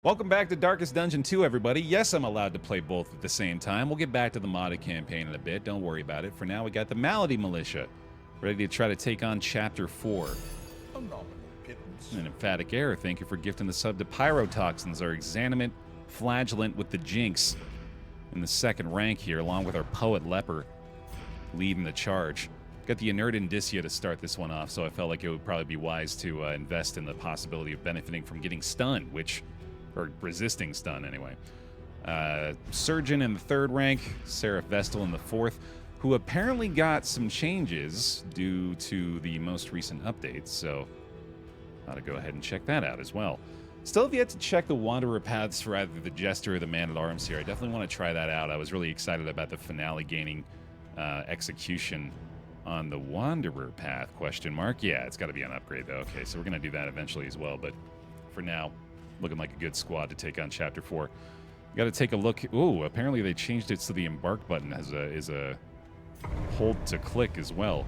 Welcome back to Darkest Dungeon 2, everybody. Yes, I'm allowed to play both at the same time. We'll get back to the modded campaign in a bit. Don't worry about it. For now, we got the Malady Militia, ready to try to take on Chapter 4. An emphatic error. Thank you for gifting the sub to Pyrotoxins, our exanimate flagellant with the Jinx in the second rank here, along with our Poet Leper leading the charge. Got the Inert Indicia to start this one off, so I felt like it would probably be wise to invest in the possibility of benefiting from getting stunned, or resisting stun, anyway. Surgeon in the third rank, Seraph Vestal in the fourth, who apparently got some changes due to the most recent updates, so ought to go ahead and check that out as well. Still have yet to check the Wanderer paths for either the Jester or the Man-at-Arms here. I definitely want to try that out. I was really excited about the finale gaining execution on the Wanderer path, question mark. Yeah, it's got to be an upgrade, though. Okay, so we're going to do that eventually as well, but for now, looking like a good squad to take on Chapter 4. Got to take a look. Ooh, apparently they changed it so the Embark button is a hold to click as well.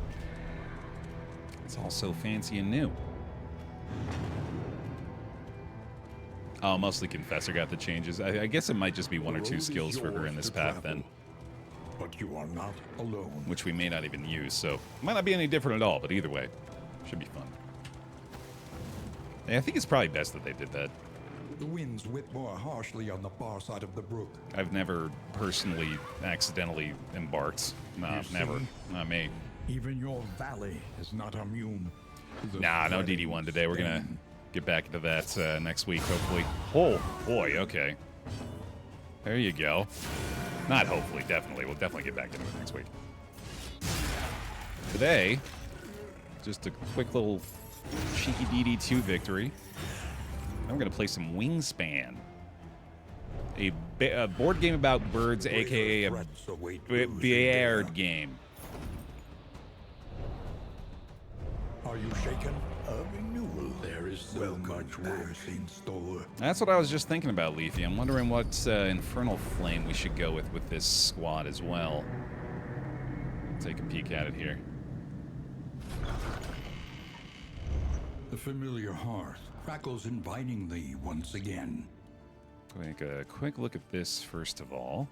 It's all so fancy and new. Oh, mostly Confessor got the changes. I guess it might just be one or two skills for her in this path then. But you are not alone. Which we may not even use, so it might not be any different at all, but either way, should be fun. I think it's probably best that they did that. The winds whip more harshly on the far side of the brook. I've never personally accidentally embarked. Nah, never. Not me. Even your valley is not immune. Nah, no DD1 today. We're gonna get back into that next week, hopefully. Oh, boy, okay. There you go. Not hopefully, definitely. We'll definitely get back into it next week. Today, just a quick little cheeky DD2 victory. Now we're going to play some Wingspan. A board game about birds, a.k.a. a Baird game. Are you shaken? A renewal. There is so much worse in store. That's what I was just thinking about, Leafy. I'm wondering what Infernal Flame we should go with this squad as well. Take a peek at it here. The familiar hearth crackles invitingly once again. Take a quick look at this first of all.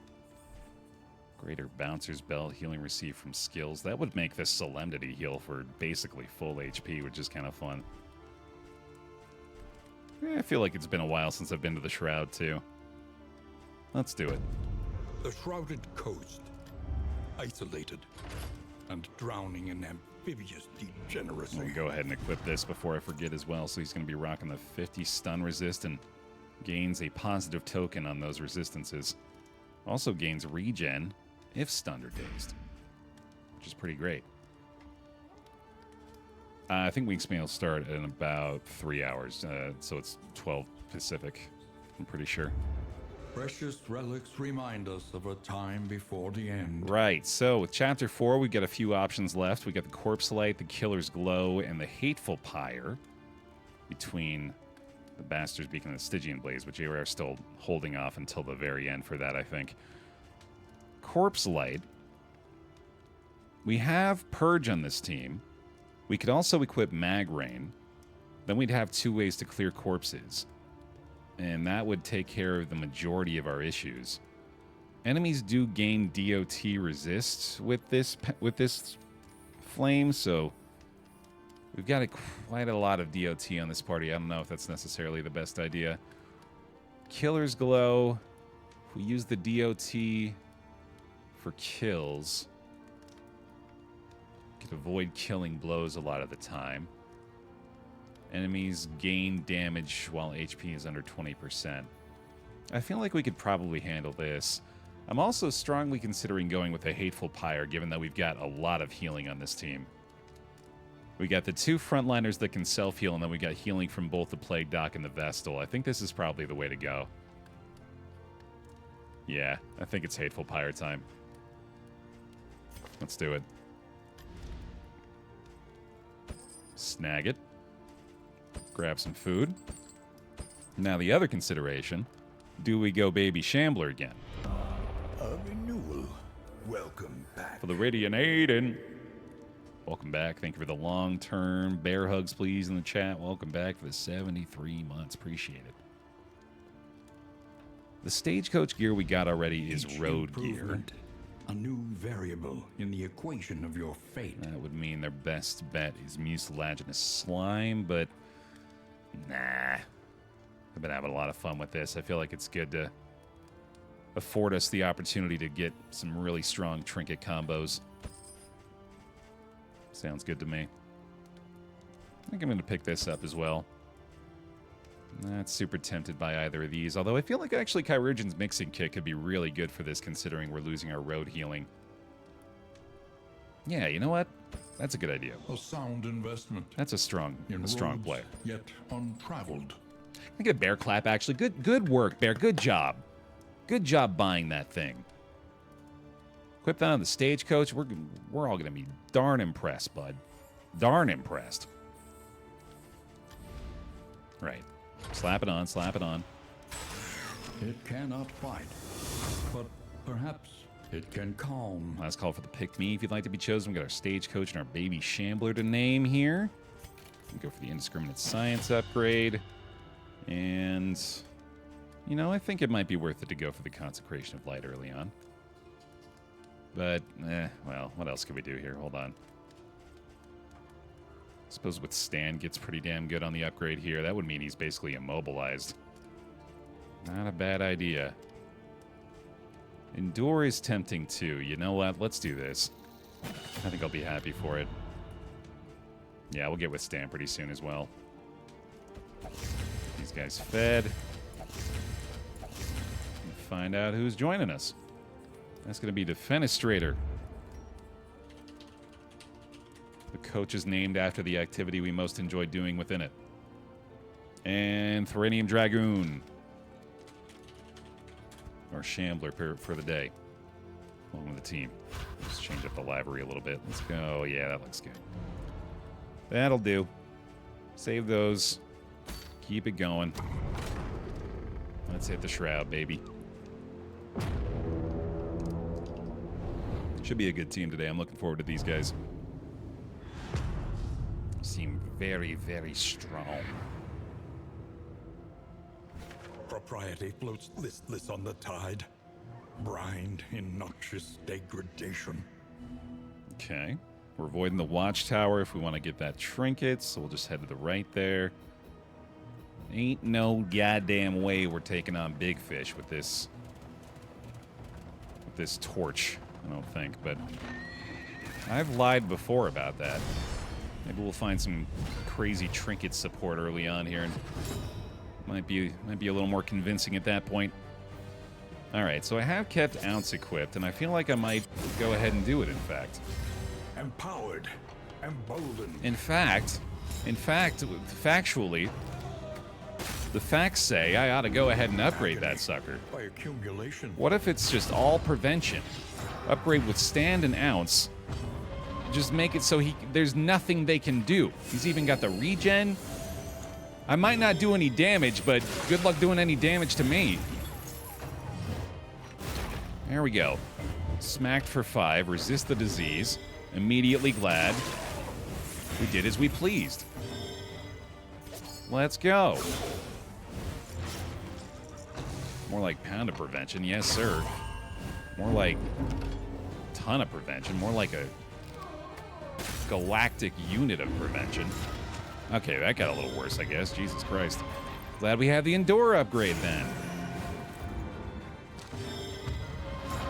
Greater Bouncer's Belt, healing received from skills. That would make this Solemnity heal for basically full HP, which is kind of fun. I feel like it's been a while since I've been to the Shroud, too. Let's do it. The shrouded coast, isolated and drowning in amphibious degeneracy. We'll go ahead and equip this before I forget as well. So he's going to be rocking the 50 stun resist and gains a positive token on those resistances. Also gains regen if stunned or dazed, which is pretty great. I think Wingspan will start in about 3 hours, so it's 12 Pacific, I'm pretty sure. Precious relics remind us of a time before the end. Right, so with Chapter 4, we've got a few options left. We got the Corpse Light, the Killer's Glow, and the Hateful Pyre between the Bastard's Beacon and the Stygian Blaze, which we are still holding off until the very end for that, I think. Corpse Light. We have Purge on this team. We could also equip Mag Rain. Then we'd have 2 ways to clear corpses. And that would take care of the majority of our issues. Enemies do gain DOT resist with this flame, so we've got quite a lot of DOT on this party. I don't know if that's necessarily the best idea. Killer's Glow. If we use the DOT for kills, we could avoid killing blows a lot of the time. Enemies gain damage while HP is under 20%. I feel like we could probably handle this. I'm also strongly considering going with a Hateful Pyre, given that we've got a lot of healing on this team. We got the 2 frontliners that can self-heal, and then we got healing from both the Plague Doc and the Vestal. I think this is probably the way to go. Yeah, I think it's Hateful Pyre time. Let's do it. Snag it. Grab some food. Now the other consideration, do we go Baby Shambler again? A renewal. Welcome back. For the Radiant Aiden. Welcome back. Thank you for the long-term bear hugs, please, in the chat. Welcome back for the 73 months. Appreciate it. The stagecoach gear we got already is Each road gear. improvement, a new variable in the equation of your fate. That would mean their best bet is mucilaginous slime, but nah. I've been having a lot of fun with this. I feel like it's good to afford us the opportunity to get some really strong trinket combos. Sounds good to me. I think I'm going to pick this up as well. Not super tempted by either of these, although I feel like actually Chirurgeon's mixing kit could be really good for this considering we're losing our road healing. Yeah, you know what? That's a good idea. A sound investment. That's a strong In play. roads Yet untraveled. I get a bear clap actually. Good work, Bear. Good job. Good job buying that thing. Equip that on the stagecoach. We're all gonna be darn impressed, bud. Darn impressed. Right. Slap it on, slap it on. It cannot fight, but perhaps it can calm. Last call for the pick me if you'd like to be chosen. We got our stagecoach and our baby shambler to name here. We go for the indiscriminate science upgrade. And, you know, I think it might be worth it to go for the consecration of light early on. But, well, what else can we do here? Hold on. I suppose withstand gets pretty damn good on the upgrade here. That would mean he's basically immobilized. Not a bad idea. Endure is tempting too. You know what? Let's do this. I think I'll be happy for it. Yeah, we'll get withstand pretty soon as well. These guys fed. Find out who's joining us. That's going to be Defenestrator. The coach is named after the activity we most enjoy doing within it. And Therinium Dragoon. Or Shambler for the day. Welcome to the team. Let's change up the library a little bit. Let's go. Yeah, that looks good. That'll do. Save those. Keep it going. Let's hit the shroud, baby. Should be a good team today. I'm looking forward to these guys. Seem very, very strong. Propriety floats listless on the tide, brined in noxious degradation. Okay. We're avoiding the watchtower if we want to get that trinket, so we'll just head to the right there. Ain't no goddamn way we're taking on big fish with this torch, I don't think, but I've lied before about that. Maybe we'll find some crazy trinket support early on here, and might be a little more convincing at that point. All right, so I have kept Ounce equipped, and I feel like I might go ahead and do it, in fact. Empowered, emboldened. In fact, factually, the facts say I ought to go ahead and upgrade that sucker. By accumulation. What if it's just all prevention? Upgrade withstand and Ounce. Just make it so there's nothing they can do. He's even got the regen. I might not do any damage, but good luck doing any damage to me. There we go. Smacked for 5, resist the disease. Immediately glad. We did as we pleased. Let's go. More like pound of prevention, yes sir. More like ton of prevention, more like a galactic unit of prevention. Okay, that got a little worse, I guess. Jesus Christ. Glad we have the Endure upgrade then.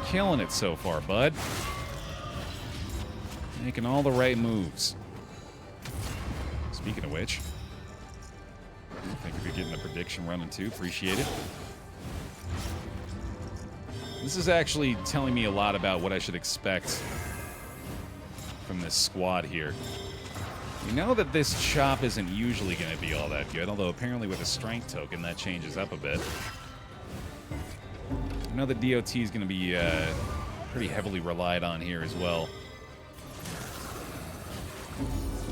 Killing it so far, bud. Making all the right moves. Speaking of which, thank you for getting the prediction running too. Appreciate it. This is actually telling me a lot about what I should expect from this squad here. We know that this chop isn't usually going to be all that good, although apparently with a strength token that changes up a bit. I know that DOT is going to be pretty heavily relied on here as well.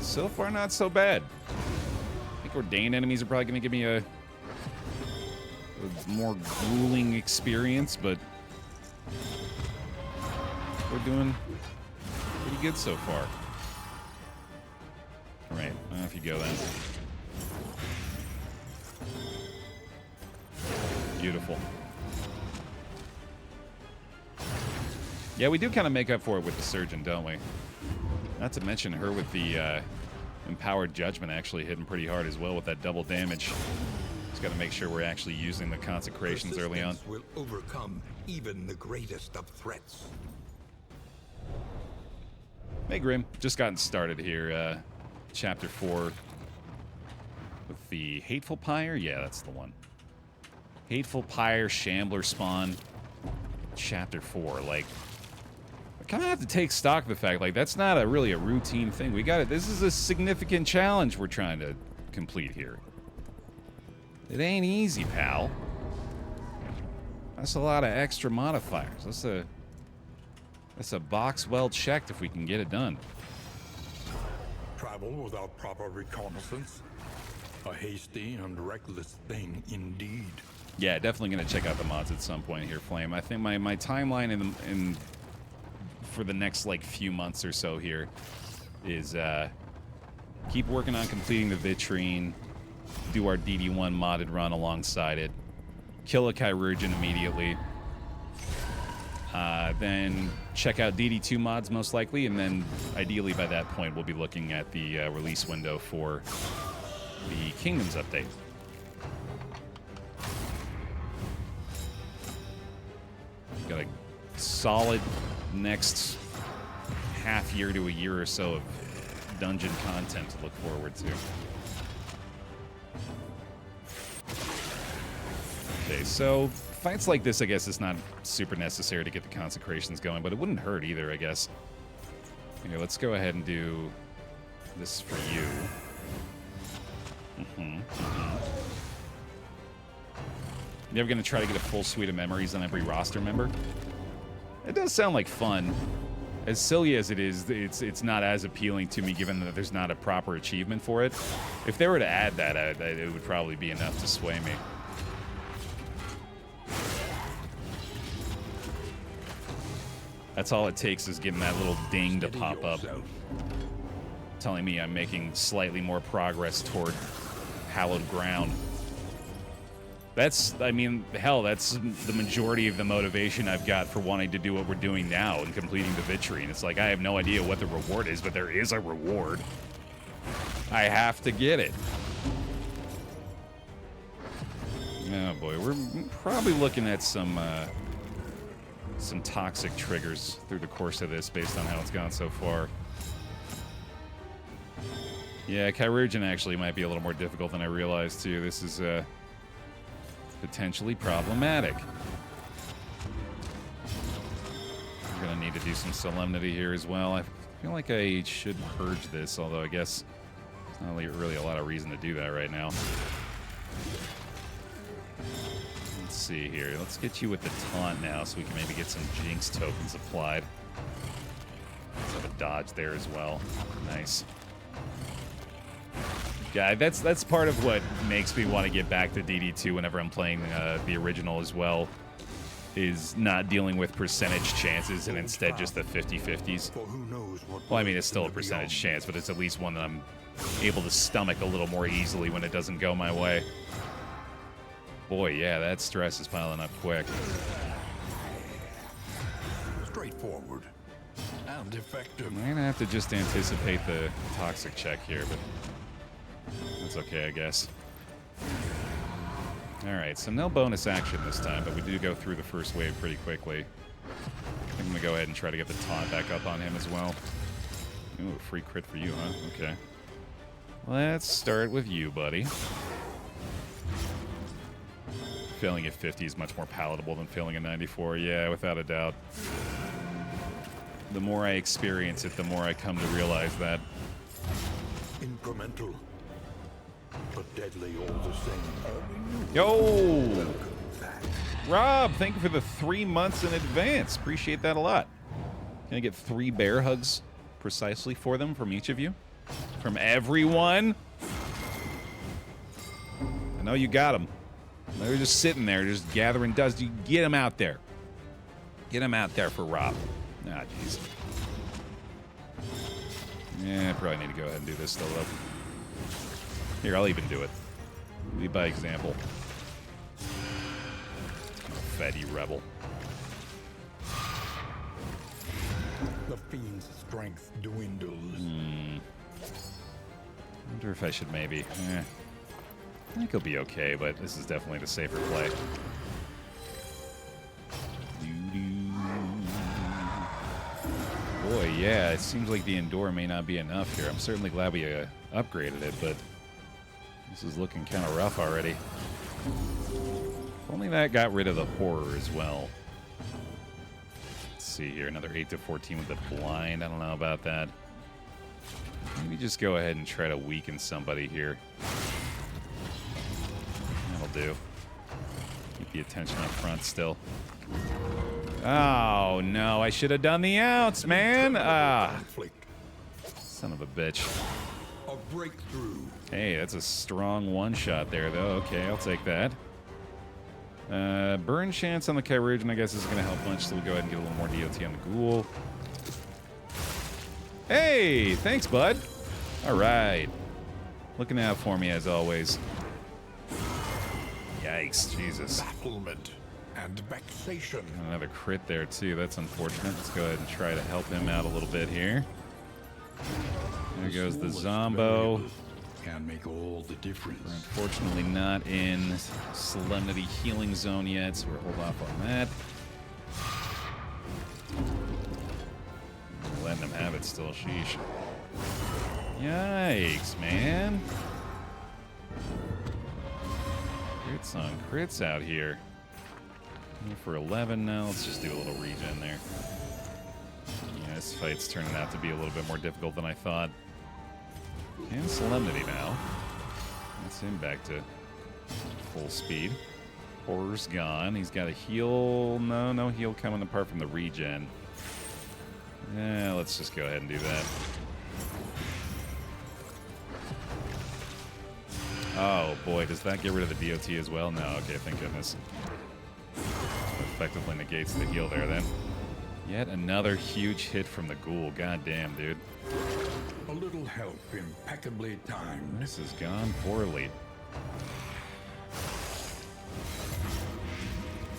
So far, not so bad. I think Ordained enemies are probably going to give me a more grueling experience, but we're doing pretty good so far. All right, off you go then. Beautiful. Yeah, we do kind of make up for it with the Surgeon, don't we? Not to mention her with the Empowered Judgment actually hitting pretty hard as well with that double damage. Just got to make sure we're actually using the consecrations early on. Will overcome even the greatest of threats. Hey, Grim. Just gotten started here. Chapter 4 with the Hateful Pyre. Yeah, that's the one. Hateful Pyre, Shambler Spawn. Chapter 4. Like, I kind of have to take stock of the fact, like, that's not really a routine thing. We got it. This is a significant challenge we're trying to complete here. It ain't easy, pal. That's a lot of extra modifiers. That's a box well checked if we can get it done. Travel without proper reconnaissance. A hasty and reckless thing indeed. Yeah, definitely gonna check out the mods at some point here, Flame. I think my timeline for the next like few months or so here is keep working on completing the vitrine, do our DD1 modded run alongside it, kill a Chirurgeon immediately, then check out DD2 mods most likely, and then ideally by that point we'll be looking at the release window for the Kingdoms update. Got a solid next half year to a year or so of dungeon content to look forward to. Okay, so fights like this, I guess, is not super necessary to get the consecrations going, but it wouldn't hurt either, I guess. Okay, let's go ahead and do this for you. You ever gonna try to get a full suite of memories on every roster member? It does sound like fun. As silly as it is, it's not as appealing to me given that there's not a proper achievement for it. If they were to add that, it would probably be enough to sway me. That's all it takes is getting that little ding to pop up, telling me I'm making slightly more progress toward hallowed ground. That's, I mean, hell, that's the majority of the motivation I've got for wanting to do what we're doing now and completing the vitrine. It's like, I have no idea what the reward is, but there is a reward. I have to get it. Oh boy, we're probably looking at some toxic triggers through the course of this based on how it's gone so far. Yeah, Chirurgeon actually might be a little more difficult than I realized too. This is potentially problematic. I'm gonna need to do some solemnity here as well. I feel like I should purge this, although I guess there's not really a lot of reason to do that right now. Let's see here. Let's get you with the taunt now so we can maybe get some Jinx tokens applied. Let's have a dodge there as well. Nice. Yeah, that's part of what makes me want to get back to DD2 whenever I'm playing the original as well, is not dealing with percentage chances and instead just the 50-50s. Well, I mean, it's still a percentage chance, but it's at least one that I'm able to stomach a little more easily when it doesn't go my way. Boy, yeah, that stress is piling up quick. Straightforward and effective. I'm gonna have to just anticipate the toxic check here, but that's okay, I guess. Alright, so no bonus action this time, but we do go through the first wave pretty quickly. I'm gonna go ahead and try to get the taunt back up on him as well. Ooh, a free crit for you, huh? Okay. Let's start with you, buddy. Failing at 50 is much more palatable than failing at 94. Yeah, without a doubt. The more I experience it, the more I come to realize that. Incremental, but deadly all the same. Yo! Rob, thank you for the 3 months in advance. Appreciate that a lot. Can I get 3 bear hugs precisely for them from each of you? From everyone? I know you got them. They're just sitting there, just gathering dust. You get them out there. Get them out there for Rob. Ah, jeez. Yeah, I probably need to go ahead and do this still, though. Here, I'll even do it. Lead by example. Fatty rebel. fiend's strength dwindles. I wonder if I should maybe... I think he'll be okay, but this is definitely the safer play. Boy, yeah, it seems like the Endure may not be enough here. I'm certainly glad we upgraded it, but this is looking kind of rough already. If only that got rid of the horror as well. Let's see here, another 8 to 14 with the blind. I don't know about that. Maybe just go ahead and try to weaken somebody here. That'll do. Keep the attention up front still. Oh, no. I should have done the outs, man. Son of a bitch. A breakthrough. Hey, that's a strong one-shot there, though. Okay, I'll take that. Burn chance on the Chirurgeon, I guess, is going to help much, so we'll go ahead and get a little more DOT on the Ghoul. Hey, thanks, bud. All right. Looking out for me, as always. Yikes, Jesus. Bafflement and vexation. Another crit there, too. That's unfortunate. Let's go ahead and try to help him out a little bit here. There goes the Zombo. Can make all the difference. We're unfortunately not in Solemnity Healing Zone yet, so we'll hold off on that. Letting them have it still, sheesh. Yikes, man. Crits on crits out here. For 11 now, let's just do a little regen there. Yeah, this fight's turning out to be a little bit more difficult than I thought. And Solemnity now. That's him back to full speed. Horror's gone. He's got a heal. No heal coming apart from the regen. Yeah, let's just go ahead and do that. Oh boy, does that get rid of the DOT as well? No, okay, thank goodness. Effectively negates the heal there then. Yet another huge hit from the Ghoul. God damn, dude. A little help impeccably timed. This has gone poorly.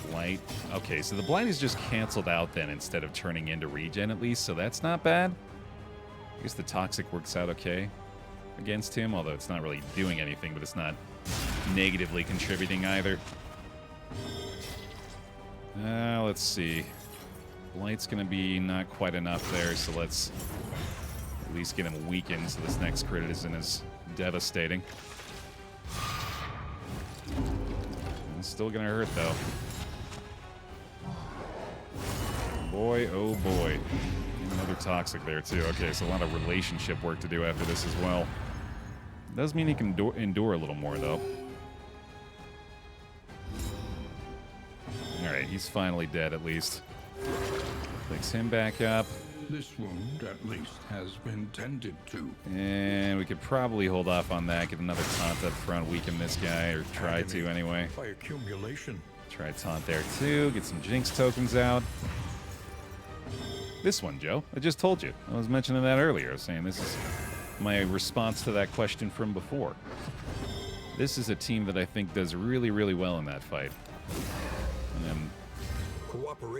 Blight. Okay, so the blight is just canceled out then instead of turning into regen at least, so that's not bad. I guess the toxic works out okay against him, although it's not really doing anything, but it's not negatively contributing either. Let's see. Blight's going to be not quite enough there, so let's at least get him weakened so this next crit isn't as devastating. It's still going to hurt, though. Boy, oh boy. Another toxic there, too. Okay, so a lot of relationship work to do after this as well. Does mean he can endure a little more, though. Alright, he's finally dead, at least. Picks him back up. This wound, at least, has been tended to. And we could probably hold off on that, get another taunt up front, weaken this guy, or try to anyway. By accumulation. Try taunt there, too. Get some Jinx tokens out. This one, Joe. I just told you. I was mentioning that earlier. I was saying this is my response to that question from before. This is a team that I think does really, really well in that fight. And I'm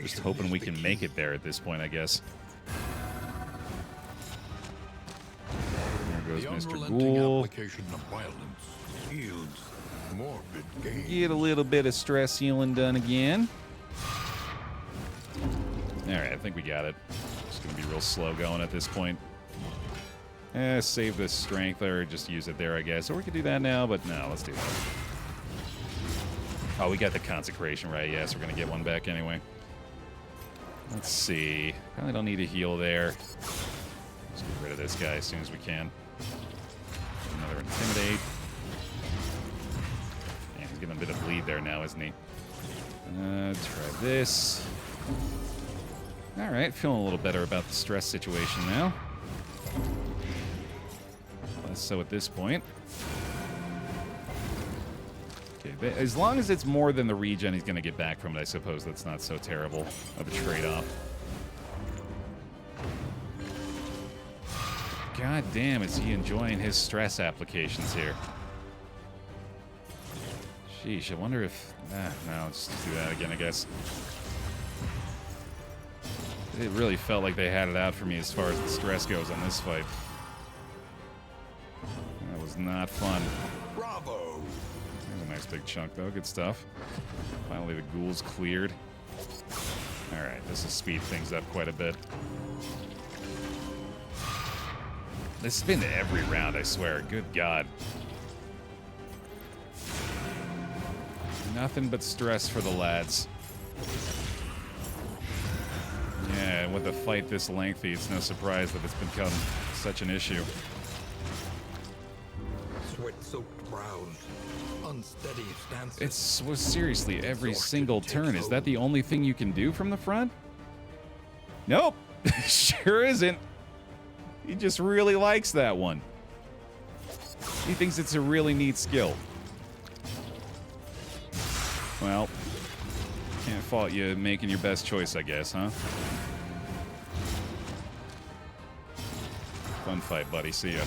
just hoping we can make it there at this point, I guess. There goes Mr. Ghoul. Application of violence yields morbid gain. Get a little bit of stress healing done again. Alright, I think we got it. Just gonna be real slow going at this point. Save this strength or just use it there, I guess. Or we could do that now, but no, let's do that. Oh, we got the consecration right. Yes, we're gonna get one back anyway. Let's see. Probably don't need a heal there. Let's get rid of this guy as soon as we can. Another intimidate. Yeah, he's getting a bit of bleed there now, isn't he? Try this. Alright, feeling a little better about the stress situation now. Less so at this point. Okay, but as long as it's more than the regen he's going to get back from it, I suppose that's not so terrible of a trade-off. God damn, is he enjoying his stress applications here. Sheesh, I wonder if... no, let's just do that again, I guess. It really felt like they had it out for me as far as the stress goes on this fight. That was not fun. Bravo! There's a nice big chunk, though. Good stuff. Finally, the ghouls cleared. Alright, this will speed things up quite a bit. This has been every round, I swear. Good God. Nothing but stress for the lads. Yeah, and with a fight this lengthy, it's no surprise that it's become such an issue. Sweat-soaked brows, unsteady stances. It's well, seriously every single turn. Is that the only thing you can do from the front? Nope, sure isn't. He just really likes that one. He thinks it's a really neat skill. Well, can't fault you making your best choice, I guess, huh? Fun fight, buddy. See ya.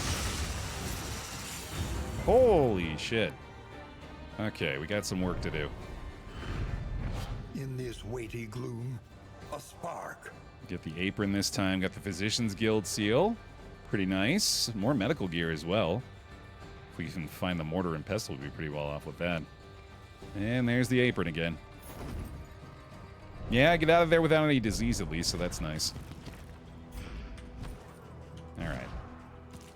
Holy shit. Okay, we got some work to do. In this weighty gloom, a spark. Get the apron this time. Got the Physician's Guild seal. Pretty nice. More medical gear as well. If we can find the mortar and pestle, we'll be pretty well off with that. And there's the apron again. Yeah, get out of there without any disease at least, so that's nice. Alright.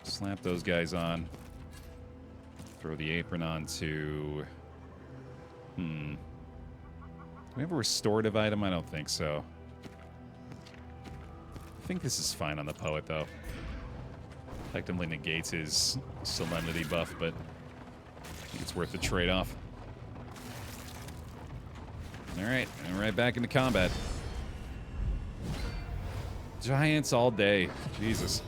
Slap those guys on. Throw the apron onto... Do we have a restorative item? I don't think so. I think this is fine on the poet, though. Effectively negates his solemnity buff, but I think it's worth the trade-off. Alright, and right back into combat. Giants all day. Jesus.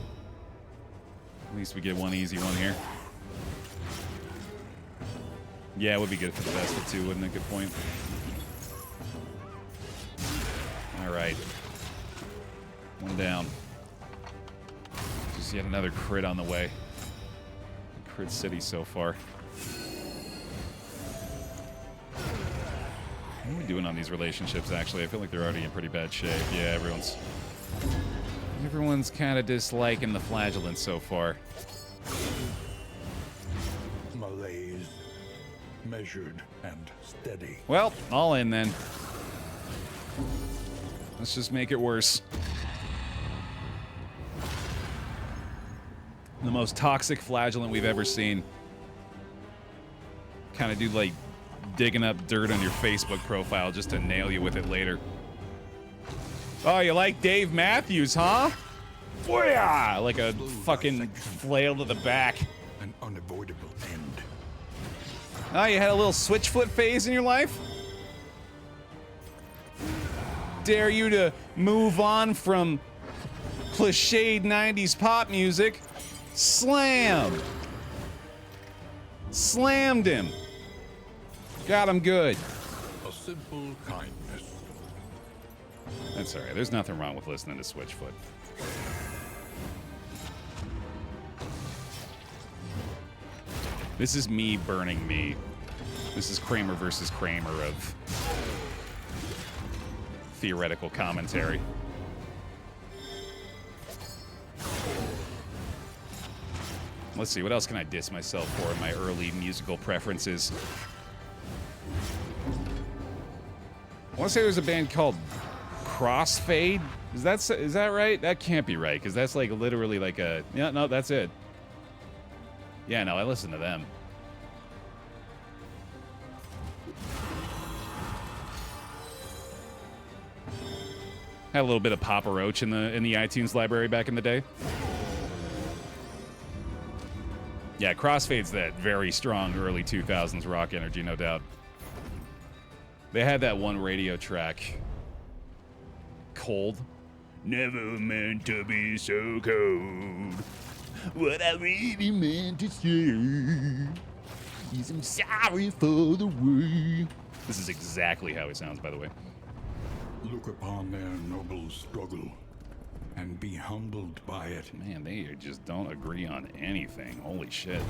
At least we get one easy one here. Yeah, it would be good for the best of two, wouldn't it? Good point. Alright. One down. Just yet another crit on the way. Crit city so far. What are we doing on these relationships, actually? I feel like they're already in pretty bad shape. Yeah, everyone's kind of disliking the flagellant so far. Malaise, measured and steady. Well, all in then. Let's just make it worse. The most toxic flagellant we've ever seen. Kind of do like digging up dirt on your Facebook profile just to nail you with it later. Oh, you like Dave Matthews, huh? Booyah! Like a fucking flail to the back. An unavoidable end. Oh, you had a little switchfoot phase in your life? Dare you to move on from cliched 90s pop music? Slam! Slammed him. Got him good. A simple kindness. That's alright. There's nothing wrong with listening to Switchfoot. This is me burning me. This is Kramer versus Kramer of theoretical commentary. Let's see, what else can I diss myself for in my early musical preferences? I want to say there's a band called Crossfade. Is that right? That can't be right, because that's like literally like a... Yeah, no, that's it. Yeah, no, I listen to them. Had a little bit of Papa Roach in the iTunes library back in the day. Yeah, Crossfade's that very strong early 2000s rock energy, no doubt. They had that one radio track, Cold. Never meant to be so cold. What I really meant to say is I'm sorry for the way. This is exactly how it sounds, by the way. Look upon their noble struggle and be humbled by it. Man, they just don't agree on anything. Holy shit.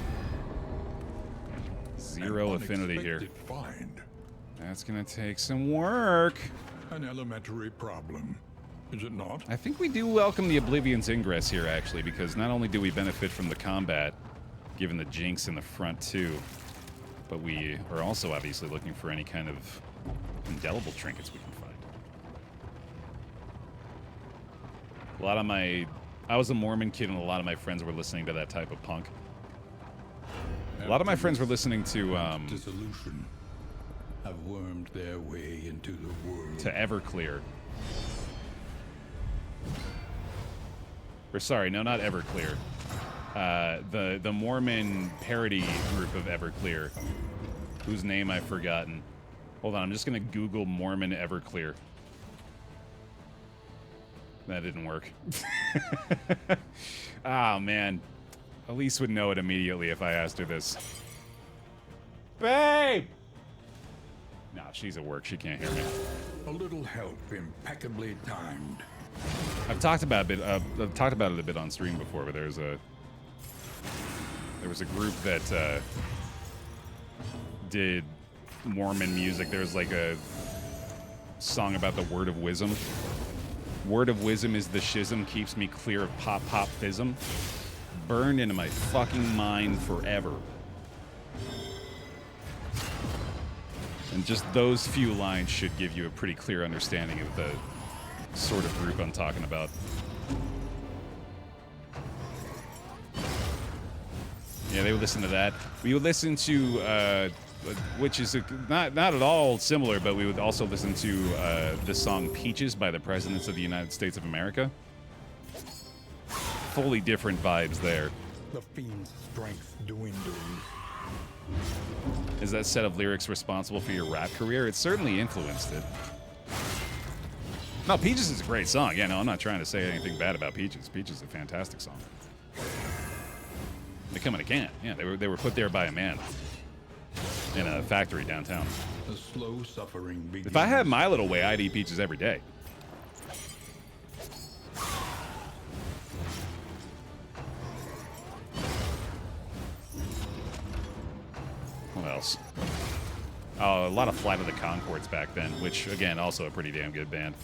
Zero affinity here. Find. That's gonna take some work. An elementary problem. is it not? I think we do welcome the Oblivion's ingress here, actually, because not only do we benefit from the combat, given the jinx in the front, too, but we are also obviously looking for any kind of indelible trinkets we can find. A lot of I was a Mormon kid, and a lot of my friends were listening to that type of punk. A lot of my friends were listening to, Dissolution have wormed their way into the world. to Everclear. Or sorry, no, not Everclear. The Mormon parody group of Everclear, whose name I've forgotten. Hold on, I'm just gonna Google Mormon Everclear. That didn't work. Oh, man. Elise would know it immediately if I asked her this. Babe! Nah, she's at work. She can't hear me. A little help impeccably timed. I've talked about it a bit on stream before, but there was a group that did Mormon music. There was like a song about the word of wisdom. Word of wisdom is the schism, keeps me clear of pop fism. Burned into my fucking mind forever. And just those few lines should give you a pretty clear understanding of the sort of group I'm talking about. Yeah, they would listen to that. We would listen to, which is not at all similar, but we would also listen to the song Peaches by the Presidents of the United States of America. Fully different vibes there. The fiend's strength dwindles. Is that set of lyrics responsible for your rap career? It certainly influenced it. No, Peaches is a great song. Yeah, no, I'm not trying to say anything bad about Peaches. Peaches is a fantastic song. They come in a can. Yeah, they were put there by a man in a factory downtown. The slow suffering begins. If I had my little way, I'd eat peaches every day. What else? Oh, a lot of Flight of the Conchords back then, which, again, also a pretty damn good band.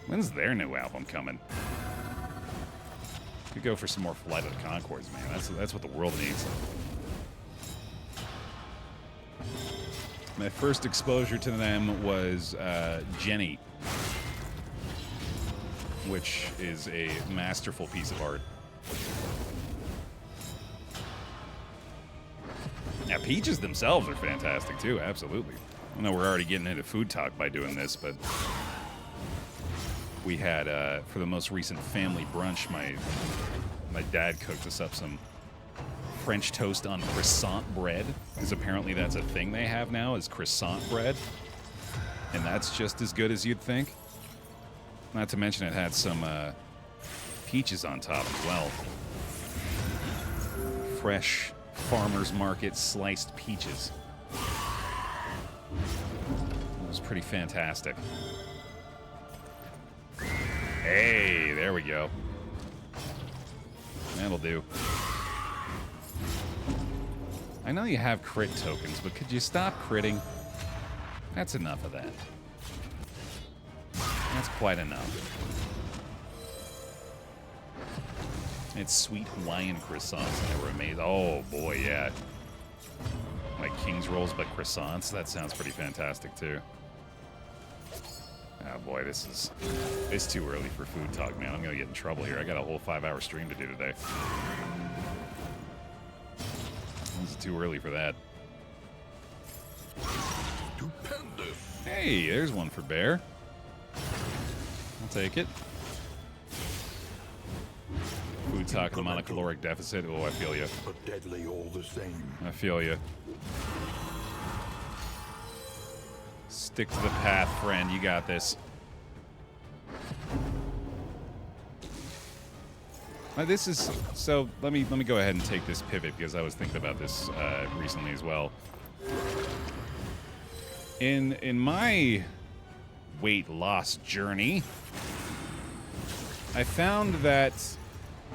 When's their new album coming? Could go for some more Flight of the Conchords, man. That's what the world needs. My first exposure to them was Jenny, which is a masterful piece of art. Yeah, Peaches themselves are fantastic too, absolutely. I know we're already getting into food talk by doing this, but we had, for the most recent family brunch, my dad cooked us up some French toast on croissant bread, because apparently that's a thing they have now, is croissant bread. And that's just as good as you'd think. Not to mention it had some peaches on top as well. Fresh farmer's market sliced peaches. It was pretty fantastic. Hey, there we go. That'll do. I know you have crit tokens, but could you stop critting? That's enough of that. That's quite enough. It's sweet Hawaiian croissants, and they were amazing. Oh, boy, yeah. Like King's Rolls, but croissants? That sounds pretty fantastic, too. Oh, boy, it's too early for food talk, man. I'm going to get in trouble here. I got a whole 5-hour stream to do today. It's too early for that. Stupendous. Hey, there's one for Baer. I'll take it. Food talk, the monocaloric deficit. Oh, I feel you. But deadly all the same. I feel you. Stick to the path, friend. You got this. This is so. Let me go ahead and take this pivot because I was thinking about this recently as well. In my weight loss journey, I found that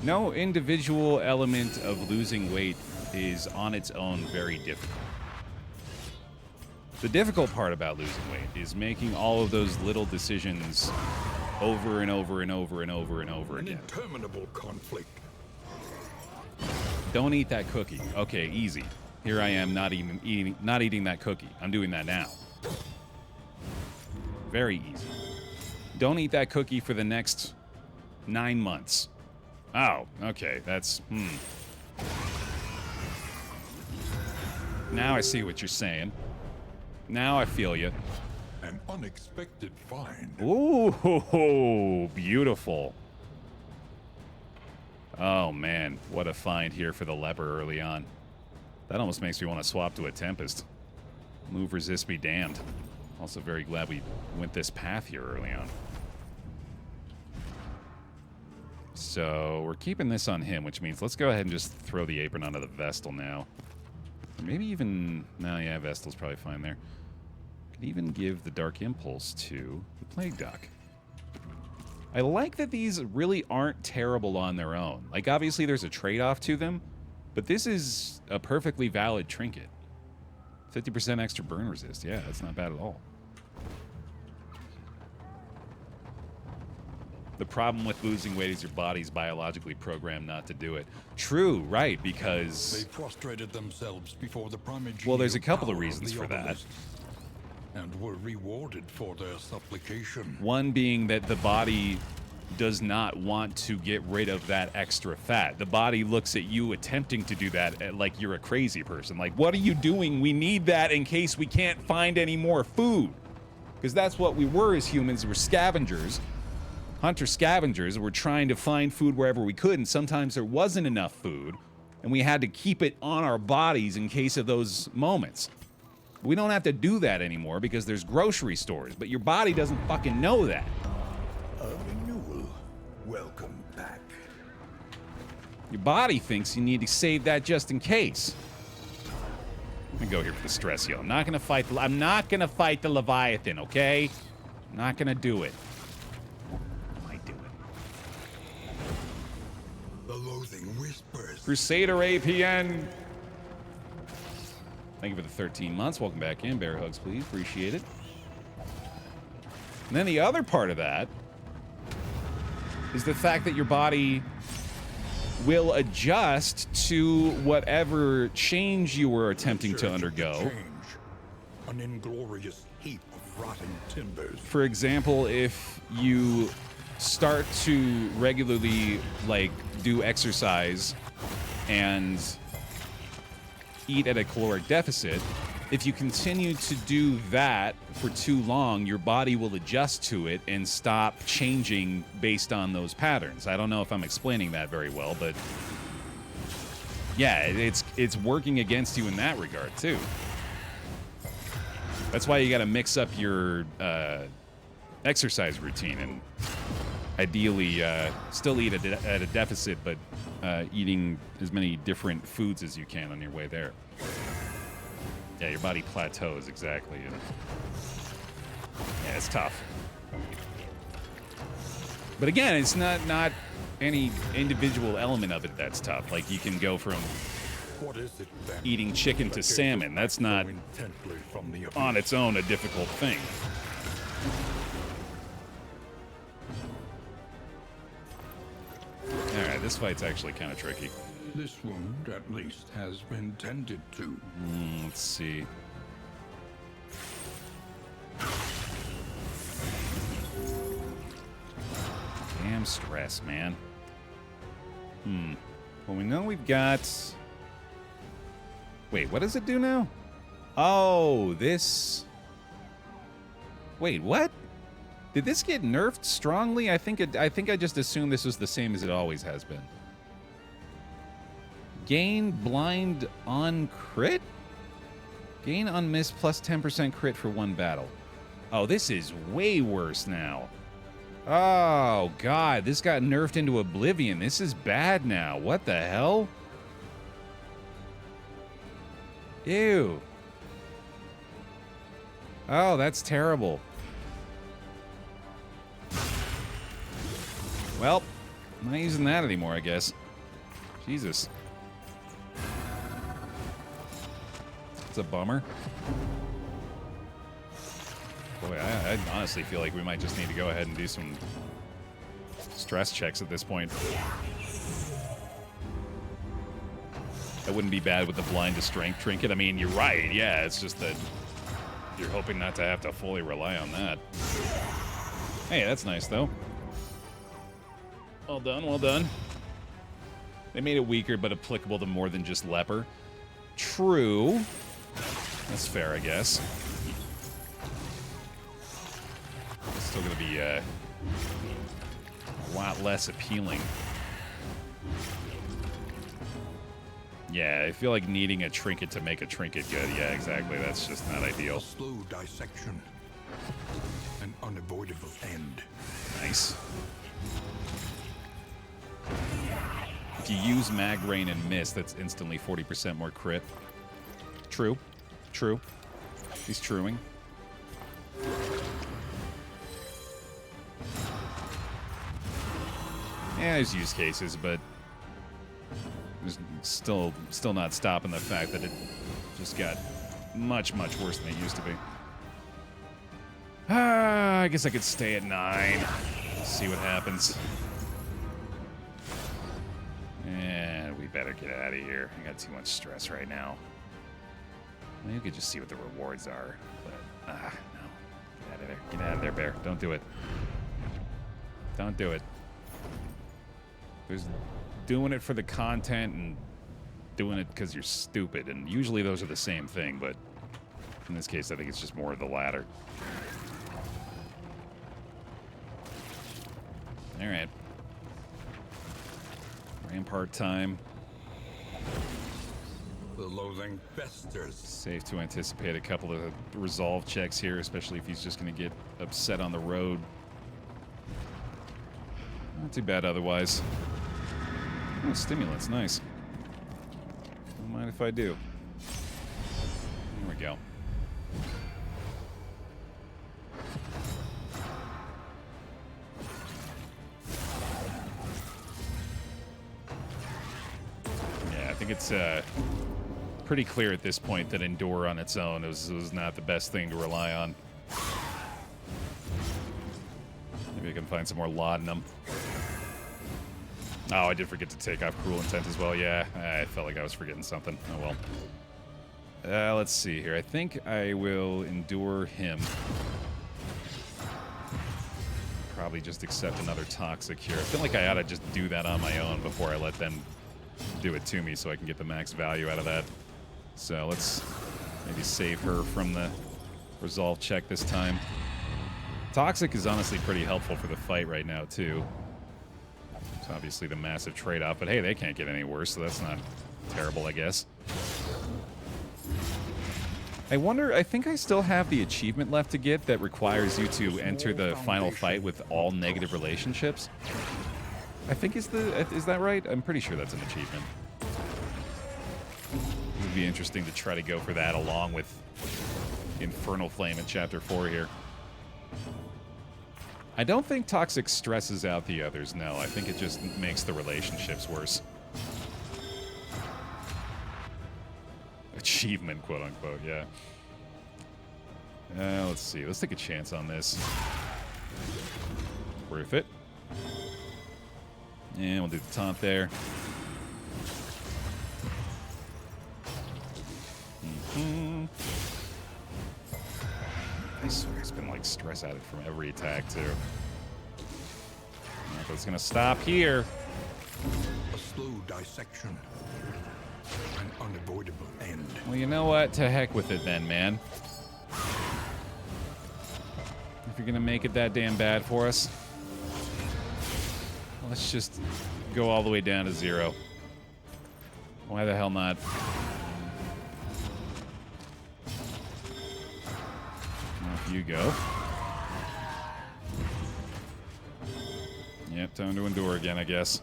no individual element of losing weight is on its own very difficult. The difficult part about losing weight is making all of those little decisions over and over and over and over and over An again. interminable conflict. Don't eat that cookie. Okay, easy. Here I am not eating that cookie. I'm doing that now. Very easy. Don't eat that cookie for the next 9 months. Oh, okay. That's Now I see what you're saying. Now I feel you. An unexpected find. Ooh, beautiful. Oh man, what a find here for the leper early on. That almost makes me want to swap to a Tempest. Move, resist, be damned. Also very glad we went this path here early on. So we're keeping this on him, which means let's go ahead and just throw the apron onto the Vestal now. Or maybe even, no, yeah, Vestal's probably fine there. Could even give the Dark Impulse to the Plague Duck. I like that these really aren't terrible on their own. Like, obviously there's a trade-off to them, but this is a perfectly valid trinket. 50% extra burn resist. Yeah, that's not bad at all. The problem with losing weight is your body's biologically programmed not to do it. True, right, because... They prostrated themselves before the primate. Well, there's a couple of reasons for that. And were rewarded for their supplication. One being that the body does not want to get rid of that extra fat. The body looks at you attempting to do that like you're a crazy person. Like, what are you doing? We need that in case we can't find any more food. Because that's what we were as humans. We're scavengers. Hunter-scavengers. We're trying to find food wherever we could, and sometimes there wasn't enough food, and we had to keep it on our bodies in case of those moments. We don't have to do that anymore because there's grocery stores, but your body doesn't fucking know that. A renewal. Welcome back. Your body thinks you need to save that just in case. I'm gonna go here for the stress heal. I'm not gonna fight the Leviathan, okay? I'm not gonna do it. I might do it. The loathing whispers. Crusader APN. Thank you for the 13 months. Welcome back in. Bear hugs, please. Appreciate it. And then the other part of that is the fact that your body will adjust to whatever change you were attempting to undergo. Change. An inglorious heap of rotting timbers. For example, if you start to regularly, like, do exercise and eat at a caloric deficit, if you continue to do that for too long, your body will adjust to it and stop changing based on those patterns. I don't know if I'm explaining that very well, but yeah, it's working against you in that regard too. That's why you got to mix up your exercise routine and ideally still eat at a deficit, but eating as many different foods as you can on your way there. Yeah, your body plateaus, exactly. Yeah, it's tough. But again, it's not any individual element of it that's tough. Like, you can go from What is it then? eating chicken to salmon. That's not Intently from the on its own a difficult thing. Alright, this fight's actually kind of tricky. This wound, at least, has been tended to. Let's see. Damn stress, man. Well, we know we've got... Wait, what does it do now? Oh, this... Wait, what? Did this get nerfed strongly? I think I just assumed this was the same as it always has been. Gain blind on crit? Gain on miss plus 10% crit for one battle. Oh, this is way worse now. Oh, God. This got nerfed into oblivion. This is bad now. What the hell? Ew. Oh, that's terrible. Well, I'm not using that anymore, I guess. Jesus. It's a bummer. Boy, I honestly feel like we might just need to go ahead and do some stress checks at this point. That wouldn't be bad with the blind to strength trinket. I mean, you're right. Yeah, it's just that you're hoping not to have to fully rely on that. Hey, that's nice, though. Well done, well done. They made it weaker, but applicable to more than just leper. True. That's fair, I guess. It's still going to be a lot less appealing. Yeah, I feel like needing a trinket to make a trinket good. Yeah, exactly. That's just not ideal. A slow dissection. An unavoidable end. Nice. If you use mag rain and miss, that's instantly 40% more crit. True. True. He's truing. Yeah, there's use cases, but there's still not stopping the fact that it just got much, much worse than it used to be. I guess I could stay at 9. See what happens. And we better get out of here. I got too much stress right now. Well, you could just see what the rewards are, but no. Get out of there. Get out of there, Baer. Don't do it. Don't do it. There's doing it for the content and doing it because you're stupid, and usually those are the same thing, but in this case I think it's just more of the latter. Alright. Rampart time. The loathing festers. Safe to anticipate a couple of resolve checks here, especially if he's just going to get upset on the road. Not too bad otherwise. Oh, stimulants, nice. Don't mind if I do. There we go. Yeah, I think it's pretty clear at this point that Endure on its own was not the best thing to rely on. Maybe I can find some more laudanum. Oh, I did forget to take off Cruel Intent as well. Yeah, I felt like I was forgetting something. Oh, well. Let's see here. I think I will endure him. Probably just accept another Toxic here. I feel like I ought to just do that on my own before I let them do it to me so I can get the max value out of that. So let's maybe save her from the resolve check this time. Toxic is honestly pretty helpful for the fight right now, too. It's obviously the massive trade-off, but hey, they can't get any worse, so that's not terrible, I guess. I wonder, I think I still have the achievement left to get that requires you to enter the final fight with all negative relationships. I think is that right? I'm pretty sure that's an achievement. It would be interesting to try to go for that along with Infernal Flame in Chapter 4 here. I don't think Toxic stresses out the others, no. I think it just makes the relationships worse. Achievement, quote-unquote, yeah. Let's see. Let's take a chance on this. Worth it. And we'll do the taunt there. I swear it's been like stress added from every attack too. But it's gonna stop here. A slow dissection. An unavoidable end. Well, you know what? To heck with it then, man. If you're gonna make it that damn bad for us, let's just go all the way down to 0. Why the hell not? Off you go. Yep, time to endure again, I guess.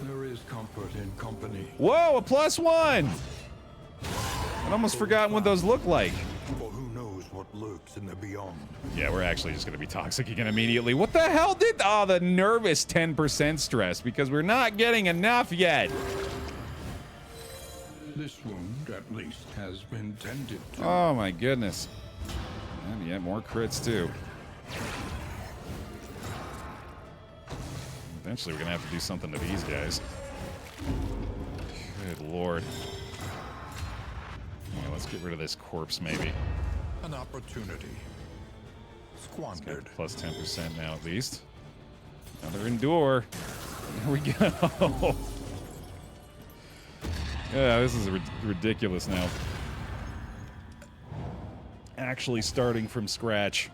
There is comfort in company. Whoa, a +1! I'd almost forgotten what those look like. For who knows what lurks in the beyond. Yeah, we're actually just going to be toxic again immediately. What the hell did... Oh, the nervous 10% stress, because we're not getting enough yet. This wound, at least, has been tended to. Oh, my goodness. And yeah, more crits too. Eventually we're gonna have to do something to these guys. Good lord. Yeah, let's get rid of this corpse maybe. An opportunity. Squandered. Plus 10% now at least. Another endure. There we go. Yeah, this is ridiculous now. Actually starting from scratch.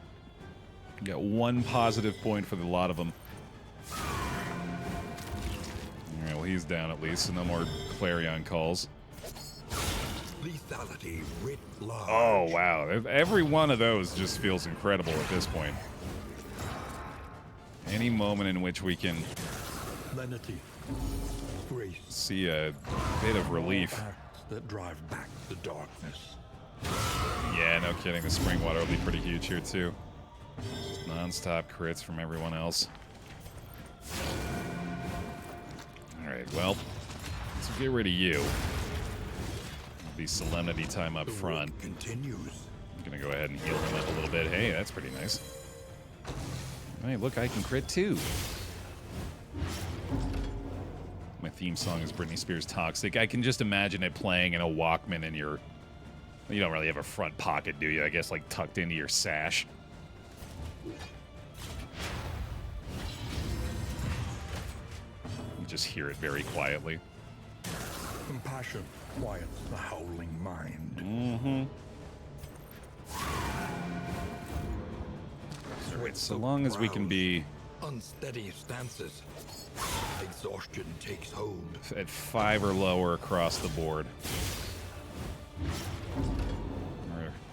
Got 1 positive point for the lot of them. Alright, well he's down at least, so no more Clarion calls. Lethality writ large. Oh wow, every one of those just feels incredible at this point. Any moment in which we can Lenity. Grace. see a bit of relief. Acts that drive back the darkness. Yeah, no kidding. The spring water will be pretty huge here too. Just non-stop crits from everyone else. Alright, well, let's get rid of you. It'll be Solemnity time up front. Continues. I'm gonna go ahead and heal him up a little bit. Hey, that's pretty nice. Hey, look, I can crit too. My theme song is Britney Spears' Toxic. I can just imagine it playing in a Walkman in your... You don't really have a front pocket, do you? I guess like tucked into your sash. You just hear it very quietly. Compassion quiets the howling mind. Mm-hmm. So long as we can be unsteady stances. Exhaustion takes hold. at 5 or lower across the board.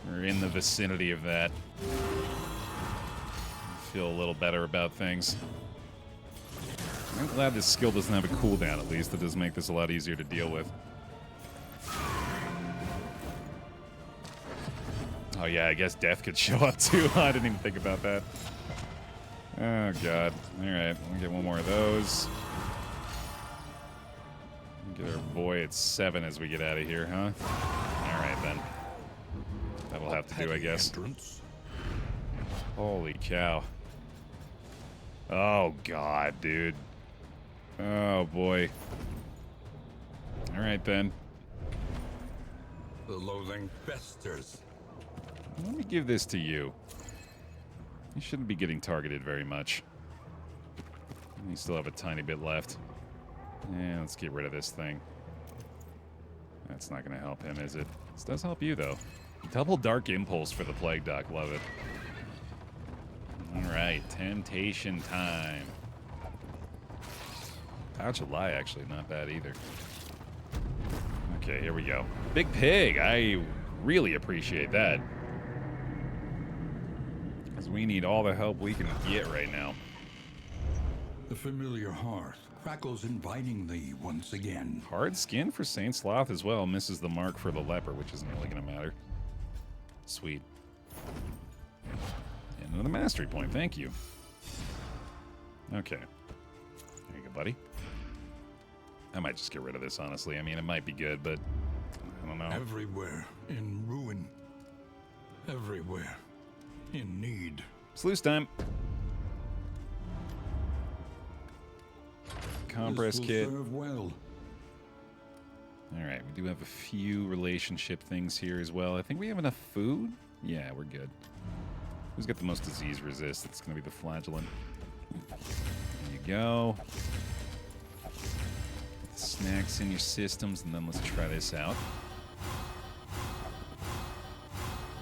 We're in the vicinity of that. I feel a little better about things. I'm glad this skill doesn't have a cooldown, at least. That does make this a lot easier to deal with. Oh yeah, I guess death could show up too. I didn't even think about that. Oh god. Alright, we'll get one more of those. Get our boy at 7 as we get out of here, huh? Alright then. That'll have to do, I guess. Entrance. Holy cow. Oh god, dude. Oh boy. Alright then. The loathing festers. Let me give this to you. You shouldn't be getting targeted very much. You still have a tiny bit left. Yeah, let's get rid of this thing. That's not going to help him, is it? This does help you, though. Double Dark Impulse for the Plague Doc. Love it. Alright, Temptation time. Pouch of Lie, actually. Not bad either. Okay, here we go. Big Pig. I really appreciate that. Because we need all the help we can get right now. The familiar hearth crackles invitingly once again. Hard skin for Saint Sloth as well. Misses the mark for the leper, which isn't really going to matter. Sweet. And another mastery point. Thank you. Okay. There you go, buddy. I might just get rid of this, honestly. I mean, it might be good, but I don't know. Everywhere in ruin. Everywhere in need. Sluice time. Compress This will kit. serve well. All right, we do have a few relationship things here as well. I think we have enough food. Yeah, we're good. Who's got the most disease resist? It's going to be the flagellant. There you go. Snacks in your systems, and then let's try this out.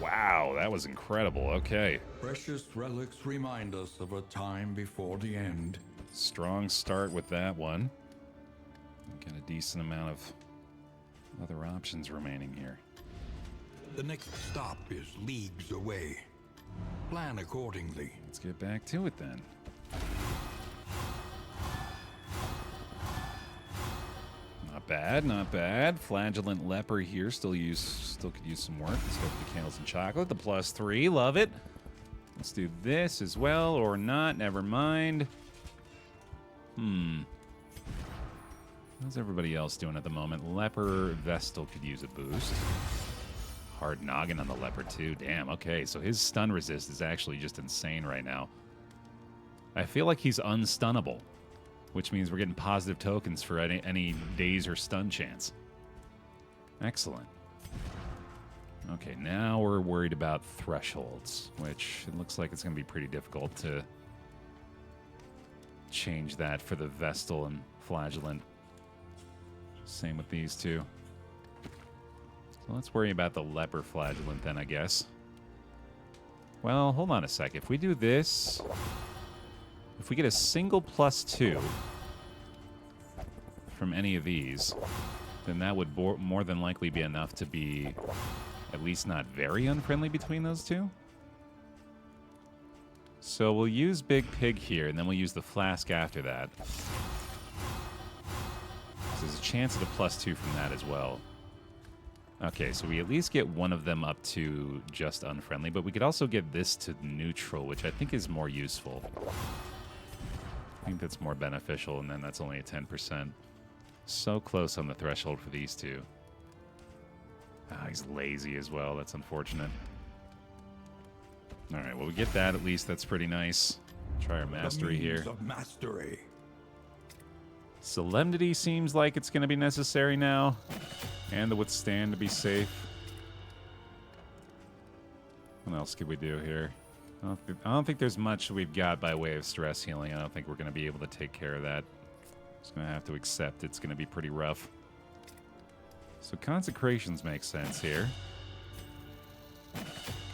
Wow, that was incredible. Okay. Precious relics remind us of a time before the end. Strong start with that one. Got a decent amount of other options remaining here. The next stop is leagues away. Plan accordingly. Let's get back to it then. Not bad, not bad. Flagellant leper here still could use some work. Let's go for the candles and chocolate. The +3, love it. Let's do this as well, or not. Never mind. How's everybody else doing at the moment? Leper Vestal could use a boost. hard noggin on the leopard too. Damn, okay. So his stun resist is actually just insane right now. I feel like he's unstunnable, which means we're getting positive tokens for any daze or stun chance. Excellent. Okay, now we're worried about thresholds, which it looks like it's going to be pretty difficult to change that for the Vestal and Flagellant. Same with these two. So let's worry about the Leper Flagellant then, I guess. Well, hold on a sec. If we do this, if we get a single +2 from any of these, then that would more than likely be enough to be at least not very unfriendly between those two. So we'll use Big Pig here, and then we'll use the Flask after that. So there's a chance of a +2 from that as well. Okay, so we at least get one of them up to just unfriendly, but we could also get this to neutral, which I think is more useful. I think that's more beneficial, and then that's only a 10%. So close on the threshold for these two. Ah, he's lazy as well. That's unfortunate. All right, well, we get that at least. That's pretty nice. Try our mastery here. Of mastery. Solemnity seems like it's going to be necessary now. And the withstand to be safe. What else could we do here? I don't think there's much we've got by way of stress healing. I don't think we're going to be able to take care of that. Just going to have to accept it's going to be pretty rough. So consecrations make sense here.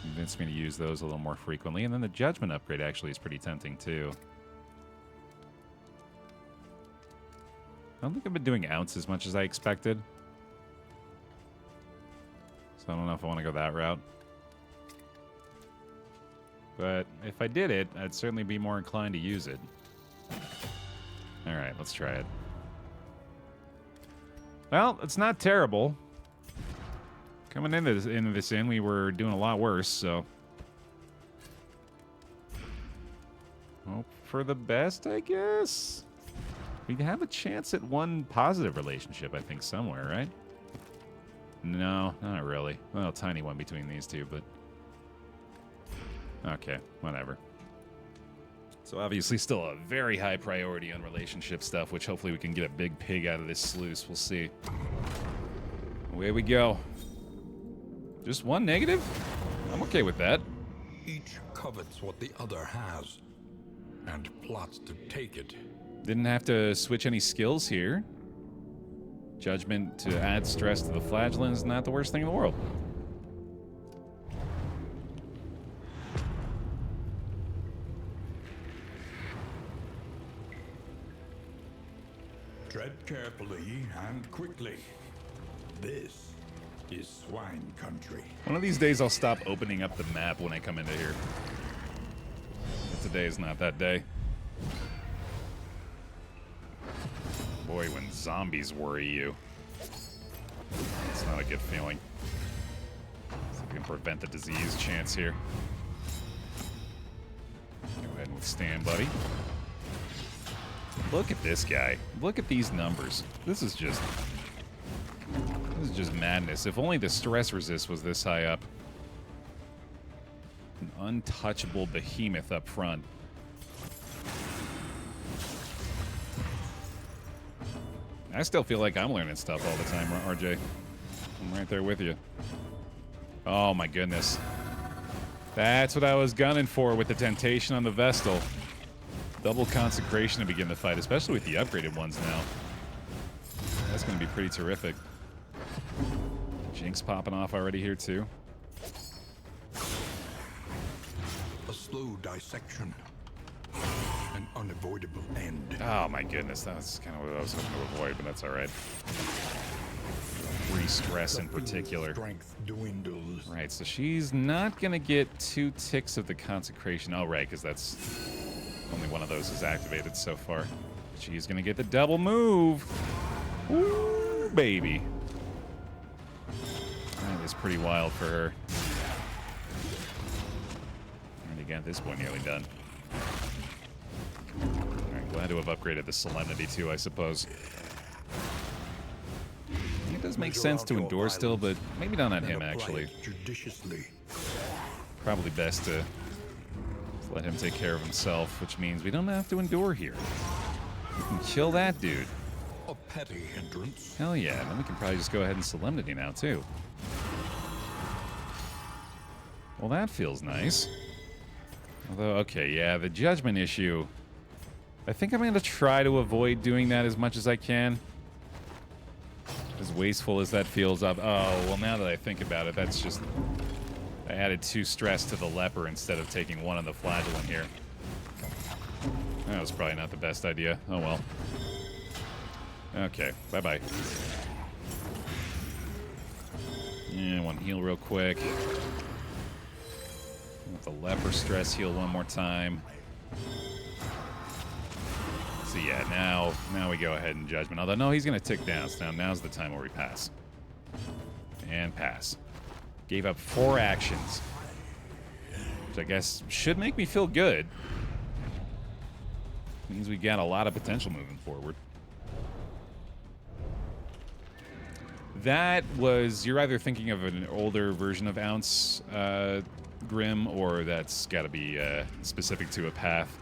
Convince me to use those a little more frequently. And then the judgment upgrade actually is pretty tempting too. I don't think I've been doing ounce as much as I expected. So I don't know if I want to go that route. But if I did it, I'd certainly be more inclined to use it. Alright, let's try it. Well, it's not terrible. Coming into this inn, we were doing a lot worse, so... Hope for the best, I guess? We have a chance at one positive relationship, I think, somewhere, right? No, not really. Well, a tiny one between these two, but... Okay, whatever. So obviously still a very high priority on relationship stuff, which hopefully we can get a big pig out of this sluice. We'll see. Away we go. Just one negative? I'm okay with that. Each covets what the other has, and plots to take it. Didn't have to switch any skills here. Judgment to add stress to the flagellant is not the worst thing in the world. Tread carefully and quickly. This is swine country. One of these days I'll stop opening up the map when I come into here. But today is not that day. Boy, when zombies worry you, it's not a good feeling. See if we can prevent the disease chance here. Go ahead and withstand, buddy. Look at this guy. Look at these numbers. This is just madness. If only the stress resist was this high up. An untouchable behemoth up front. I still feel like I'm learning stuff all the time, RJ. I'm right there with you. Oh my goodness. That's what I was gunning for with the Temptation on the Vestal. Double consecration to begin the fight, especially with the upgraded ones now. That's going to be pretty terrific. Jinx popping off already here too. A slow dissection. An unavoidable end. Oh my goodness, that's kind of what I was hoping to avoid, but that's all right. Free stress in particular. Strength dwindles. Right, so she's not going to get 2 ticks of the consecration. Oh, right, because that's... only one of those is activated so far. She's going to get the double move. Woo, baby. That was pretty wild for her. And again, this one nearly done. Alright, glad to have upgraded the Solemnity too, I suppose. It does make Measure sense out to your endure still, but violence maybe not on and him, apply actually. it judiciously. Probably best to let him take care of himself, which means we don't have to endure here. We can kill that dude. A petty hindrance. Hell yeah, and then we can probably just go ahead and Solemnity now, too. Well, that feels nice. Although, okay, yeah, the judgment issue. I think I'm going to try to avoid doing that as much as I can. As wasteful as that feels up. Oh, well, now that I think about it, that's just... I added 2 stress to the leper instead of taking 1 on the flagellant here. That was probably not the best idea. Oh, well. Okay, bye-bye. Yeah, 1 heal real quick. Let the leper stress heal 1 more time. So yeah, now we go ahead and judgment. Although, no, he's going to tick down. So now's the time where we pass. And pass. Gave up 4 actions. Which I guess should make me feel good. Means we got a lot of potential moving forward. That was... You're either thinking of an older version of Ounce Grim, or that's got to be specific to a path.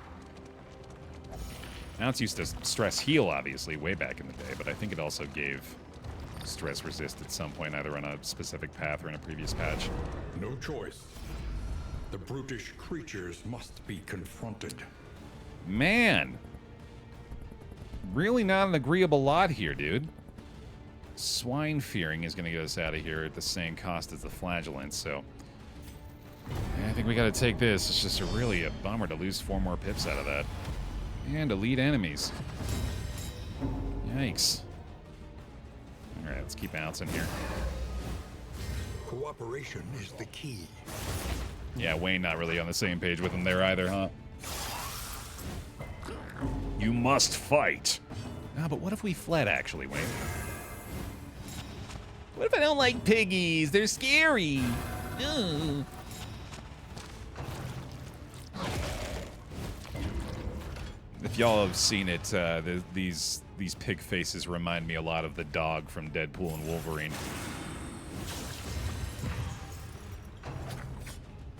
Ounce used to stress heal, obviously, way back in the day, but I think it also gave stress resist at some point, either on a specific path or in a previous patch. No choice. The brutish creatures must be confronted. Man! Really not an agreeable lot here, dude. Swine Fearing is going to get us out of here at the same cost as the Flagellant, so... Yeah, I think we got to take this. It's just really a bummer to lose 4 more pips out of that. And elite enemies. Yikes. Alright, let's keep bouncing here. Cooperation is the key. Yeah, Wayne not really on the same page with him there either, huh? You must fight. Ah, but what if we fled, actually, Wayne? What if I don't like piggies? They're scary. Ugh. If y'all have seen it, these pig faces remind me a lot of the dog from Deadpool and Wolverine.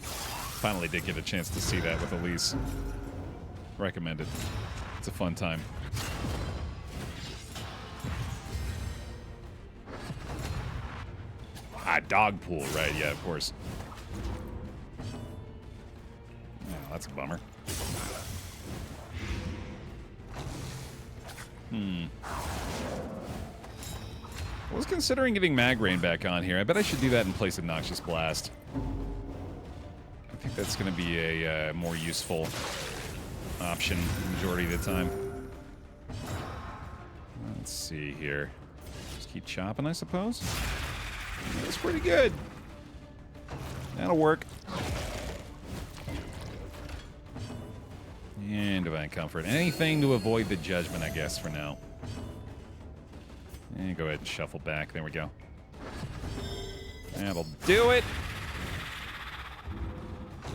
Finally did get a chance to see that with Elise. Recommend it. It's a fun time. Ah, dog pool, right? Yeah, of course. Oh, that's a bummer. I was considering getting Mag Rain back on here. I bet I should do that in place of Noxious Blast. I think that's going to be a more useful option the majority of the time. Let's see here. Just keep chopping, I suppose. That's pretty good. That'll work. And Divine Comfort. Anything to avoid the judgment, I guess, for now. And go ahead and shuffle back. There we go. That'll do it.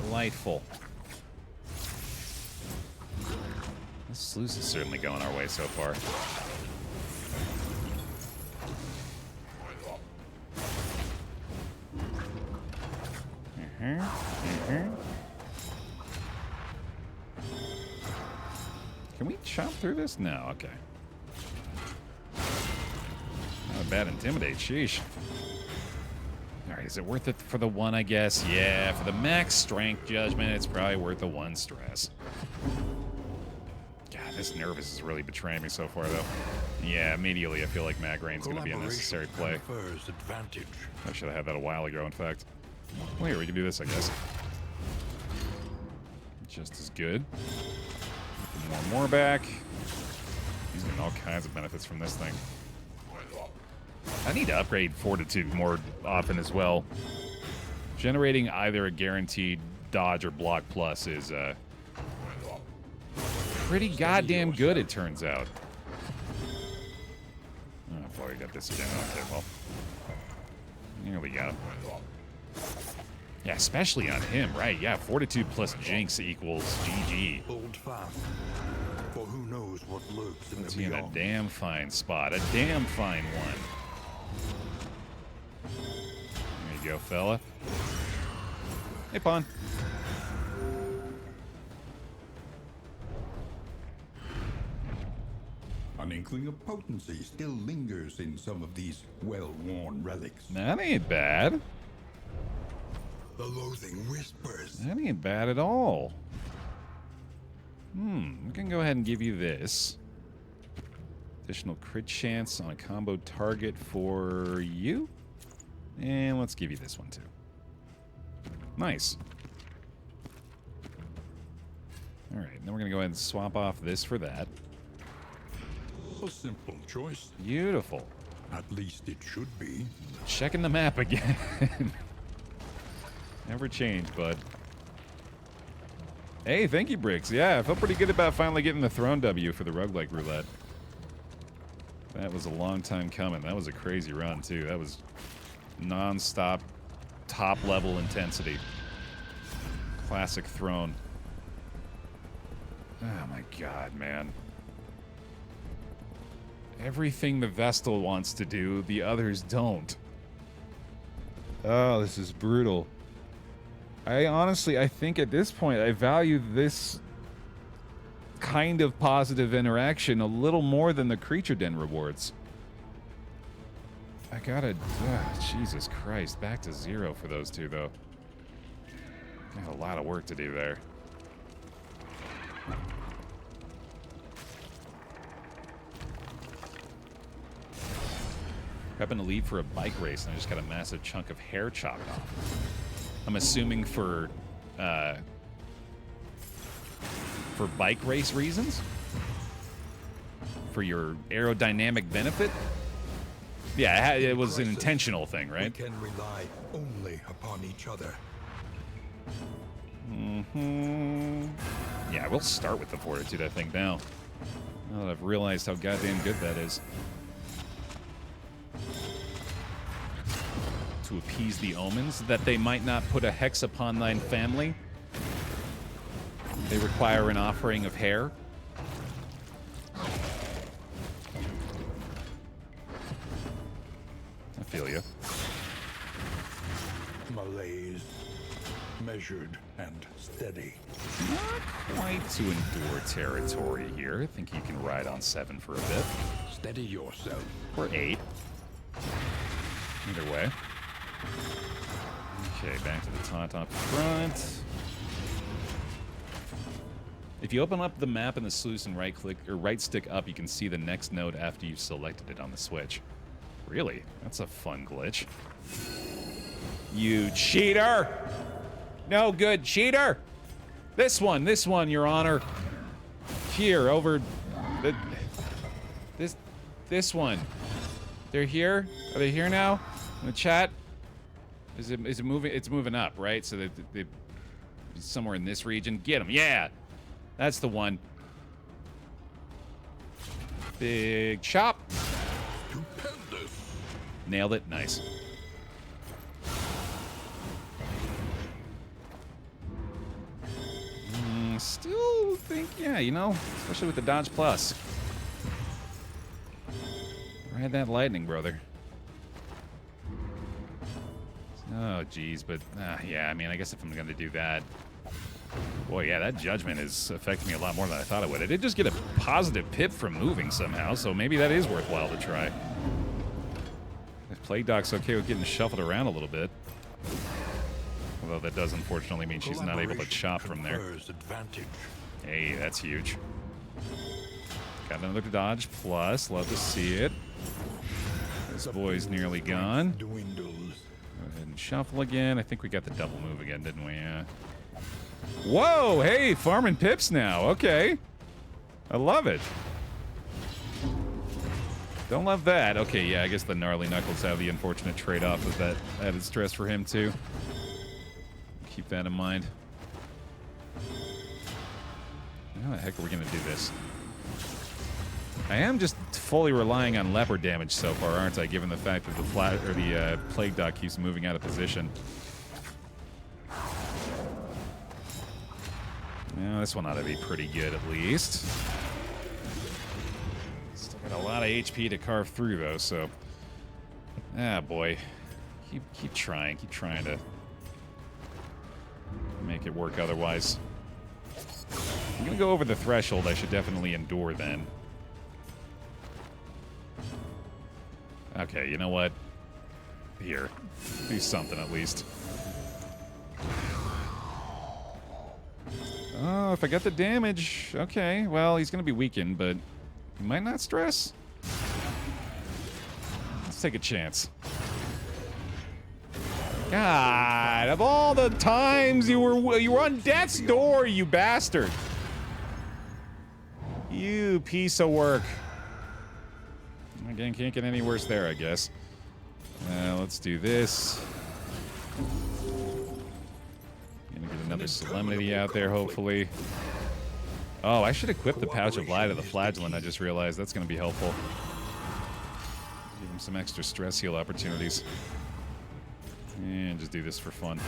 Delightful. This sluice is certainly going our way so far. Can we chop through this? No, okay. Not a bad intimidate, sheesh. Alright, is it worth it for the 1, I guess? Yeah, for the max strength judgment, it's probably worth the 1 stress. God, this nervous is really betraying me so far, though. Yeah, immediately I feel like Mag Rain's going to be a necessary play. Advantage. I should have had that a while ago, in fact. Well, here, we can do this, I guess. Just as good. More back. He's getting all kinds of benefits from this thing. I need to upgrade Fortitude more often as well. Generating either a guaranteed dodge or block plus is pretty goddamn good, it turns out. Oh boy, we got this again. Okay, well. Here we go. Yeah, especially on him, right? Yeah, Fortitude plus Jinx equals GG. Hold fast, for who knows what lurks in the He's in a beyond. damn fine spot. A damn fine one. go, fella. Hey, pawn. An inkling of potency still lingers in some of these well-worn relics. That ain't bad. The loathing whispers. That ain't bad at all. We can go ahead and give you this. Additional crit chance on a combo target for you. And let's give you this one too. Nice. Alright, then we're going to go ahead and swap off this for that. A simple choice. Beautiful. At least it should be. Checking the map again. Never change, bud. Hey, thank you, Bricks. Yeah, I felt pretty good about finally getting the Throne W for the roguelike roulette. That was a long time coming. That was a crazy run, too. That was non-stop, top-level intensity. Classic Throne. Oh, my God, man. Everything the Vestal wants to do, the others don't. Oh, this is brutal. I think at this point, I value this kind of positive interaction a little more than the creature den rewards. I gotta... Jesus Christ, back to 0 for those two, though. Got a lot of work to do there. Happened to leave for a bike race, and I just got a massive chunk of hair chopped off. I'm assuming for bike race reasons? For your aerodynamic benefit? Yeah, it was an intentional thing, right? We can rely only upon each other. Yeah, we'll start with the Fortitude, I think, now. Now that I've realized how goddamn good that is. To appease the omens, that they might not put a hex upon thine family. They require an offering of hair. I feel you. Malaise, measured and steady. Not quite to endure territory here. I think you can ride on 7 for a bit. Steady yourself. Or 8. Either way. Okay, back to the taunt up front. If you open up the map in the sluice and right-click or right-stick up, you can see the next node after you've selected it on the Switch. Really? That's a fun glitch. You cheater! No good cheater! This one, Your Honor. Here, over the... This one. They're here? Are they here now? In the chat? Is it moving? It's moving up, right? So they somewhere in this region. Get them, yeah. That's the one. Big chop. Stupendous. Nailed it. Nice. Still think, yeah, you know, especially with the Dodge Plus. Ride that lightning, brother. Oh, geez, but yeah, I mean, I guess if I'm going to do that... Boy, yeah, that judgment is affecting me a lot more than I thought it would. I did just get a positive pip from moving somehow, so maybe that is worthwhile to try. If Plague Doc's okay with getting shuffled around a little bit. Although that does unfortunately mean she's not able to chop from there. Advantage. Hey, that's huge. Got another Dodge Plus. Love to see it. This boy's nearly gone. Dwindles. Go ahead and shuffle again. I think we got the double move again, didn't we? Yeah. Whoa! Hey, farming pips now. Okay. I love it. Don't love that. Okay, yeah, I guess the gnarly knuckles have the unfortunate trade-off of that added stress for him, too. Keep that in mind. How the heck are we going to do this? I am just fully relying on leopard damage so far, aren't I, given the fact that the Plague Doc keeps moving out of position. Yeah, this one ought to be pretty good at least. Still got a lot of HP to carve through though, so... Ah, boy. Keep trying to make it work otherwise. I'm gonna go over the threshold. I should definitely endure then. Okay, you know what? Here. Do something at least. Oh, if I got the damage. Okay, well, he's gonna be weakened, but he might not stress. Let's take a chance. God, of all the times you were on death's door, you bastard. You piece of work. Again, can't get any worse there, I guess. Let's do this. Gonna get another Solemnity out there, hopefully. Oh, I should equip the Pouch of Lie to the Flagellant. I just realized that's gonna be helpful. Give him some extra stress heal opportunities. And just do this for fun.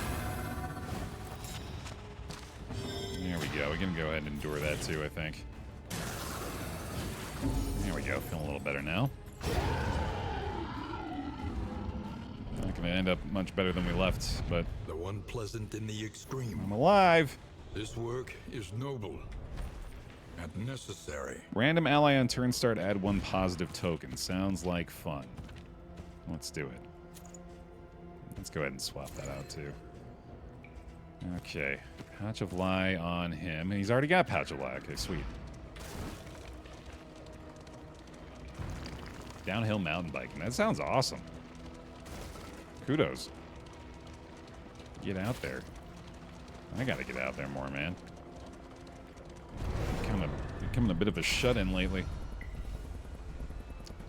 There we go. We're gonna go ahead and endure that too, I think. There we go. Feeling a little better now. Not gonna end up much better than we left, but The one pleasant in the extreme. I'm alive. This work is noble and necessary. Random ally on turn start, add 1 positive token. Sounds like fun. Let's do it. Let's go ahead and swap that out too. Okay. Pouch of Lie on him. He's already got Pouch of Lie. Okay, sweet. Downhill mountain biking. That sounds awesome. Kudos. Get out there. I gotta get out there more, man. Becoming a bit of a shut-in lately.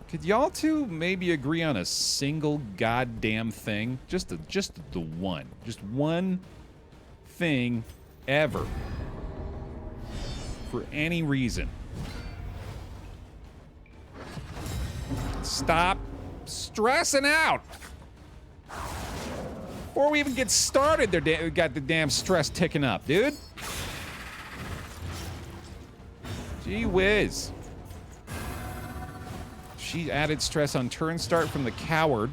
Could y'all two maybe agree on a single goddamn thing? Just the one. Just one thing ever. For any reason. Stop stressing out. Before we even get started, they got the damn stress ticking up, dude. Gee whiz. She added stress on turn start from the coward,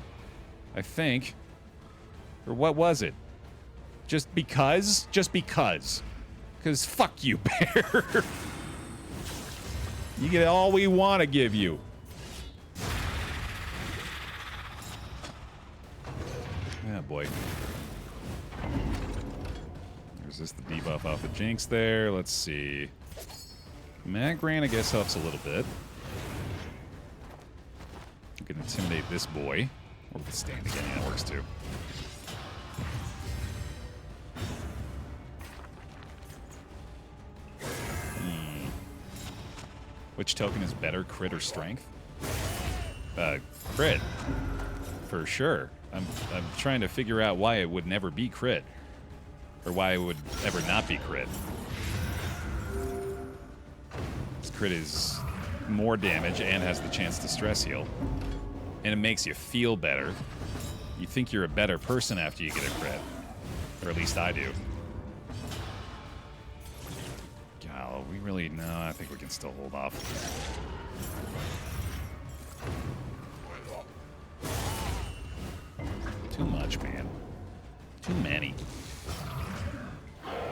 I think. Or what was it? Just because? Just because. Because fuck you, Baer. You get all we want to give you. Yeah, boy. Resist the debuff off the Jinx there. Let's see. Mag Grain, I guess, helps a little bit. You can intimidate this boy. Or withstand again, yeah, that works too. Which token is better, crit or strength? Crit. For sure. I'm trying to figure out why it would never be crit. Or why it would ever not be crit. This crit is more damage and has the chance to stress heal. And it makes you feel better. You think you're a better person after you get a crit. Or at least I do. God, we really... No, I think we can still hold off. Too much, man. Too many.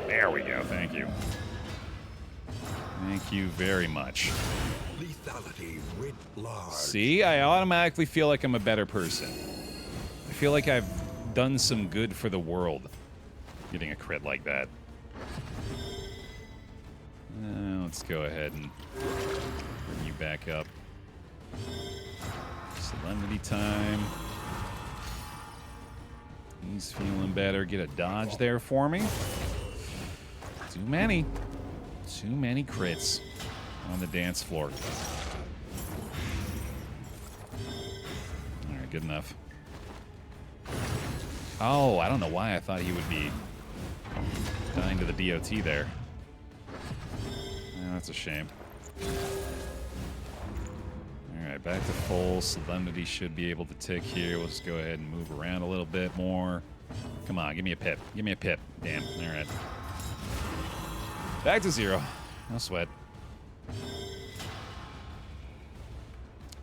There we go, thank you. Thank you very much. Lethality writ large. See, I automatically feel like I'm a better person. I feel like I've done some good for the world. Getting a crit like that. Let's go ahead and bring you back up. Solemnity time. He's feeling better. Get a dodge there for me. Too many. Too many crits on the dance floor. Alright, good enough. Oh, I don't know why I thought he would be dying to the DOT there. That's a shame. Alright, back to full. Solemnity should be able to tick here. We'll just go ahead and move around a little bit more. Come on, give me a pip. Give me a pip. Damn. Alright. Back to 0. No sweat.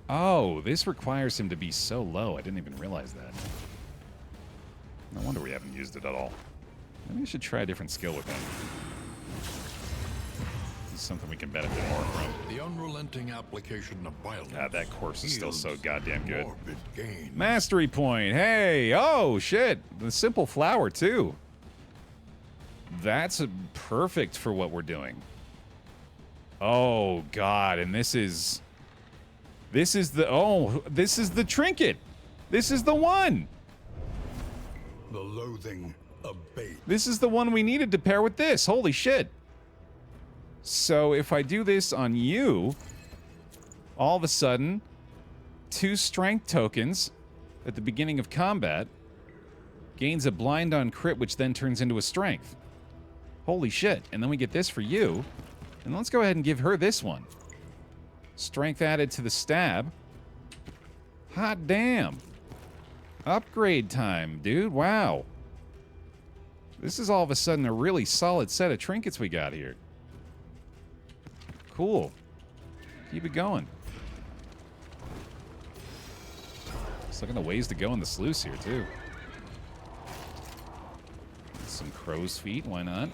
Oh, this requires him to be so low. I didn't even realize that. No wonder we haven't used it at all. Maybe we should try a different skill with him. This is something we can benefit more from. The unrelenting application of violence. God, that corpse is still so goddamn good. Morbid gain. Mastery point. Hey, oh shit. The simple flower too. That's perfect for what we're doing. Oh god, and this is the trinket. This is the one. The loathing of bait. This is the one we needed to pair with this. Holy shit. So if I do this on you, all of a sudden, 2 strength tokens at the beginning of combat gains a blind on crit, which then turns into a strength. Holy shit. And then we get this for you. And let's go ahead and give her this one. Strength added to the stab. Hot damn. Upgrade time, dude. Wow. This is all of a sudden a really solid set of trinkets we got here. Cool. Keep it going. Just looking at ways to go in the sluice here, too. Some crow's feet, why not?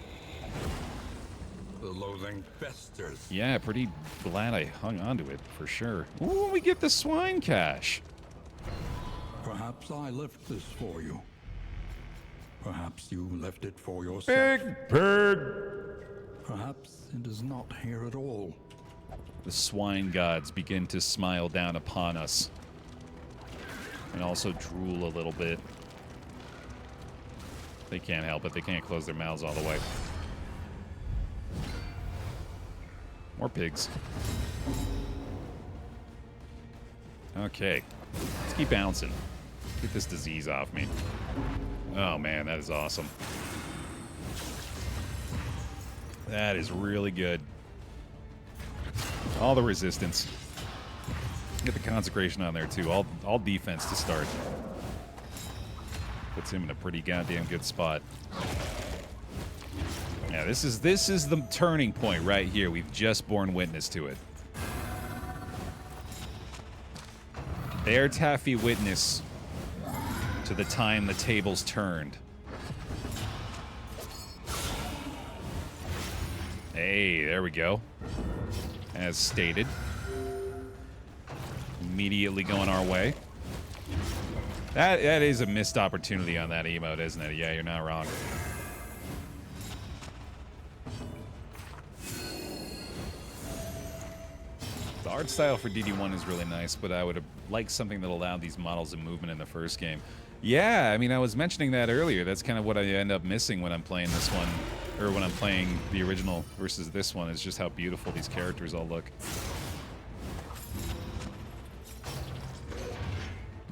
The loathing festers. Yeah, pretty glad I hung on to it, for sure. Ooh, we get the swine cache. Perhaps I left this for you. Perhaps you left it for yourself. Big pig! Perhaps it is not here at all. The swine gods begin to smile down upon us. And also drool a little bit. They can't help it. They can't close their mouths all the way. More pigs. Okay. Let's keep bouncing. Get this disease off me. Oh man, that is awesome. That is really good. All the resistance. Get the consecration on there too. All defense to start. Puts him in a pretty goddamn good spot. Yeah, this is the turning point right here. We've just borne witness to it. BaerTaffy witness to the time the tables turned. Hey, there we go. As stated. Immediately going our way. That is a missed opportunity on that emote, isn't it? Yeah, you're not wrong. The art style for DD1 is really nice, but I would have liked something that allowed these models of movement in the first game. Yeah, I mean, I was mentioning that earlier. That's kind of what I end up missing when I'm playing this one, or when I'm playing the original versus this one, is just how beautiful these characters all look.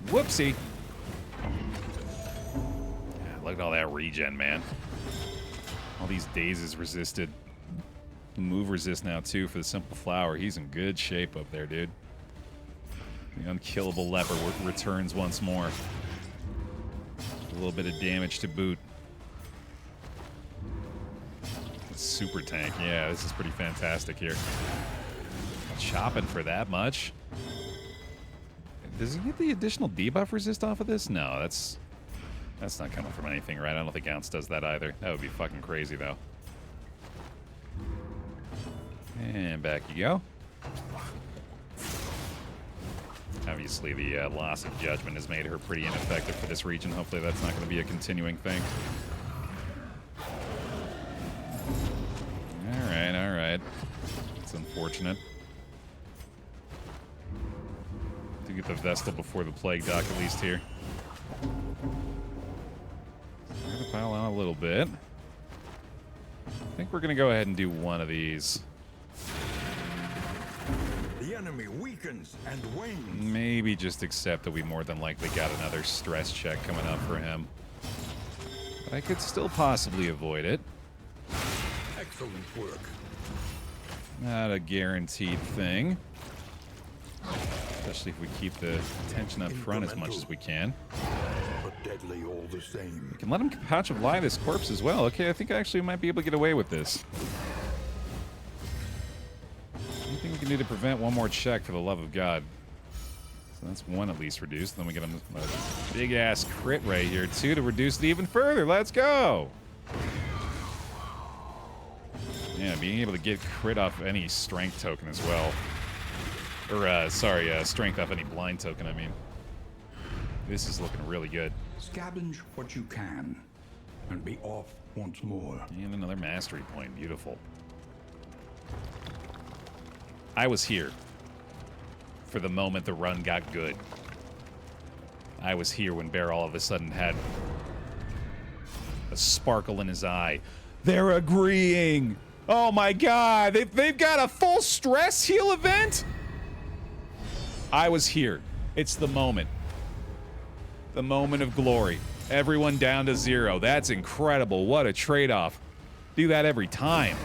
Whoopsie. Yeah, look at all that regen, man. All these dazes resisted. Move resist now, too, for the simple flower. He's in good shape up there, dude. The unkillable leper returns once more. A little bit of damage to boot. Super tank. Yeah, this is pretty fantastic here. Chopping for that much. Does he get the additional debuff resist off of this? No, that's not coming from anything, right? I don't think Ounce does that either. That would be fucking crazy, though. And back you go. Obviously, the loss of judgment has made her pretty ineffective for this region. Hopefully that's not going to be a continuing thing. Alright, alright. It's unfortunate. To get the Vestal before the Plague Dock, at least here. I'm going to pile on a little bit. I think we're going to go ahead and do one of these. The enemy weakens and wanes. Maybe just accept that we more than likely got another stress check coming up for him. But I could still possibly avoid it. Excellent work. Not a guaranteed thing. Especially if we keep the tension up front as much as we can. But deadly all the same. We can let him Pouch of Lie this corpse as well. Okay, I think I actually might be able to get away with this. Anything we can do to prevent one more check, for the love of God. So that's one at least reduced. Then we get a big-ass crit right here, too, to reduce it even further. Let's go! Yeah, being able to get crit off any strength token as well. Or, strength off any blind token, I mean. This is looking really good. Scavenge what you can, and be off once more. And another mastery point. Beautiful. I was here for the moment the run got good. I was here when Baer all of a sudden had a sparkle in his eye. They're agreeing! Oh my god! They've got a full stress heal event? I was here. It's the moment. The moment of glory. Everyone down to 0. That's incredible. What a trade-off. Do that every time.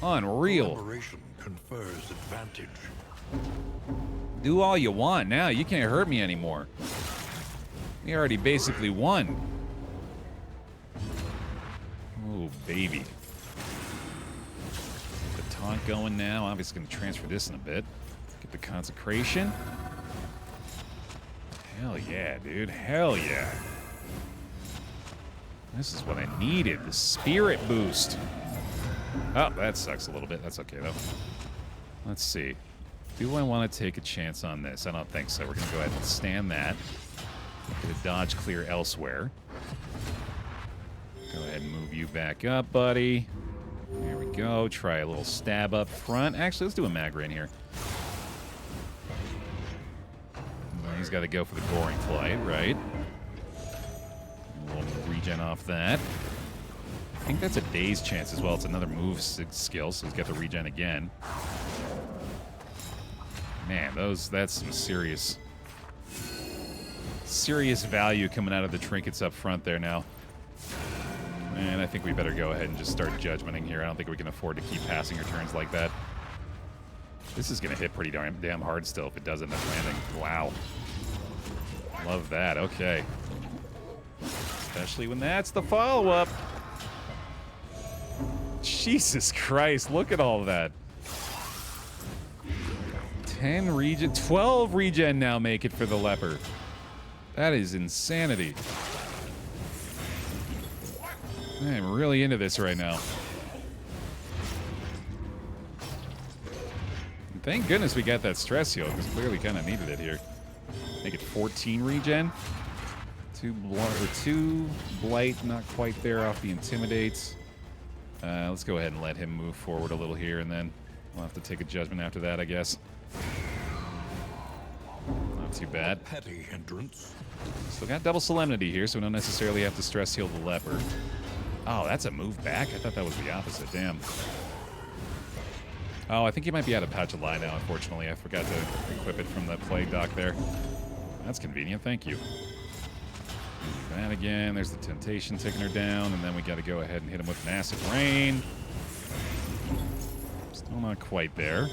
Unreal. Collaboration confers advantage. Do all you want now. You can't hurt me anymore. We already basically won. Oh, baby. Get the taunt going now. Obviously going to transfer this in a bit. Get the consecration. Hell yeah, dude. Hell yeah. This is what I needed. The spirit boost. Oh, that sucks a little bit. That's okay, though. Let's see. Do I want to take a chance on this? I don't think so. We're going to go ahead and stand that. Get a dodge clear elsewhere. Go ahead and move you back up, buddy. There we go. Try a little stab up front. Actually, let's do a mag rain here. He's got to go for the goring flight, right? A little regen off that. I think that's a day's chance as well. It's another move skill, so he's got the regen again. Man, that's some serious value coming out of the trinkets up front there now. And I think we better go ahead and just start judgmenting here. I don't think we can afford to keep passing our turns like that. This is going to hit pretty damn hard still if it does end up landing. Wow. Love that. Okay. Especially when that's the follow-up. Jesus Christ, look at all that. 10 regen, 12 regen now make it for the leper. That is insanity. I am really into this right now. And thank goodness we got that stress heal, because clearly kind of needed it here. Make it 14 regen. 2 blight, not quite there off the intimidates. Let's go ahead and let him move forward a little here, and then we'll have to take a judgment after that, I guess. Not too bad. Petty hindrance. Still got double solemnity here, so we don't necessarily have to stress heal the leper. Oh, that's a move back? I thought that was the opposite. Damn. Oh, I think he might be out of Pouch of Lie now, unfortunately. I forgot to equip it from the plague dock there. That's convenient. Thank you. Do that again. There's the temptation taking her down, and then we got to go ahead and hit him with an acid rain. Still not quite there.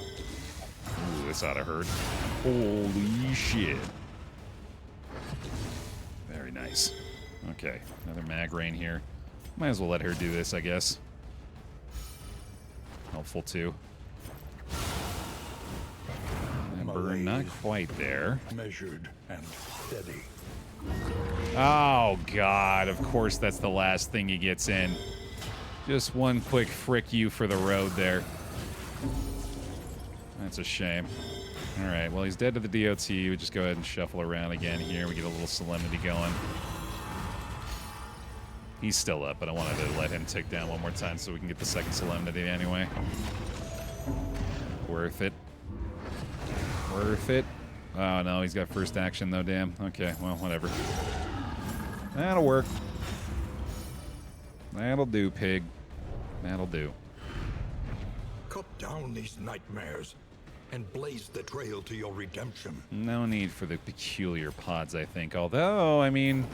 Ooh, this ought to hurt. Holy shit. Very nice. Okay, another mag rain here. Might as well let her do this, I guess. Helpful, too. Ember, not quite there. Measured and steady. Oh, God. Of course that's the last thing he gets in. Just one quick frick you for the road there. That's a shame. All right, well, he's dead to the DOT. We just go ahead and shuffle around again here. We get a little solemnity going. He's still up, but I wanted to let him tick down one more time so we can get the second solemnity anyway. Worth it. Worth it. Oh, no, he's got first action, though, damn. Okay, well, whatever. That'll work. That'll do, pig. That'll do. Cut down these nightmares and blaze the trail to your redemption. No need for the peculiar pods, I think. Although, I mean,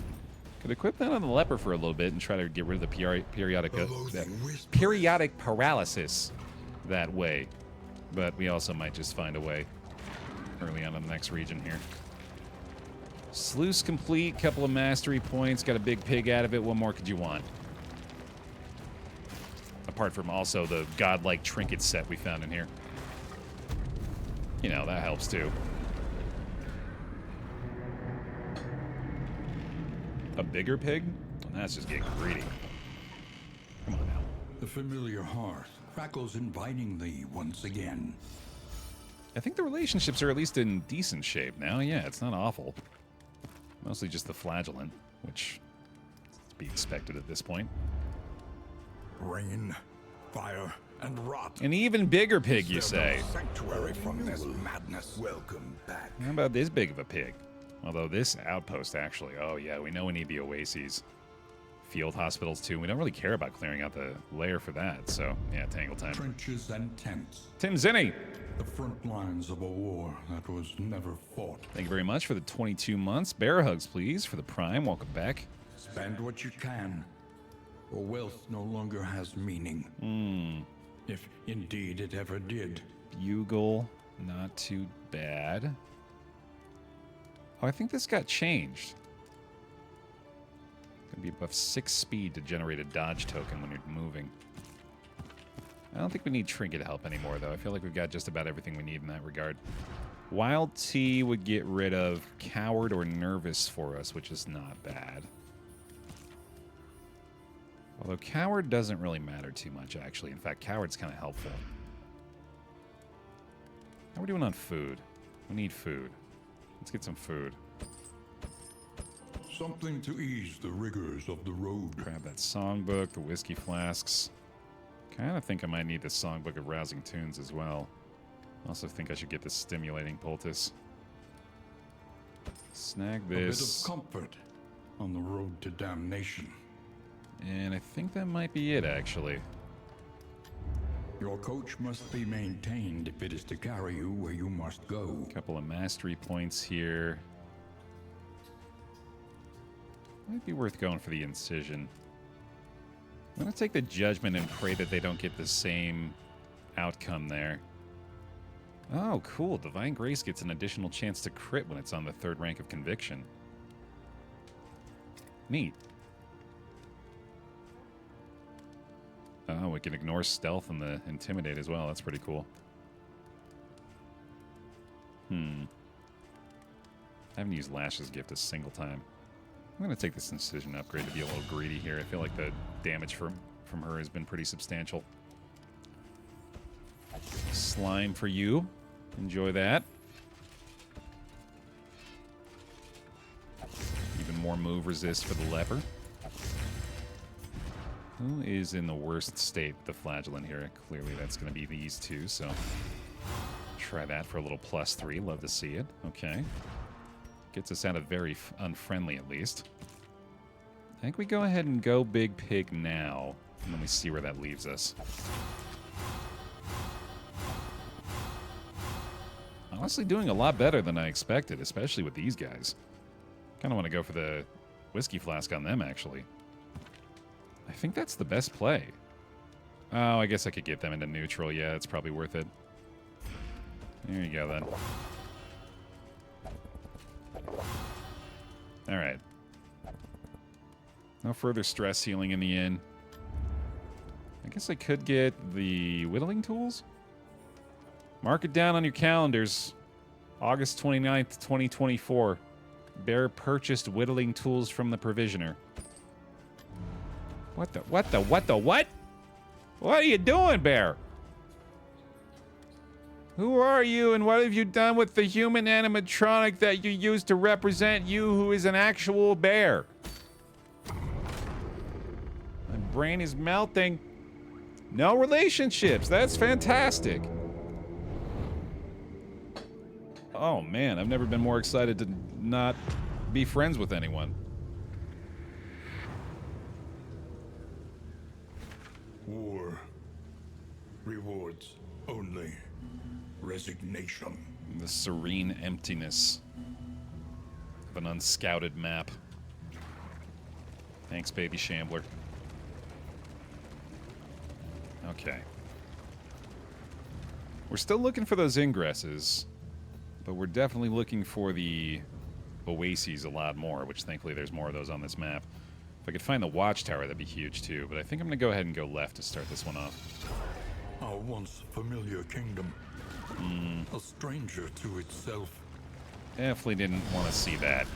could equip that on the leper for a little bit and try to get rid of the periodic paralysis that way. But we also might just find a way early on in the next region here. Sluice complete, couple of mastery points, got a big pig out of it. What more could you want? Apart from also the godlike trinket set we found in here. You know, that helps too. A bigger pig? Well, that's just getting greedy. Come on now. The familiar hearth crackles invitingly once again. I think the relationships are at least in decent shape now. Yeah, it's not awful. Mostly just the flagellant, which is to be expected at this point. Rain, fire, and rot. An even bigger pig, you say? Sanctuary from this madness. Welcome back. How about this big of a pig? Although this outpost, actually, oh yeah, we know we need the oases. Field hospitals, too. We don't really care about clearing out the lair for that, so yeah, tangle time. Trenches and tents. Tim Zinni! The front lines of a war that was never fought. Thank you very much for the 22 months. Bear hugs, please, for the prime. Welcome back. Spend what you can, or wealth no longer has meaning. If indeed it ever did. Bugle, not too bad. Oh, I think this got changed. Gonna be above 6 speed to generate a dodge token when you're moving. I don't think we need Trinket help anymore, though. I feel like we've got just about everything we need in that regard. Wild Tea would get rid of Coward or Nervous for us, which is not bad. Although Coward doesn't really matter too much, actually. In fact, Coward's kind of helpful. How are we doing on food? We need food. Let's get some food. Something to ease the rigors of the road. Grab that songbook, the whiskey flasks. Kind of think I might need the songbook of rousing tunes as well. Also think I should get the stimulating poultice. Snag this. A bit of comfort on the road to damnation. And I think that might be it, actually. Your coach must be maintained if it is to carry you where you must go. A couple of mastery points here. Might be worth going for the incision. I'm going to take the judgment and pray that they don't get the same outcome there. Oh, cool. Divine Grace gets an additional chance to crit when it's on the 3rd rank of conviction. Neat. Oh, we can ignore stealth and the intimidate as well. That's pretty cool. I haven't used Lash's gift a single time. I'm going to take this incision upgrade to be a little greedy here. I feel like the damage from her has been pretty substantial. Slime for you. Enjoy that. Even more move resist for the leper. Who is in the worst state, the flagellant here? Clearly that's going to be these two, so try that for a little +3. Love to see it. Okay. Gets us out of very unfriendly, at least. I think we go ahead and go Big Pig now, and then we see where that leaves us. Honestly, doing a lot better than I expected, especially with these guys. Kind of want to go for the whiskey flask on them, actually. I think that's the best play. Oh, I guess I could get them into neutral. Yeah, it's probably worth it. There you go, then. Alright. No further stress healing in the inn. I guess I could get the whittling tools? Mark it down on your calendars. August 29th, 2024. Bear purchased whittling tools from the provisioner. What? What are you doing, Bear? Who are you and what have you done with the human animatronic that you used to represent you who is an actual bear? My brain is melting. No relationships. That's fantastic. Oh man, I've never been more excited to not be friends with anyone. War rewards only resignation. The serene emptiness of an unscouted map. Thanks, baby Shambler. Okay. We're still looking for those ingresses, but we're definitely looking for the oases a lot more, which thankfully there's more of those on this map. If I could find the watchtower, that'd be huge too, but I think I'm going to go ahead and go left to start this one off. Our once familiar kingdom. A stranger to itself. Definitely didn't want to see that.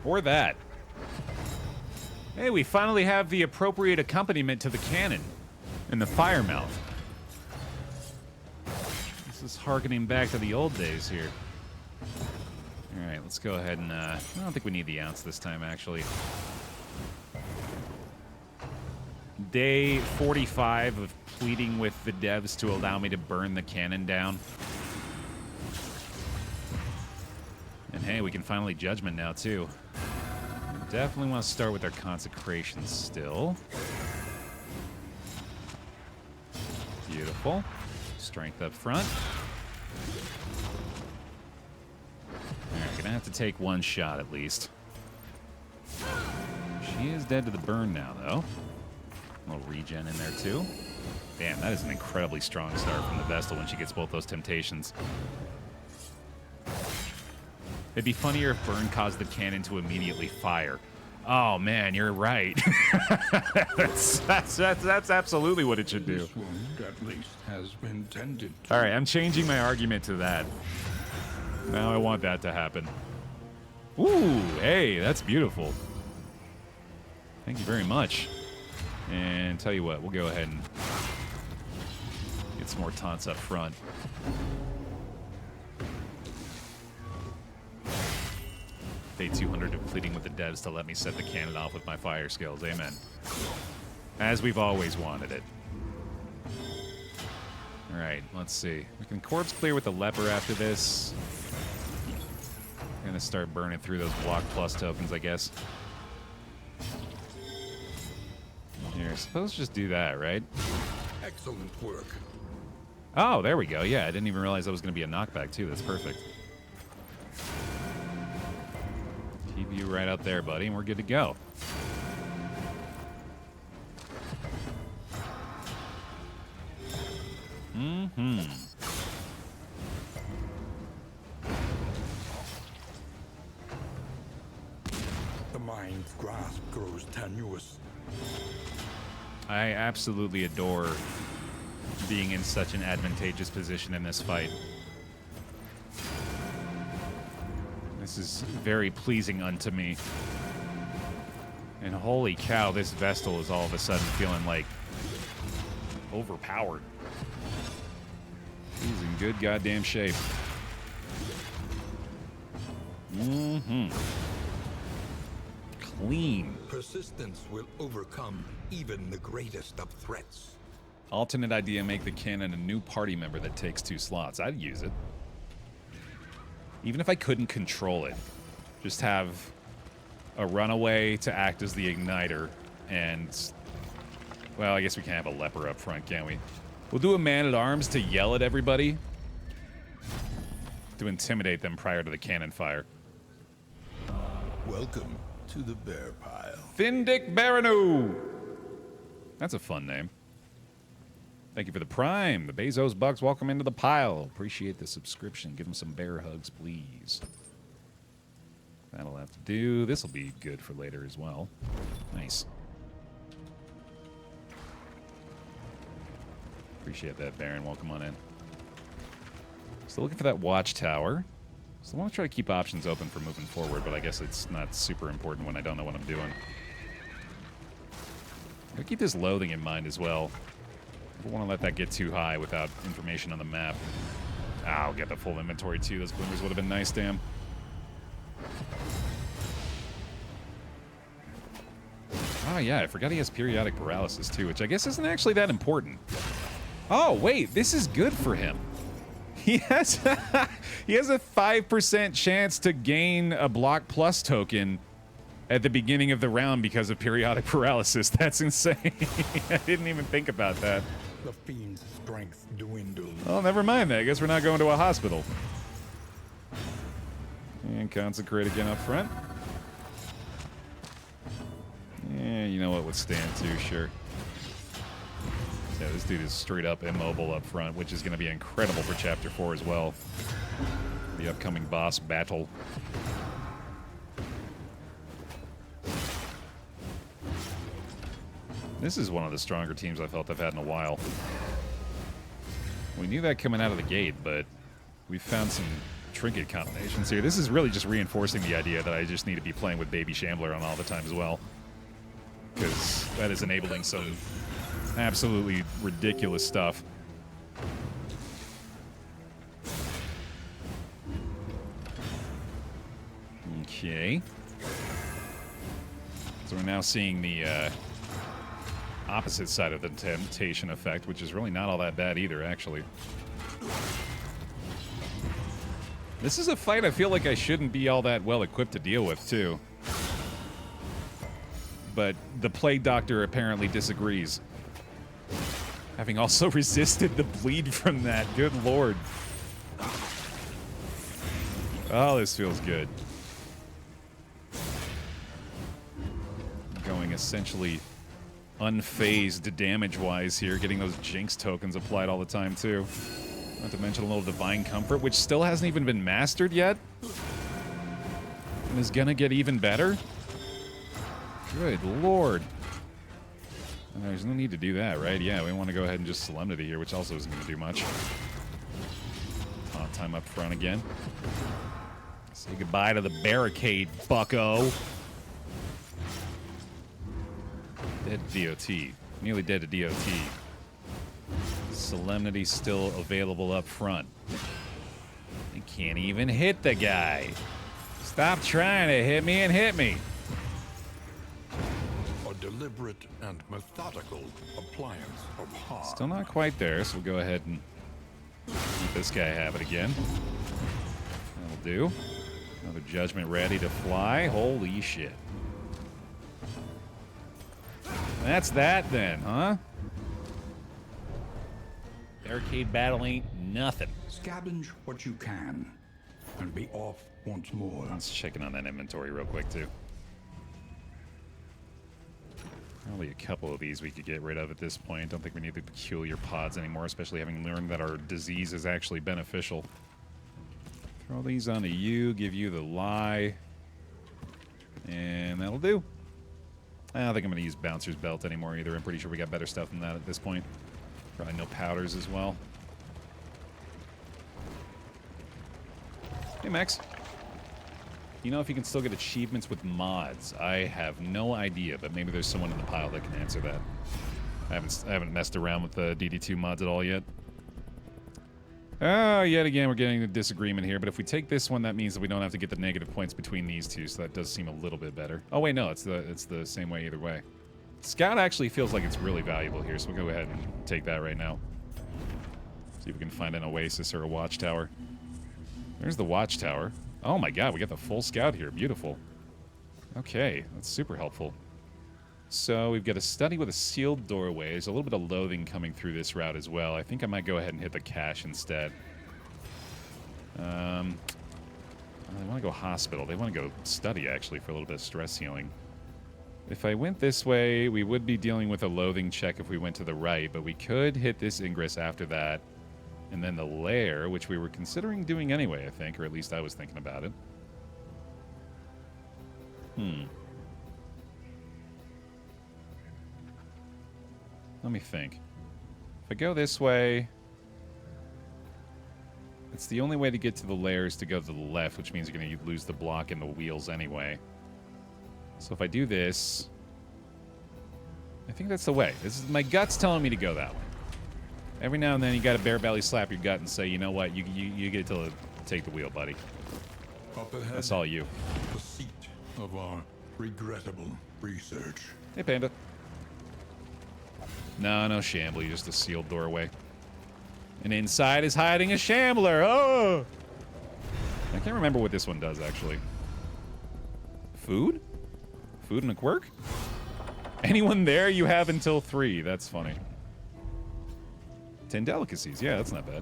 Or that. Hey, we finally have the appropriate accompaniment to the cannon and the fire mouth. This is harkening back to the old days here. All right, let's go ahead and... I don't think we need the ounce this time, actually. Day 45 of pleading with the devs to allow me to burn the cannon down. And hey, we can finally judgment now, too. Definitely want to start with our consecration still. Beautiful. Strength up front. Alright, gonna have to take one shot at least. She is dead to the burn now, though. A little regen in there, too. Damn, that is an incredibly strong start from the Vestal when she gets both those temptations. It'd be funnier if burn caused the cannon to immediately fire. Oh man, you're right. that's absolutely what it should do. This wound, at least, has been tended to. All right, I'm changing my argument to that. Now I want that to happen. Ooh, hey, that's beautiful. Thank you very much. And tell you what, we'll go ahead and get some more taunts up front. Day 200 of pleading with the devs to let me set the cannon off with my fire skills. Amen. As we've always wanted it. All right, let's see. We can corpse clear with the leper after this. I'm gonna start burning through those block plus tokens, I guess. Here, suppose just do that, right? Excellent work. Oh, there we go. Yeah, I didn't even realize that was gonna be a knockback too. That's perfect. Keep you right out there, buddy, and we're good to go. Mm-hmm. The mind's grasp grows tenuous. I absolutely adore being in such an advantageous position in this fight. This is very pleasing unto me. And holy cow, this Vestal is all of a sudden feeling like overpowered. He's in good goddamn shape. Mm-hmm. Clean. Persistence will overcome even the greatest of threats. Alternate idea, make the cannon a new party member that takes 2 slots. I'd use it. Even if I couldn't control it. Just have a runaway to act as the igniter. And, well, I guess we can have a leper up front, can't we? We'll do a man-at-arms to yell at everybody. To intimidate them prior to the cannon fire. Welcome to the Baer Pile. Findic Baranu! That's a fun name. Thank you for the Prime. The Bezos Bucks, welcome into the pile. Appreciate the subscription. Give them some bear hugs, please. That'll have to do. This will be good for later as well. Nice. Appreciate that, Baron. Welcome on in. Still looking for that watchtower. So I want to try to keep options open for moving forward, but I guess it's not super important when I don't know what I'm doing. Gotta keep this loathing in mind as well. I don't want to let that get too high without information on the map. Ah, I'll get the full inventory too. Those glimmers would have been nice, damn. Oh yeah, I forgot he has periodic paralysis too, which I guess isn't actually that important. Oh wait, this is good for him. He has he has a 5% chance to gain a block plus token at the beginning of the round because of periodic paralysis. That's insane. I didn't even think about that. The fiend's strength dwindles. Oh, never mind that. I guess we're not going to a hospital. And consecrate again up front. Yeah, you know what would stand to, sure. Yeah, this dude is straight up immobile up front, which is going to be incredible for Chapter 4 as well. The upcoming boss battle. This is one of the stronger teams I felt I've had in a while. We knew that coming out of the gate, but we found some trinket combinations here. This is really just reinforcing the idea that I just need to be playing with Baby Shambler on all the time as well. Because that is enabling some absolutely ridiculous stuff. Okay. So we're now seeing the opposite side of the temptation effect, which is really not all that bad either, actually. This is a fight I feel like I shouldn't be all that well equipped to deal with, too. But the Plague Doctor apparently disagrees. Having also resisted the bleed from that. Good lord. Oh, this feels good. Going essentially unfazed damage-wise here, getting those Jinx tokens applied all the time, too. Not to mention a little Divine Comfort, which still hasn't even been mastered yet. And is gonna get even better. Good lord. And there's no need to do that, right? Yeah, we want to go ahead and just Solemnity here, which also isn't going to do much. Taunt time up front again. Say goodbye to the barricade, bucko. Dead to DOT. Nearly dead to DOT. Solemnity still available up front. They can't even hit the guy. Stop trying to hit me and hit me. A deliberate and methodical appliance of harm. Still not quite there, so we'll go ahead and let this guy have it again. That'll do. Another Judgment ready to fly. Holy shit. That's that then, huh? Barricade battle ain't nothing. Scavenge what you can, and be off once more. Let's check in on that inventory real quick, too. Probably a couple of these we could get rid of at this point. Don't think we need the peculiar pods anymore, especially having learned that our disease is actually beneficial. Throw these onto you, give you the lie. And that'll do. I don't think I'm going to use Bouncer's Belt anymore either. I'm pretty sure we got better stuff than that at this point. Probably no powders as well. Hey, Max. You know if you can still get achievements with mods? I have no idea, but maybe there's someone in the pile that can answer that. I haven't messed around with the DD2 mods at all yet. Oh, yet again, we're getting a disagreement here, but if we take this one, that means that we don't have to get the negative points between these two, so that does seem a little bit better. Oh, wait, no, it's the same way either way. Scout actually feels like it's really valuable here, so we'll go ahead and take that right now. See if we can find an oasis or a watchtower. There's the watchtower. Oh my god, we got the full scout here. Beautiful. Okay, that's super helpful. So we've got a study with a sealed doorway. There's a little bit of loathing coming through this route as well. I think I might go ahead and hit the cache instead. They want to go hospital. They want to go study, actually, for a little bit of stress healing. If I went this way, we would be dealing with a loathing check if we went to the right, but we could hit this ingress after that. And then the lair, which we were considering doing anyway, I think, or at least I was thinking about it. Let me think. If I go this way, it's the only way to get to the lairs to go to the left, which means you're going to lose the block and the wheels anyway. So if I do this, I think that's the way. This is my gut's telling me to go that way. Every now and then you got to bare belly slap your gut and say, you know what, you get to take the wheel, buddy. Up ahead, That's all you. the seat of our regrettable research. Hey, Panda. No shambler, just a sealed doorway. And inside is hiding a shambler. Oh! I can't remember what this one does, actually. Food? Food and a quirk? Anyone there? You have until 3. That's funny. 10 delicacies. Yeah, that's not bad.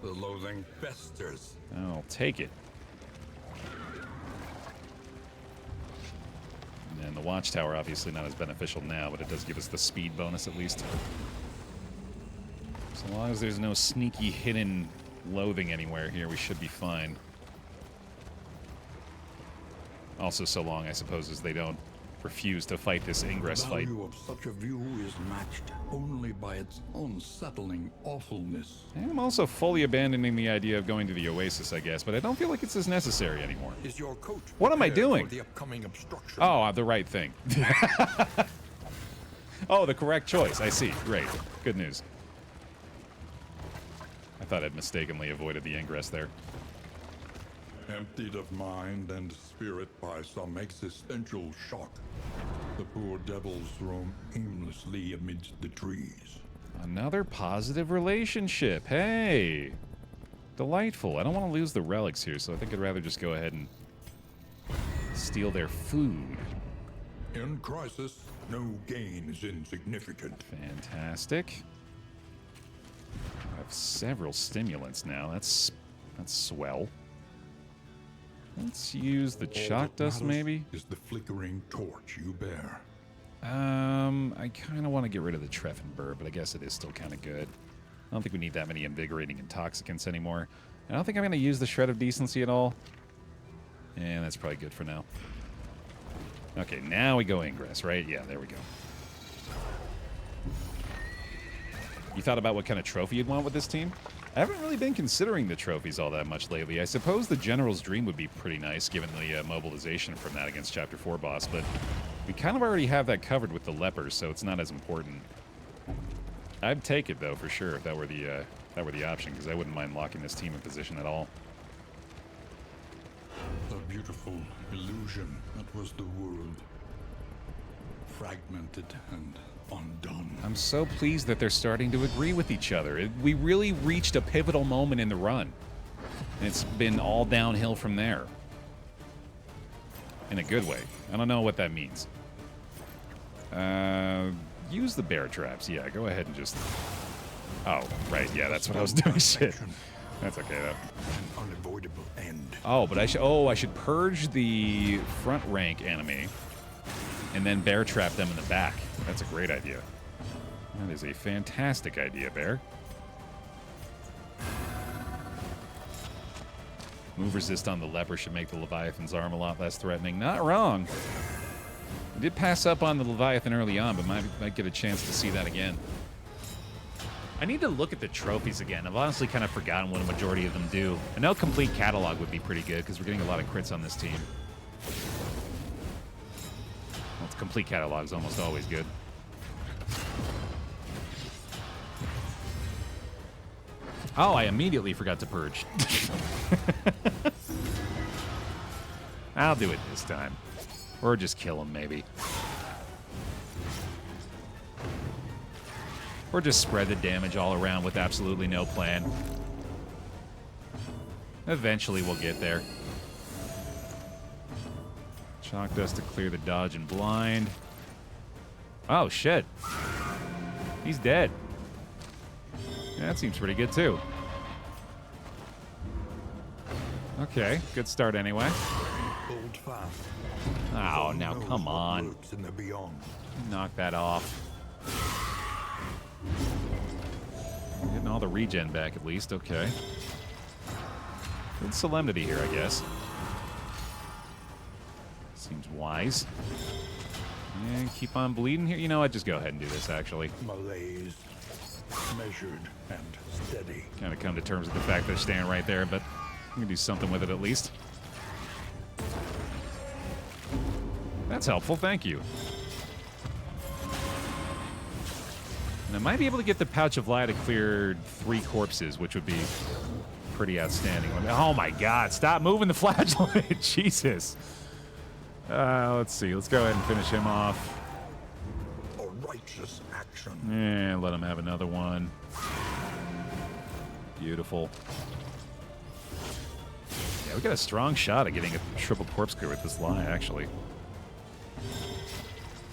The loathing festers. I'll take it. And the watchtower, obviously not as beneficial now, but it does give us the speed bonus at least. So long as there's no sneaky hidden loathing anywhere here, we should be fine. Also, so long, I suppose, as they don't refuse to fight this ingress The fight. value of such a view is matched only by its unsettling awfulness. I'm also fully abandoning the idea of going to the Oasis, I guess, but I don't feel like it's as necessary anymore. Is your coach What am I prepared doing? for the upcoming obstruction? Oh, the right thing. Oh, the correct choice. I see. Great. Good news. I thought I'd mistakenly avoided the ingress there. Emptied of mind and spirit by some existential shock, the poor devils roam aimlessly amidst the trees. Another positive relationship. Hey. Delightful. I don't want to lose the relics here, so I think I'd rather just go ahead and steal their food. In crisis, no gain is insignificant. Fantastic. I have several stimulants now. That's swell. Let's use the All chalk that dust, matters maybe. is the flickering torch you bear. I kind of want to get rid of the Treffenberg, but I guess it is still kind of good. I don't think we need that many invigorating intoxicants anymore. I don't think I'm going to use the Shred of Decency at all. And that's probably good for now. Okay, now we go Ingress, right? Yeah, there we go. You thought about what kind of trophy you'd want with this team? I haven't really been considering the trophies all that much lately. I suppose the General's Dream would be pretty nice, given the mobilization from that against Chapter 4 boss, but we kind of already have that covered with the Lepers, so it's not as important. I'd take it, though, for sure, if that were the option, because I wouldn't mind locking this team in position at all. The beautiful illusion that was the world. Fragmented and undone. I'm so pleased that they're starting to agree with each other. We really reached a pivotal moment in the run. And it's been all downhill from there. In a good way. I don't know what that means. Use the bear traps. Yeah, go ahead and just... Oh, right. Yeah, that's what I was doing. Shit. That's okay, though. An unavoidable end. Oh, but I should purge the front rank enemy and then bear trap them in the back. That's a great idea. That is a fantastic idea, Bear. Move resist on the leper should make the Leviathan's arm a lot less threatening. Not wrong. I did pass up on the Leviathan early on, but might get a chance to see that again. I need to look at the trophies again. I've honestly kind of forgotten what a majority of them do. I know complete catalog would be pretty good because we're getting a lot of crits on this team. Well, it's complete catalog's almost always good. Oh, I immediately forgot to purge. I'll do it this time. Or just kill him, maybe. Or just spread the damage all around with absolutely no plan. Eventually we'll get there. Chalk dust to clear the dodge and blind. Oh, shit. He's dead. Yeah, that seems pretty good, too. Okay, good start anyway. Hold fast. Oh, Who now knows come what on. lurks in the beyond. Knock that off. Getting all the regen back at least, okay. Good solemnity here, I guess. Seems wise. And keep on bleeding here. You know what? Just go ahead and do this, actually. Malaise, measured and steady. Kind of come to terms with the fact they're staying right there, but we can do something with it at least. That's helpful, thank you. And I might be able to get the Pouch of Lie to clear 3 corpses, which would be pretty outstanding. Oh my god, stop moving the flagellate! Jesus. Let's see, let's go ahead and finish him off. A righteous action. Yeah, let him have another one. Beautiful. Yeah, we got a strong shot at getting a triple corpse clear with this lie, actually.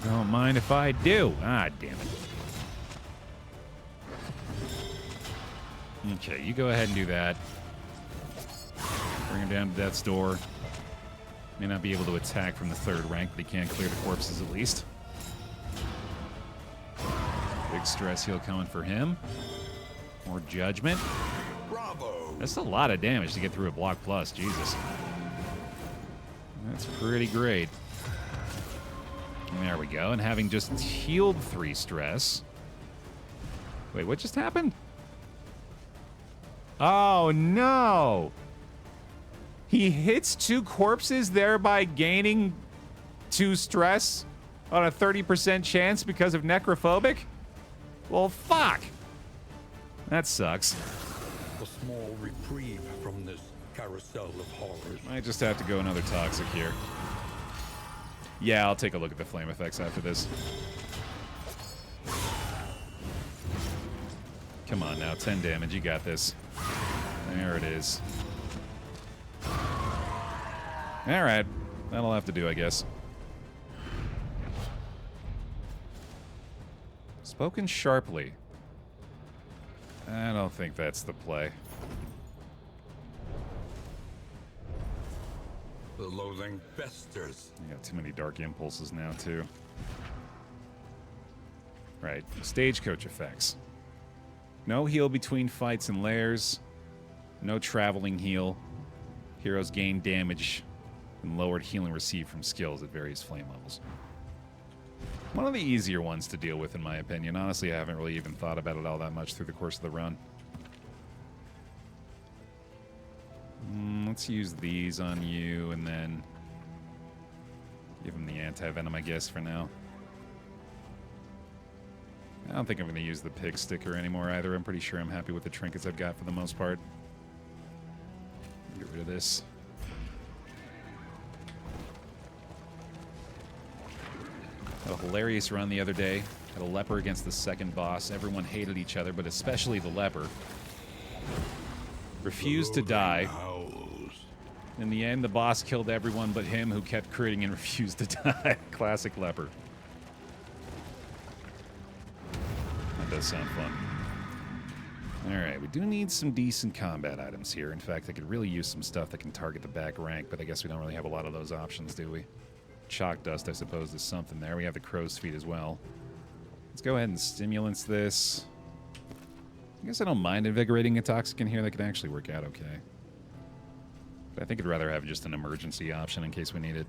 Don't mind if I do. Ah, damn it. Okay, you go ahead and do that. Bring him down to death's door. May not be able to attack from the 3rd rank, but he can clear the corpses at least. Big stress heal coming for him. More judgment. Bravo. That's a lot of damage to get through a block plus, Jesus. That's pretty great. There we go. And having just healed 3 stress. Wait, what just happened? Oh, no. He hits 2 corpses, thereby gaining 2 stress on a 30% chance because of necrophobic? Well, fuck. That sucks. A small reprieve from this carousel of horrors. I just have to go another toxic here. Yeah, I'll take a look at the flame effects after this. Come on now, 10 damage, you got this. There it is. Alright, that'll have to do, I guess. Spoken sharply. I don't think that's the play. The loathing festers. I got too many dark impulses now, too. Right, stagecoach effects. No heal between fights and lairs. No traveling heal. Heroes gain damage and lowered healing received from skills at various flame levels. One of the easier ones to deal with, in my opinion. Honestly, I haven't really even thought about it all that much through the course of the run. Let's use these on you, and then give him the anti-venom, I guess, for now. I don't think I'm going to use the pig sticker anymore either. I'm pretty sure I'm happy with the trinkets I've got for the most part. Get rid of this. Had a hilarious run the other day. Had a leper against the second boss. Everyone hated each other, but especially the leper. Refused to die. In the end, the boss killed everyone but him, who kept critting and refused to die. Classic leper. That does sound fun. Alright, we do need some decent combat items here. In fact, I could really use some stuff that can target the back rank, but I guess we don't really have a lot of those options, do we? Chalk dust, I suppose, is something there. We have the crow's feet as well. Let's go ahead and stimulants this. I guess I don't mind invigorating a toxic in here. That could actually work out okay. But I think I'd rather have just an emergency option in case we need it.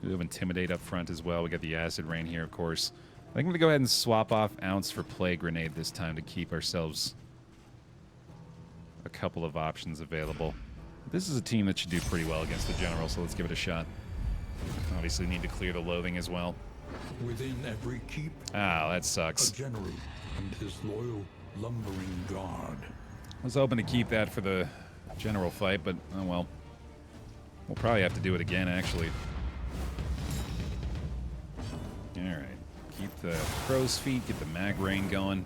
We have Intimidate up front as well. We got the Acid Rain here, of course. I think I'm going to go ahead and swap off Ounce for Plague Grenade this time to keep ourselves a couple of options available. This is a team that should do pretty well against the General, so let's give it a shot. Obviously need to clear the loathing as well. Within every keep, ah, that sucks. a general and his loyal lumbering guard. I was hoping to keep that for the General fight, but oh well. We'll probably have to do it again, actually. Alright. Keep the crow's feet, get the mag rain going.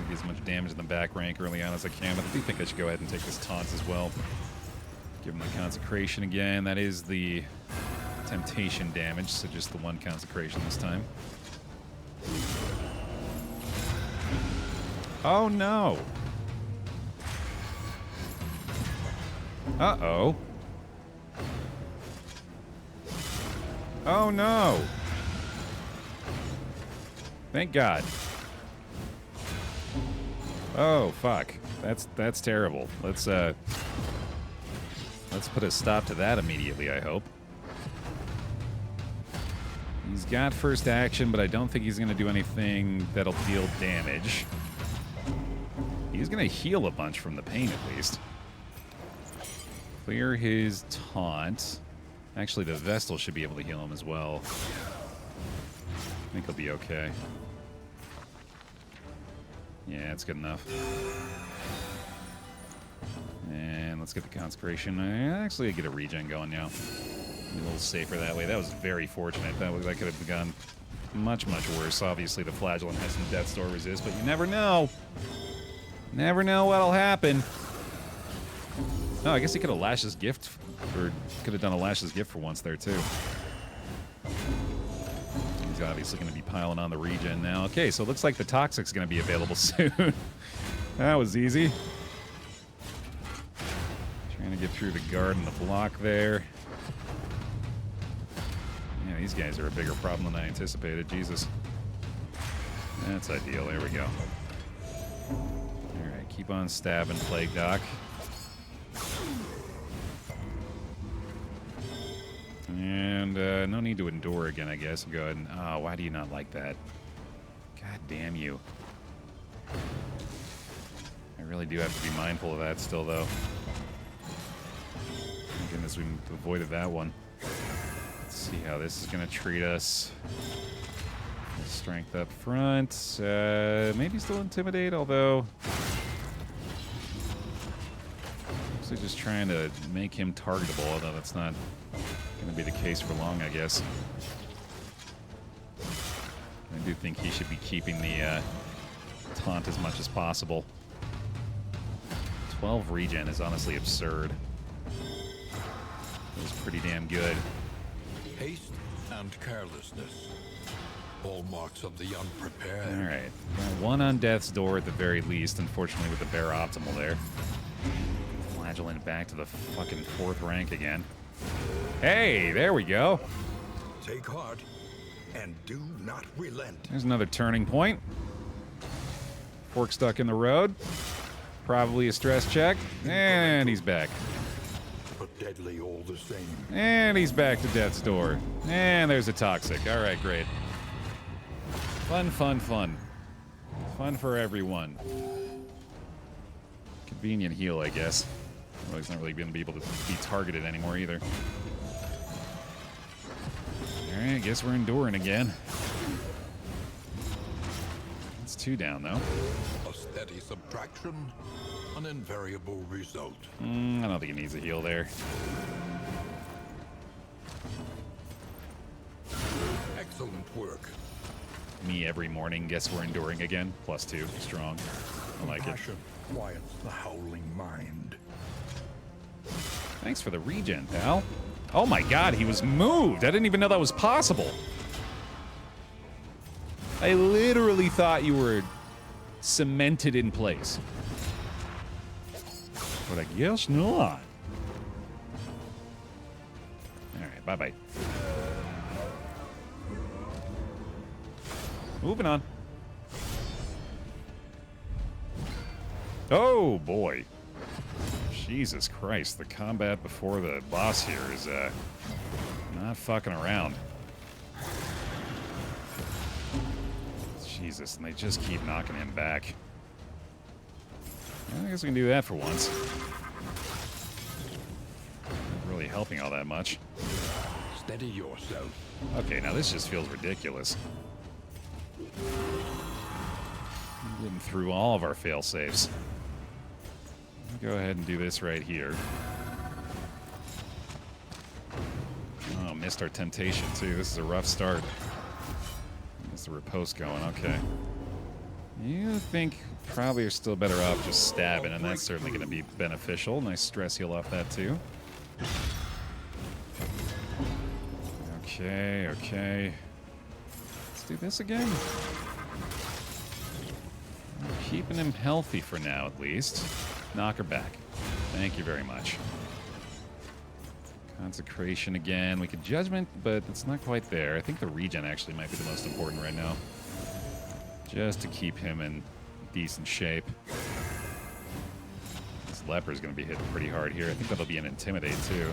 Get as much damage in the back rank early on as I can, but I do think I should go ahead and take this taunt as well. Give him the consecration again. That is the temptation damage, so just the one consecration this time. Oh no! Uh-oh. Oh no! Thank God. Oh fuck. That's terrible. Let's put a stop to that immediately, I hope. He's got first action, but I don't think he's going to do anything that'll deal damage. He's going to heal a bunch from the pain, at least. Clear his taunt. Actually, the Vestal should be able to heal him as well. I think he'll be okay. Yeah, that's good enough. And let's get the consecration. Actually, get a regen going now. Be a little safer that way. That was very fortunate. That could have gone much, much worse. Obviously, the Flagellant has some Death Store resist, but you never know. Never know what'll happen. Oh, I guess he could have Lash's Gift, or could have done a Lash's Gift for once there, too. He's obviously going to be piling on the regen now. Okay, so it looks like the Toxic's going to be available soon. That was easy. Trying to get through the guard and the block there. Yeah, these guys are a bigger problem than I anticipated. Jesus. That's ideal. There we go. Alright, keep on stabbing, Plague Doc. And no need to endure again, I guess. Go ahead and... Oh, why do you not like that? God damn you. I really do have to be mindful of that still, though. Thank goodness we avoided that one. Let's see how this is going to treat us. Strength up front. Maybe still intimidate, although... Mostly just trying to make him targetable, although that's not going to be the case for long, I guess. I do think he should be keeping the taunt as much as possible. 12 regen is honestly absurd. It was pretty damn good. Haste and carelessness. Hallmarks of the unprepared. Alright. One on death's door at the very least, unfortunately, with the Baer optimal there. Flagellant back to the fucking 4th rank again. Hey, there we go. Take heart and do not relent. There's another turning point. Fork stuck in the road. Probably a stress check. And he's back. But deadly all the same. And he's back to death's door. And there's a toxic. Alright, great. Fun, fun, fun. Fun for everyone. Convenient heal, I guess. Well, he's not really going to be able to be targeted anymore either. Alright, I guess we're enduring again. It's 2 down, though. A steady subtraction, an invariable result. I don't think he needs a heal there. Excellent work. Me every morning, guess we're enduring again. +2, strong. I like it. Passion quiets the howling mind. Thanks for the regen, pal. Oh my god, he was moved! I didn't even know that was possible. I literally thought you were cemented in place. But I guess not. Alright, bye-bye. Moving on. Oh, boy. Jesus Christ, the combat before the boss here is, not fucking around. Jesus, and they just keep knocking him back. I guess we can do that for once. Not really helping all that much. Steady yourself. Okay, now this just feels ridiculous. Getting through all of our fail-safes. Go ahead and do this right here. Oh, missed our temptation, too. This is a rough start. That's the riposte going, okay. You think probably are still better off just stabbing, and that's certainly going to be beneficial. Nice stress heal off that, too. Okay, okay. Let's do this again. I'm keeping him healthy for now, at least. Knock her back. Thank you very much. Consecration again. We could Judgment, but it's not quite there. I think the regen actually might be the most important right now. Just to keep him in decent shape. This leper is going to be hitting pretty hard here. I think that'll be an Intimidate, too.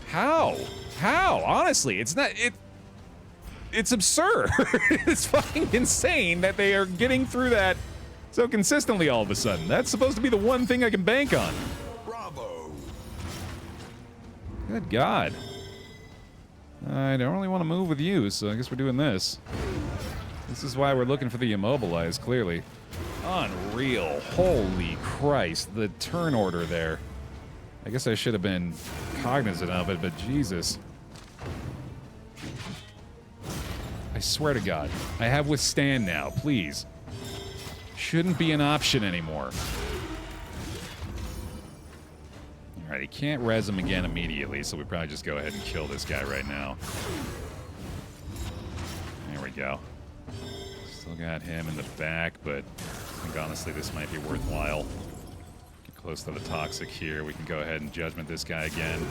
How? How? Honestly, it's not... It's absurd. It's fucking insane that they are getting through that so consistently all of a sudden. That's supposed to be the one thing I can bank on. Bravo. Good God. I don't really want to move with you, so I guess we're doing this. This is why we're looking for the immobilize, clearly. Unreal. Holy Christ. The turn order there. I guess I should have been cognizant of it, but Jesus. I swear to God. I have withstand now, please. Shouldn't be an option anymore. Alright, he can't res him again immediately, so we probably just go ahead and kill this guy right now. There we go. Still got him in the back, but I think honestly this might be worthwhile. Get close to the toxic here. We can go ahead and Judgment this guy again.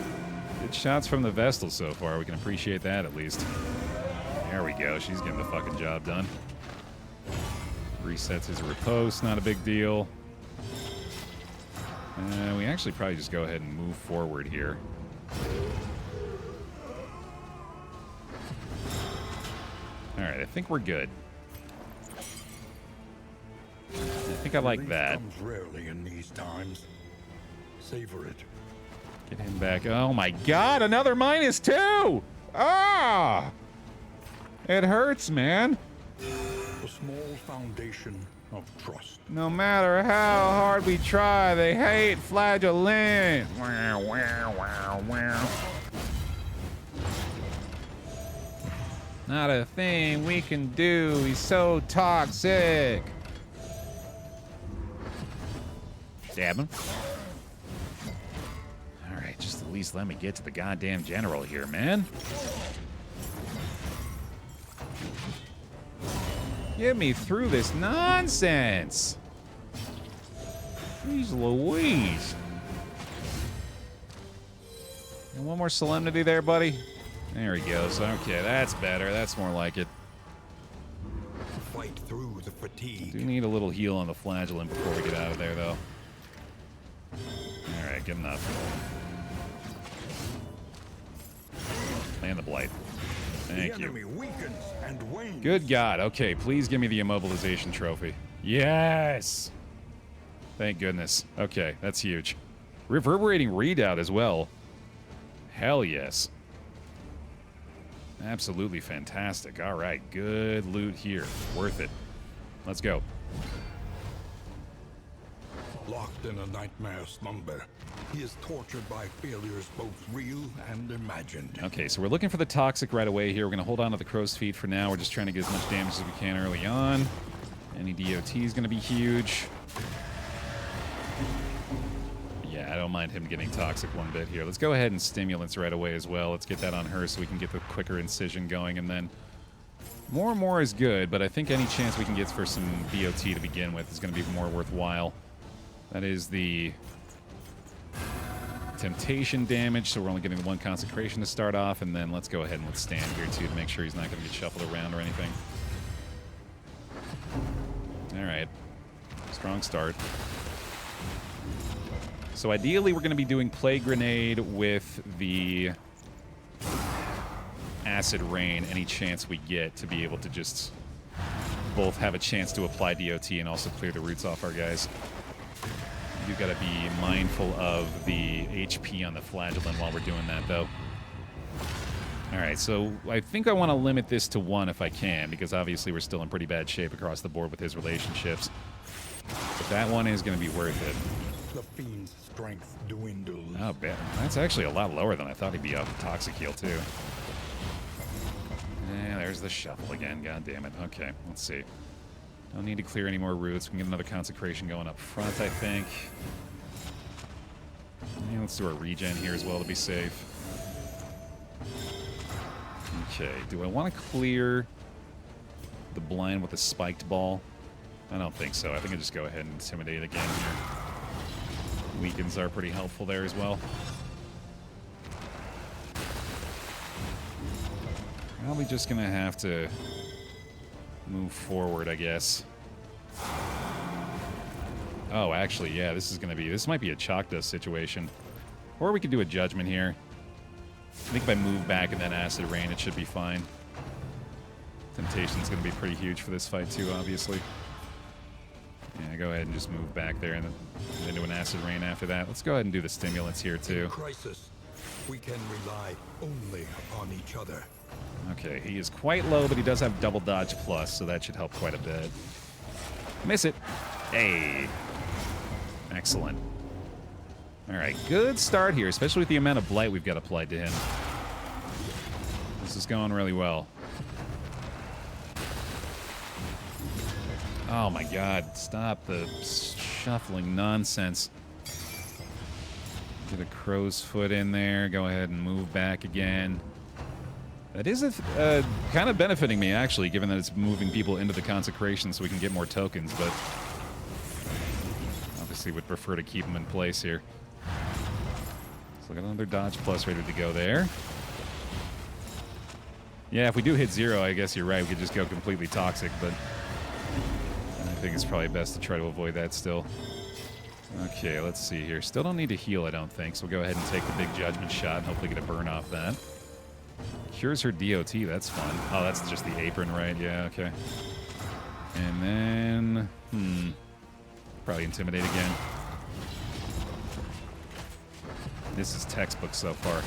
Good shots from the Vestal so far. We can appreciate that at least. There we go. She's getting the fucking job done. Resets his riposte. Not a big deal. We actually probably just go ahead and move forward here. Alright, I think we're good. I think I like Relief that. comes rarely in these times. Savor it. Get him back. Oh my god, another -2! Ah! It hurts, man. A small foundation of trust. No matter how hard we try, they hate flagellant. Wow, wow, wow, wow. Not a thing we can do. He's so toxic. Stab him. All right, just at least let me get to the goddamn general here, man. Get me through this nonsense. Jeez Louise. And one more solemnity there, buddy. There he goes. Okay, that's better. That's more like it. Fight through the fatigue. Do need a little heal on the flagellant before we get out of there, though. All right, good enough. And the blight. Thank The you. enemy weakens and wanes. Good God. Okay, please give me the immobilization trophy. Yes! Thank goodness. Okay, that's huge. Reverberating readout as well. Hell yes. Absolutely fantastic. All right, good loot here. Worth it. Let's go. Locked in a nightmare slumber, he is tortured by failures both real and imagined. Okay, so we're looking for the toxic right away here. We're going to hold on to the crow's feet for now. We're just trying to get as much damage as we can early on. Any DOT is going to be huge. Yeah, I don't mind him getting toxic one bit here. Let's go ahead and stimulants right away as well. Let's get that on her so we can get the quicker incision going, and then more and more is good, but I think any chance we can get for some BOT to begin with is going to be more worthwhile. That is the temptation damage, so we're only getting the one consecration to start off, and then let's go ahead and withstand here too to make sure he's not going to get shuffled around or anything. All right, strong start. So ideally we're going to be doing Plague Grenade with the Acid Rain any chance we get to be able to just both have a chance to apply DOT and also clear the roots off our guys. You've got to be mindful of the HP on the flagellant while we're doing that, though. All right, so I think I want to limit this to 1 if I can, because obviously we're still in pretty bad shape across the board with his relationships. But that one is going to be worth it. The fiend's strength dwindles. Oh, bad. That's actually a lot lower than I thought he'd be off Toxic Heal, too. Yeah, there's the shuffle again. God damn it. Okay, let's see. Don't need to clear any more roots. We can get another consecration going up front, I think. Yeah, let's do our regen here as well to be safe. Okay, do I want to clear the blind with a spiked ball? I don't think so. I think I just go ahead and intimidate again here. Weakens are pretty helpful there as well. Probably just gonna have to move forward, I guess. Oh, actually, yeah, this might be a chalk dust situation. Or we could do a judgment here. I think if I move back and then acid rain, it should be fine. Temptation's gonna be pretty huge for this fight too, obviously. Yeah, go ahead and just move back there and then do an acid rain after that. Let's go ahead and do the stimulants here too. In crisis, we can rely only upon each other. Okay, he is quite low, but he does have double dodge plus, so that should help quite a bit. Miss it. Hey. Excellent. All right, good start here, especially with the amount of blight we've got applied to him. This is going really well. Oh my god, stop the shuffling nonsense. Get a crow's foot in there, go ahead and move back again. That is kind of benefiting me, actually, given that it's moving people into the consecration so we can get more tokens, but obviously would prefer to keep them in place here. So I got another dodge plus ready to go there. Yeah, if we do hit 0, I guess you're right. We could just go completely toxic, but I think it's probably best to try to avoid that still. Okay, let's see here. Still don't need to heal, I don't think, so we'll go ahead and take the big judgment shot and hopefully get a burn off that. Cures her DOT, that's fun. Oh, that's just the apron, right? Yeah, okay. And then, probably Intimidate again. This is textbook so far.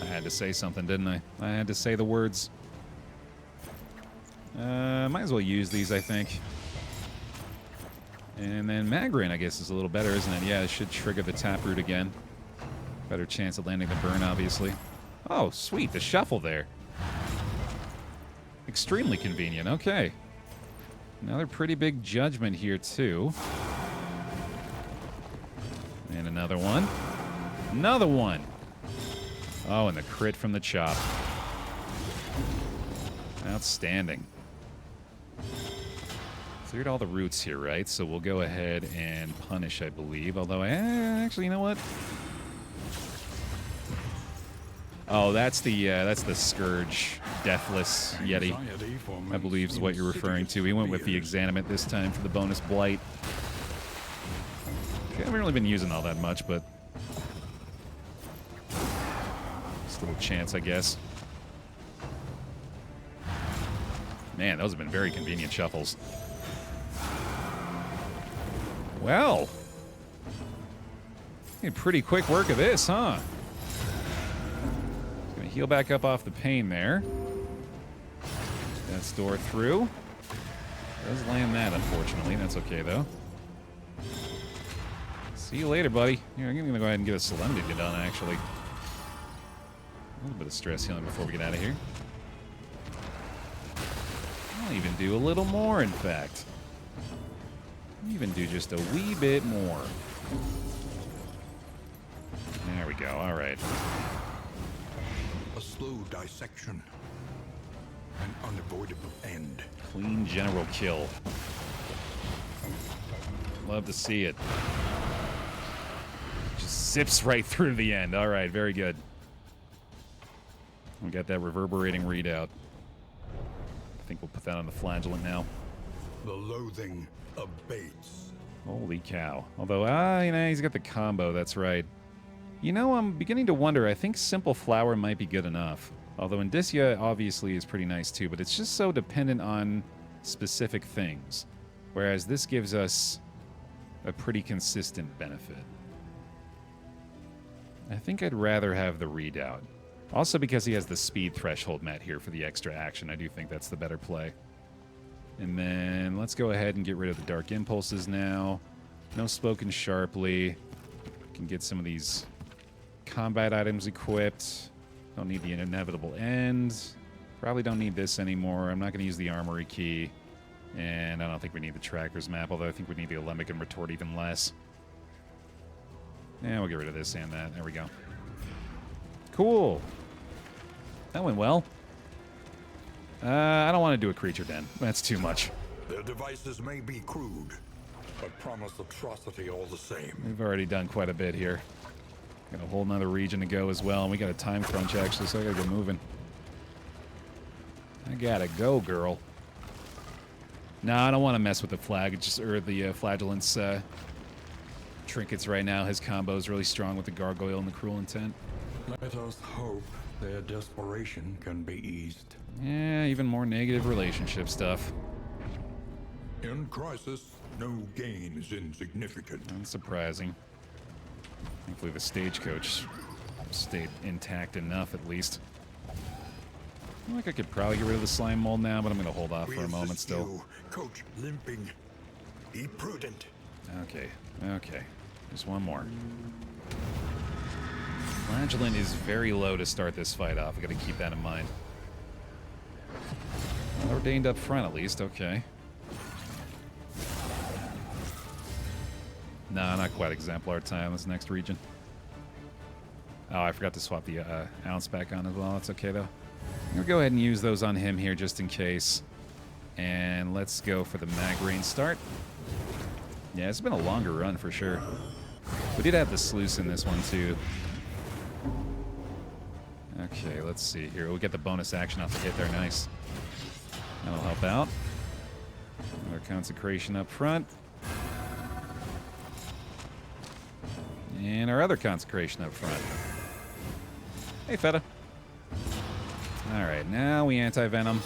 I had to say something, didn't I? I had to say the words. Might as well use these, I think. And then Magrin, I guess, is a little better, isn't it? Yeah, it should trigger the Taproot again. Better chance of landing the burn, obviously. Oh, sweet, the shuffle there. Extremely convenient, okay. Another pretty big judgment here, too. And another one. Another one! Oh, and the crit from the chop. Outstanding. Cleared all the roots here, right? So we'll go ahead and punish, I believe. Although, actually, you know what? Oh, that's the Scourge Deathless Yeti. I believe is what you're referring to. We went with the Exanimate this time for the bonus Blight. Okay, I haven't really been using all that much, but just a little chance, I guess. Man, those have been very convenient shuffles. Well, pretty quick work of this, huh? Gonna heal back up off the pain there. That's door through. Does land that, unfortunately. That's okay, though. See you later, buddy. Here, I'm gonna go ahead and get a Solemnity done, actually. A little bit of stress healing before we get out of here. I'll even do a little more, in fact. Even do just a wee bit more. There we go. All right. A slow dissection. An unavoidable end. Clean general kill. Love to see it. Just zips right through to the end. All right. Very good. We got that reverberating readout. I think we'll put that on the flagellant now. The loathing abates. Holy cow. Although, you know, he's got the combo, that's right. You know, I'm beginning to wonder, I think Simple Flower might be good enough. Although Indicia obviously is pretty nice too, but it's just so dependent on specific things. Whereas this gives us a pretty consistent benefit. I think I'd rather have the readout. Also because he has the speed threshold met here for the extra action, I do think that's the better play. And then let's go ahead and get rid of the Dark Impulses now. No Spoken Sharply. Can get some of these combat items equipped. Don't need the Inevitable End. Probably don't need this anymore. I'm not going to use the Armory Key. And I don't think we need the Trackers map, although I think we need the Alembic and Retort even less. Yeah, we'll get rid of this and that. There we go. Cool. That went well. I don't want to do a creature den. That's too much. Their devices may be crude, but promise atrocity all the same. We've already done quite a bit here. Got a whole nother region to go as well, and we got a time crunch actually, so I gotta get moving. I gotta go, girl. No, I don't want to mess with the flag, or the flagellant's trinkets right now. His combo is really strong with the gargoyle and the cruel intent. Let us hope their desperation can be eased. Yeah, even more negative relationship stuff. In crisis, no gain is insignificant. Unsurprising. Thankfully the stagecoach stayed intact enough, at least. I feel like I could probably get rid of the slime mold now, but I'm going to hold off for a moment still. You, Coach limping. Be prudent. Okay, okay. Just one more. Flagellant is very low to start this fight off. I got to keep that in mind. Well, ordained up front, at least. Okay. Nah, not quite exemplar time. This next region. Oh, I forgot to swap the ounce back on as well. That's okay, though. We'll go ahead and use those on him here just in case. And let's go for the mag rain start. Yeah, it's been a longer run for sure. We did have the sluice in this one, too. Okay, let's see here. We'll get the bonus action off the hit there. Nice. That'll help out. Another consecration up front. And our other consecration up front. Hey, Feta. All right, now we anti-venom.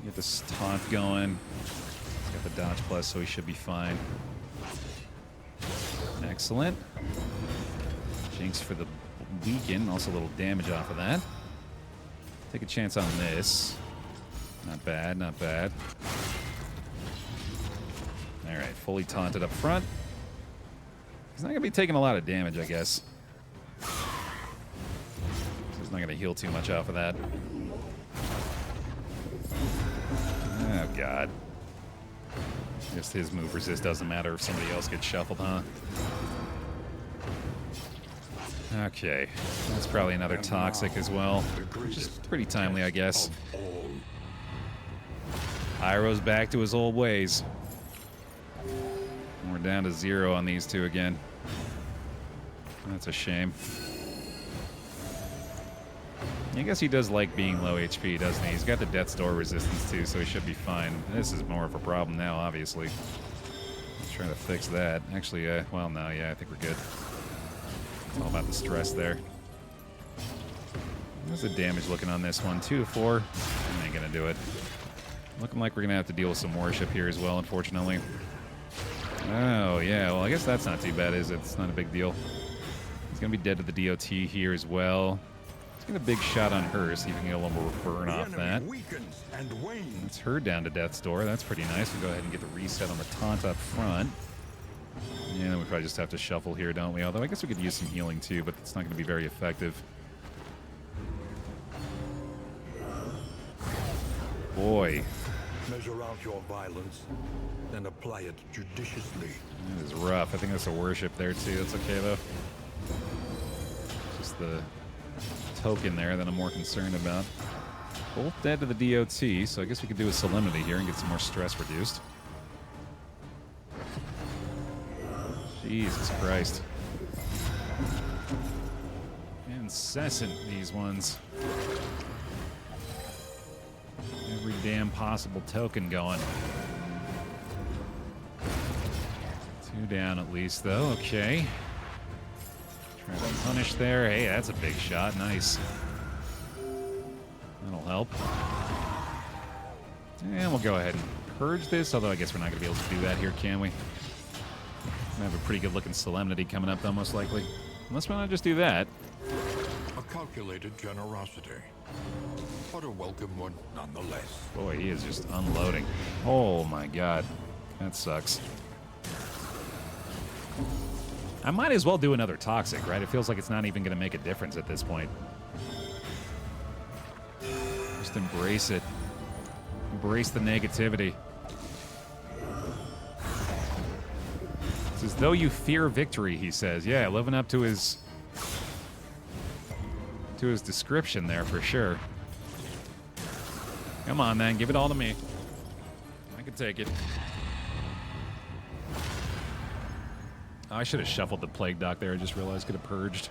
Get this taunt going. He's got the dodge plus, so he should be fine. Excellent. Jinx for the weaken. Also a little damage off of that. Take a chance on this. Not bad, not bad. All right, fully taunted up front. He's not going to be taking a lot of damage, I guess. He's not going to heal too much off of that. Oh, God. I guess his move resist doesn't matter if somebody else gets shuffled, huh? Okay. That's probably another toxic as well, which is pretty timely, I guess. Iroh's back to his old ways. We're down to 0 on these two again. That's a shame. I guess he does like being low HP, doesn't he? He's got the Death's Door resistance too, so he should be fine. This is more of a problem now, obviously. Let's try to fix that. Actually, well, no, yeah, I think we're good. It's all about the stress there. How's the damage looking on this one? 2 to 4. I ain't gonna do it. Looking like we're gonna have to deal with some worship here as well, unfortunately. Oh, yeah, well, I guess that's not too bad, is it? It's not a big deal. He's gonna be dead to the DOT here as well. Let's get a big shot on her, see if we can get a little more burn off that. That's her down to Death's Door. That's pretty nice. We'll go ahead and get the reset on the taunt up front. Yeah, then we probably just have to shuffle here, don't we? Although I guess we could use some healing too, but it's not going to be very effective. Boy. Measure out your violence, then apply it judiciously. That is rough. I think that's a worship there too. That's okay though. Just the token there that I'm more concerned about. Both dead to the DOT, so I guess we could do a Solemnity here and get some more stress reduced. Jesus Christ. Incessant, these ones. Every damn possible token going. 2 down at least, though. Okay. Trying to punish there. Hey, that's a big shot. Nice. That'll help. And we'll go ahead and purge this, although I guess we're not going to be able to do that here, can we? We have a pretty good-looking Solemnity coming up, though, most likely. Unless we want to just do that. A calculated generosity, but a welcome one nonetheless. Boy, he is just unloading. Oh, my God. That sucks. I might as well do another Toxic, right? It feels like it's not even going to make a difference at this point. Just embrace it. Embrace the negativity. It's as though you fear victory, he says. Yeah, living up to his description there for sure. Come on, then. Give it all to me. I can take it. Oh, I should have shuffled the Plague Doc there. I just realized could have purged.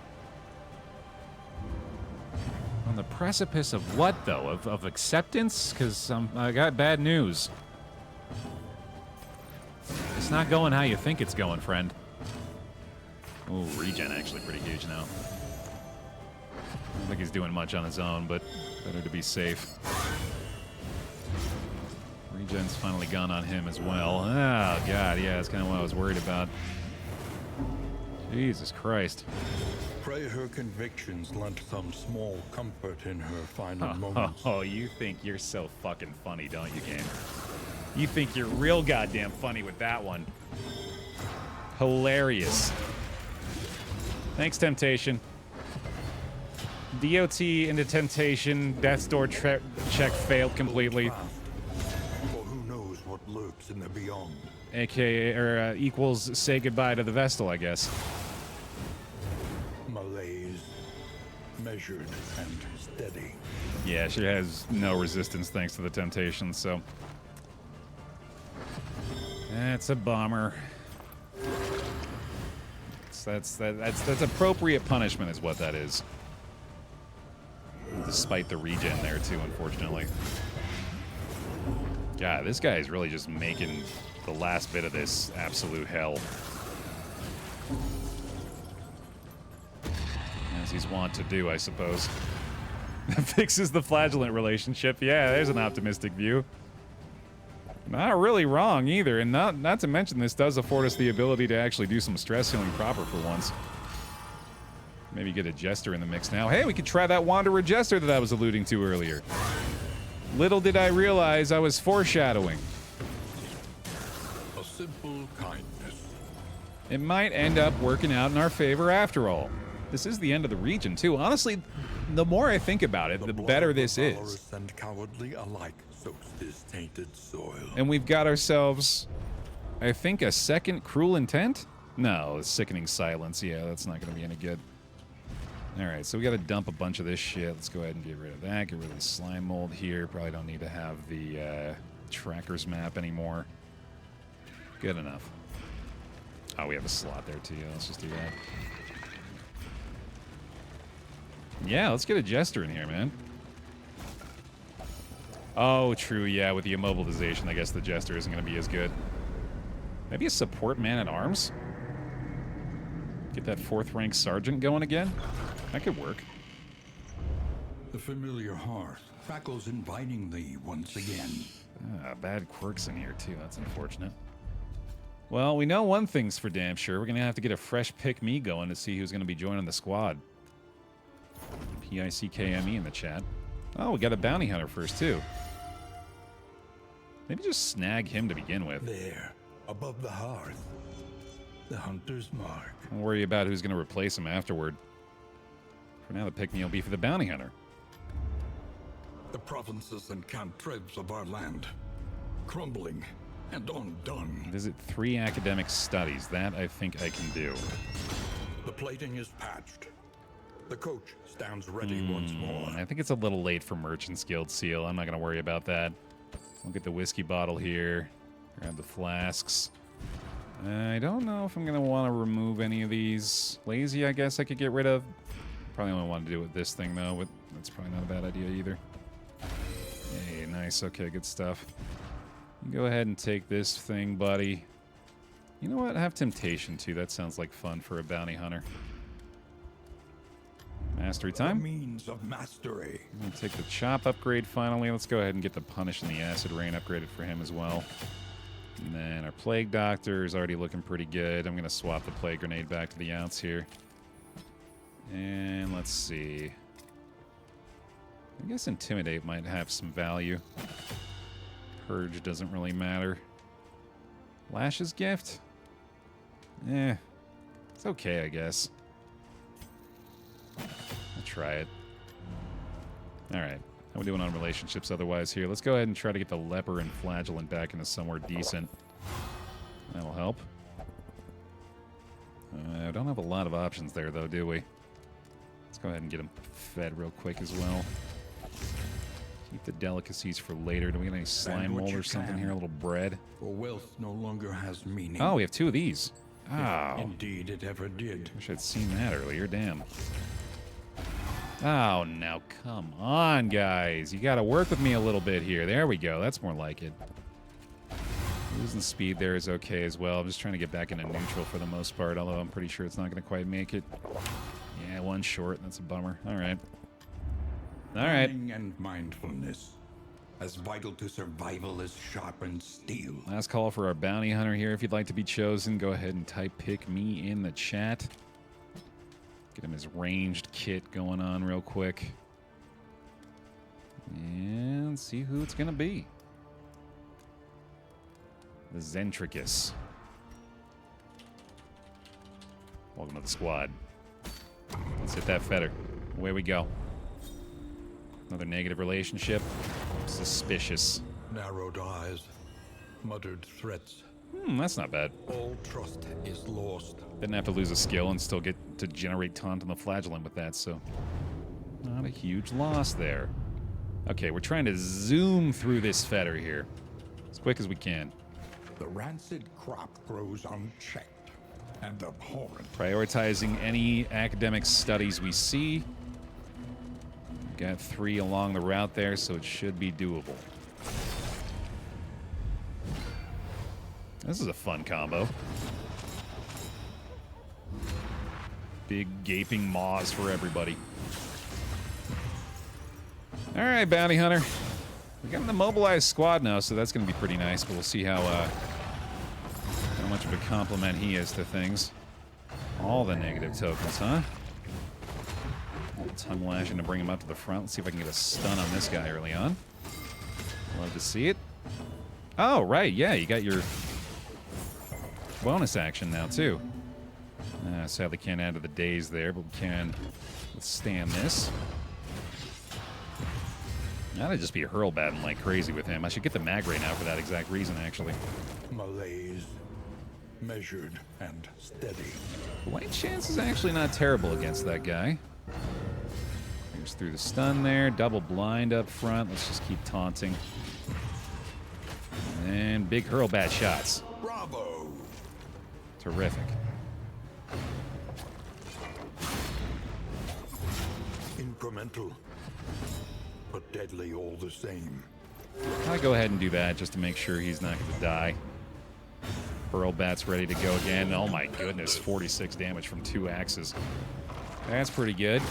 On the precipice of what, though? Of acceptance? Because I got bad news. It's not going how you think it's going, friend. Oh, regen actually pretty huge now. I don't think he's doing much on his own, but better to be safe. Regen's finally gone on him as well. Oh, God, yeah, that's kind of what I was worried about. Jesus Christ. Pray her convictions lent some small comfort in her final moments. Oh, you think you're so fucking funny, don't you, game? You think you're real goddamn funny with that one. Hilarious. Thanks, Temptation. DOT into Temptation. Death's Door check failed completely. For who knows what lurks in the beyond. AKA, or equals say goodbye to the Vestal, I guess. Malaise, measured and steady. Yeah, she has no resistance thanks to the Temptation, so... That's a bummer. That's appropriate punishment is what that is. Despite the regen there too, unfortunately. God, this guy is really just making the last bit of this absolute hell. As he's wont to do, I suppose. Fixes the flagellant relationship. Yeah, there's an optimistic view. Not really wrong either, and not to mention this does afford us the ability to actually do some stress healing proper for once. Maybe get a Jester in the mix now. Hey, we could try that Wanderer Jester that I was alluding to earlier. Little did I realize I was foreshadowing. A simple kindness. It might end up working out in our favor after all. This is the end of the region, too. Honestly, the more I think about it, the better this is. Valorous and cowardly alike soaks this tainted soil. And we've got ourselves, I think, a second Cruel Intent? No, Sickening Silence. Yeah, that's not going to be any good. All right, so we got to dump a bunch of this shit. Let's go ahead and get rid of that. Get rid of the slime mold here. Probably don't need to have the trackers map anymore. Good enough. Oh, we have a slot there too. Let's just do that. Yeah, let's get a Jester in here, man. Oh, true. Yeah, with the immobilization, I guess the Jester isn't going to be as good. Maybe a support man-at-arms? Get that 4th rank sergeant going again? That could work. The familiar hearth, Fackles inviting thee once again. Bad quirks in here, too. That's unfortunate. Well, we know one thing's for damn sure. We're going to have to get a fresh pick-me going to see who's going to be joining the squad. P-I-C-K-M-E in the chat. Oh, we got a bounty hunter first, too. Maybe just snag him to begin with. There, above the hearth. The hunter's mark. Don't worry about who's going to replace him afterward. For now, the pick-me will be for the bounty hunter. The provinces and cantrevs of our land, crumbling and undone. Visit 3 academic studies. That I think I can do. The plating is patched. The coach stands ready once more. I think it's a little late for Merchant's Guild seal. I'm not going to worry about that. We'll get the whiskey bottle here. Grab the flasks. I don't know if I'm going to want to remove any of these. Lazy, I guess I could get rid of. Probably only want to do it with this thing, though. But that's probably not a bad idea either. Hey, nice. Okay, good stuff. You go ahead and take this thing, buddy. You know what? Have Temptation, too. That sounds like fun for a bounty hunter. Mastery time. The means of mastery. I'm going to take the chop upgrade finally. Let's go ahead and get the punish and the acid rain upgraded for him as well. And then our plague doctor is already looking pretty good. I'm going to swap the plague grenade back to the ounce here. And let's see. I guess intimidate might have some value. Purge doesn't really matter. Lash's gift? Eh. It's okay, I guess. I'll try it. Alright. How we doing on relationships otherwise here? Let's go ahead and try to get the leper and flagellant back into somewhere decent. That'll help. I don't have a lot of options there, though, do we? Let's go ahead and get him fed real quick as well. Keep the delicacies for later. Do we get any slime mold or something here? A little bread? For wealth no longer has meaning. Oh, we have 2 of these. If Oh. indeed it ever did. Wish I'd seen that earlier. Damn. Oh, now come on, guys. You got to work with me a little bit here. There we go. That's more like it. Losing speed there is okay as well. I'm just trying to get back into neutral for the most part, although I'm pretty sure it's not going to quite make it. Yeah, 1 short. That's a bummer. All right. All right. Planning and mindfulness, as vital to survival as sharpened steel. Last call for our bounty hunter here. If you'd like to be chosen, go ahead and type pick me in the chat. Get him his ranged kit going on real quick. And see who it's going to be. The Zentricus. Welcome to the squad. Let's hit that feather. Away we go. Another negative relationship. Suspicious. Narrowed eyes, muttered threats. That's not bad. All trust is lost. Didn't have to lose a skill and still get to generate taunt on the flagellant with that, so not a huge loss there. Okay, we're trying to zoom through this fetter here as quick as we can. The rancid crop grows unchecked and abhorrent. Prioritizing any academic studies we see. Got 3 along the route there, so it should be doable. This is a fun combo. Big gaping maws for everybody. All right, bounty hunter. We got an immobilized squad now, so that's going to be pretty nice. But we'll see how much of a compliment he is to things. All the negative tokens, huh? Tongue lashing to bring him up to the front. Let's see if I can get a stun on this guy early on. Love to see it. Oh, right. Yeah, you got your bonus action now, too. Sadly can't add to the days there, but we can withstand this. That'd just be hurl-batting like crazy with him. I should get the mag ray now for that exact reason, actually. Malaise, measured and steady. White chance is actually not terrible against that guy. Here's through the stun there. Double blind up front. Let's just keep taunting. And big hurl-bat shots. Bravo! Terrific. Incremental, but deadly all the same. I'll go ahead and do that just to make sure he's not going to die. Hurl-bat's ready to go again. Oh my goodness, 46 damage from 2 axes. That's pretty good.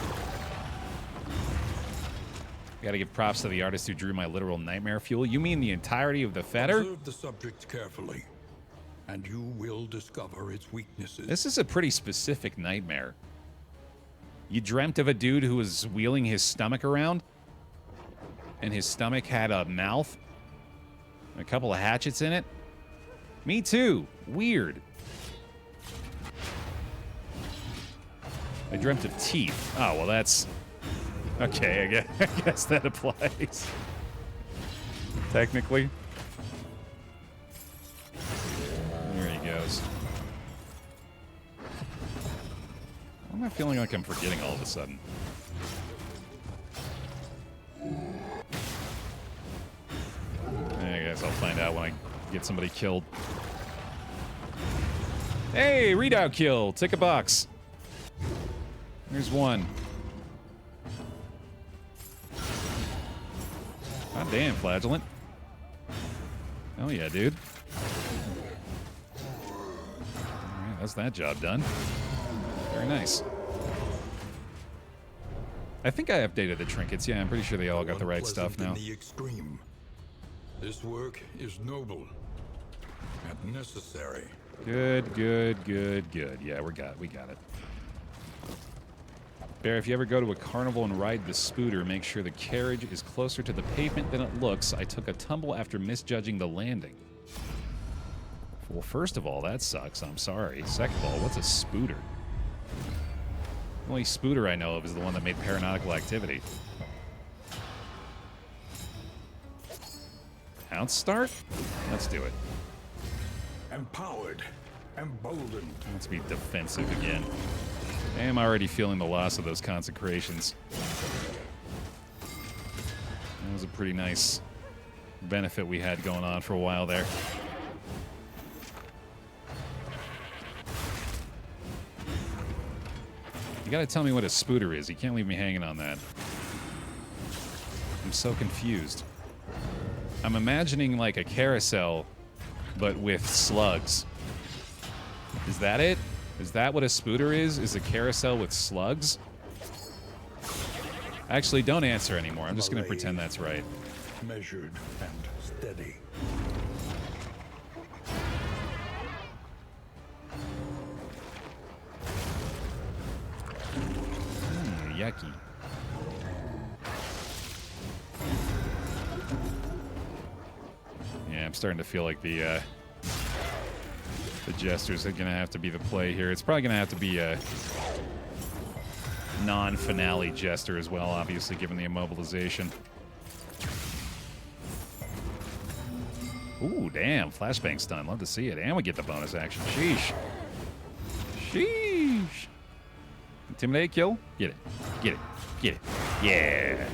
Gotta give props to the artist who drew my literal nightmare fuel. You mean the entirety of the fetter? Observe the subject carefully, and you will discover its weaknesses. This is a pretty specific nightmare. You dreamt of a dude who was wheeling his stomach around, and his stomach had a mouth, and a couple of hatchets in it? Me too. Weird. I dreamt of teeth. Oh, well, that's... Okay, I guess that applies. Technically. There he goes. Why am I feeling like I'm forgetting all of a sudden? I guess I'll find out when I get somebody killed. Hey, readout kill. Tick a box. There's one. God damn, flagellant. Oh yeah, dude. Alright, that's that job done. Very nice. I think I updated the trinkets. Yeah, I'm pretty sure they all got the right stuff now. In the extreme. This work is noble and necessary. Good, good, good, good. Yeah, we got it. Baer, if you ever go to a carnival and ride the Spooter, make sure the carriage is closer to the pavement than it looks. I took a tumble after misjudging the landing. Well, first of all, that sucks. I'm sorry. Second of all, what's a Spooter? The only Spooter I know of is the one that made Paranautical Activity. Pounce start? Let's do it. Empowered, emboldened. Let's be defensive again. I am already feeling the loss of those consecrations. That was a pretty nice benefit we had going on for a while there. You gotta tell me what a Spooter is. You can't leave me hanging on that. I'm so confused. I'm imagining like a carousel, but with slugs. Is that it? Is that what a Spooter is? Is a carousel with slugs? Actually, don't answer anymore. I'm just going to pretend that's right. Measured and steady. Yucky. Yeah, I'm starting to feel like the Jesters are going to have to be the play here. It's probably going to have to be a non-finale Jester as well, obviously, given the immobilization. Ooh, damn. Flashbang stun. Love to see it. And we get the bonus action. Sheesh. Sheesh. Intimidate kill? Get it. Get it. Get it. Yeah.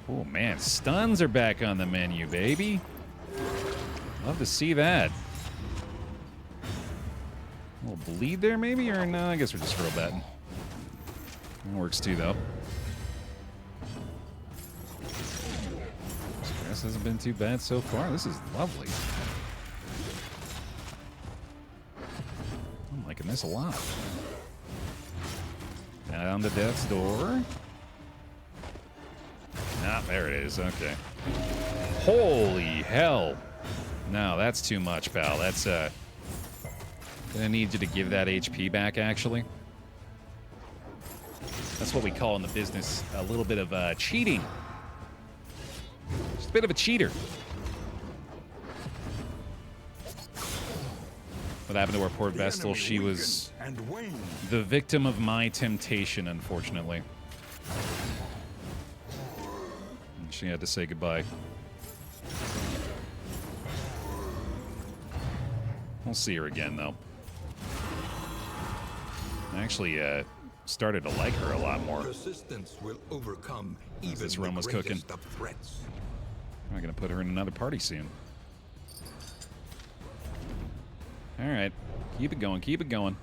Oh, man. Stuns are back on the menu, baby. Love to see that. A little bleed there, maybe? Or no, I guess we're just hurl batting. That works too, though. This hasn't been too bad so far. This is lovely. I'm liking this a lot. Found the death's door. Ah, there it is. Okay. Holy hell. No, that's too much, pal. That's, gonna need you to give that HP back, actually. That's what we call in the business a little bit of cheating. Just a bit of a cheater. What happened to our poor Vestal? She was the victim of my temptation, unfortunately. And she had to say goodbye. We'll see her again, though. I actually started to like her a lot more. Persistence will overcome even this rum the was cooking. greatest of threats. I'm going to put her in another party soon. All right. Keep it going. Keep it going.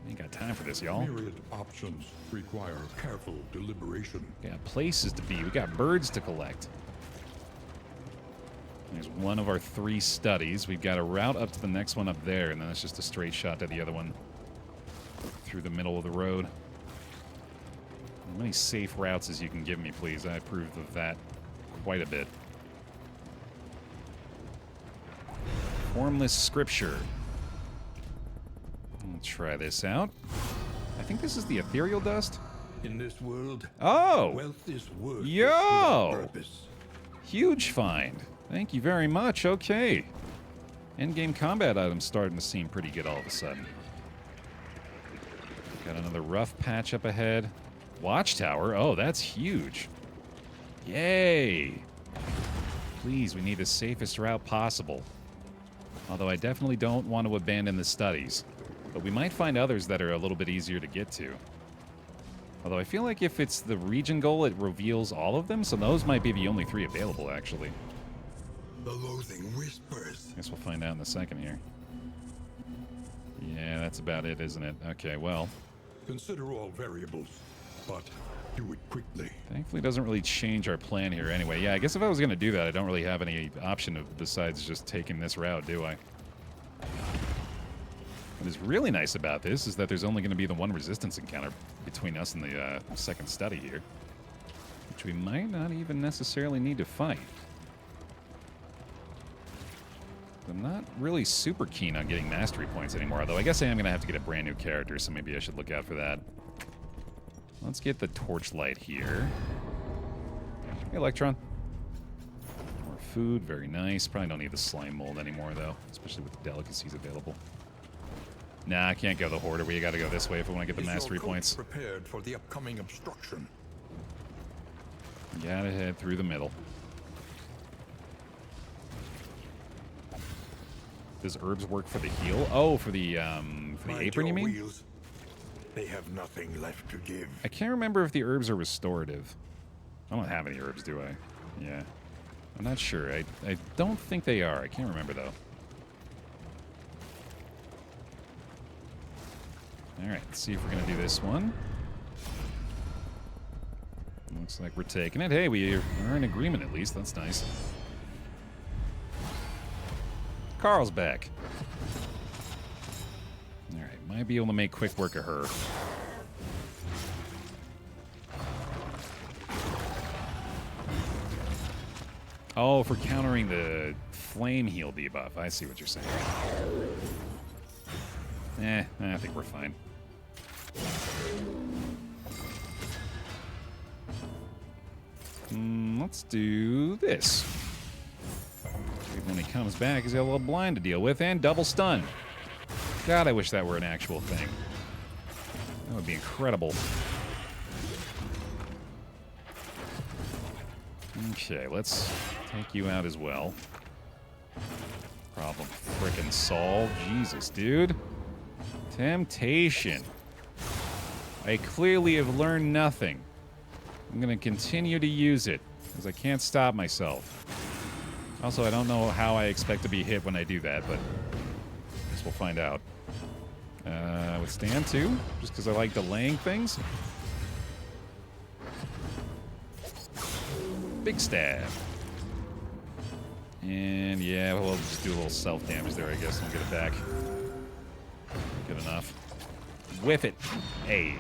Ain't got time for this, y'all. Myriad options require careful deliberation. We got places to be. We got birds to collect. There's one of our 3 studies. We've got a route up to the next one up there, and then it's just a straight shot to the other one through the middle of the road. As many safe routes as you can give me, please. I approve of that quite a bit. Formless scripture. I'll try this out. I think this is the ethereal dust. In this world, Oh! wealth is worth Yo! purpose. Huge find. Thank you very much. Okay. Endgame combat items starting to seem pretty good all of a sudden. Got another rough patch up ahead. Watchtower. Oh, that's huge. Yay. Please, we need the safest route possible. Although I definitely don't want to abandon the studies. But we might find others that are a little bit easier to get to. Although I feel like if it's the region goal, it reveals all of them, so those might be the only 3 available, actually. The loathing whispers. Guess we'll find out in a second here. Yeah, that's about it, isn't it? Okay, well. Consider all variables, but do it quickly. Thankfully, it doesn't really change our plan here anyway. Yeah, I guess if I was going to do that, I don't really have any option of besides just taking this route, do I? What is really nice about this is that there's only going to be the 1 resistance encounter between us and the second study here, which we might not even necessarily need to fight. I'm not really super keen on getting mastery points anymore, although I guess I am going to have to get a brand new character, so maybe I should look out for that. Let's get the torchlight here. Hey, Electron. More food, very nice. Probably don't need the slime mold anymore, though, especially with the delicacies available. Nah, I can't go the Hoarder. We got to go this way if we want to get the mastery points. Prepared for the upcoming obstruction. Gotta head through the middle. Does herbs work for the heal? Oh, for the apron, you mean? Wheels, they have nothing left to give. I can't remember if the herbs are restorative. I don't have any herbs, do I? Yeah. I'm not sure. I don't think they are. I can't remember, though. Alright, let's see if we're going to do this one. Looks like we're taking it. Hey, we are in agreement at least. That's nice. Carl's back. Alright, might be able to make quick work of her. Oh, for countering the flame heal debuff. I see what you're saying. I think we're fine. Let's do this. When he comes back, he's got a little blind to deal with, and double stun. God, I wish that were an actual thing. That would be incredible. Okay, let's take you out as well. Problem frickin' solved. Jesus, dude. Temptation. I clearly have learned nothing. I'm going to continue to use it, because I can't stop myself. Also, I don't know how I expect to be hit when I do that, but I guess we'll find out. Withstand too, just because I like delaying things. Big stab. And yeah, we'll just do a little self-damage there, I guess, and get it back. Good enough. whiff it. Hey.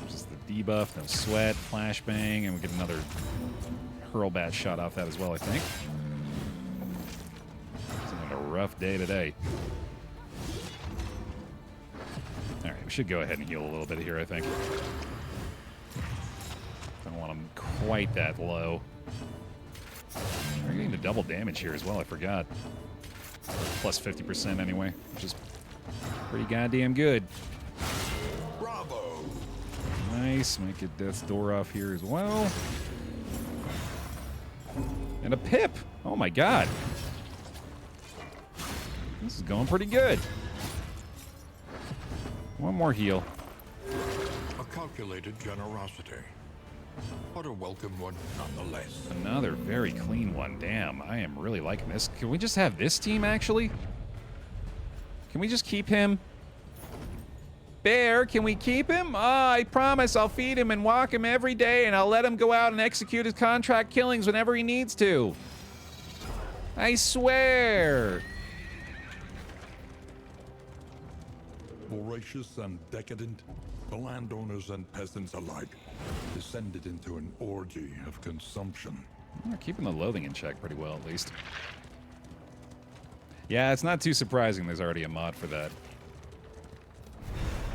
Just the debuff, no sweat, flashbang, and we get another hurlbat shot off that as well, I think. It's been a rough day today. All right, we should go ahead and heal a little bit here, I think. Don't want him quite that low. We're getting the double damage here as well, I forgot. Plus 50% anyway, which is pretty goddamn good. Bravo! Nice, might get Death's Door off here as well. And a pip! Oh my god. This is going pretty good. One more heal. A calculated generosity, but a welcome one nonetheless. Another very clean one. Damn, I am really liking this. Can we just have this team, actually? Can we just keep him? Baer, can we keep him? I promise I'll feed him and walk him every day, and I'll let him go out and execute his contract killings whenever he needs to. I swear. Voracious and decadent, the landowners and peasants alike descended into an orgy of consumption. We're keeping the loathing in check pretty well, at least. Yeah, it's not too surprising there's already a mod for that.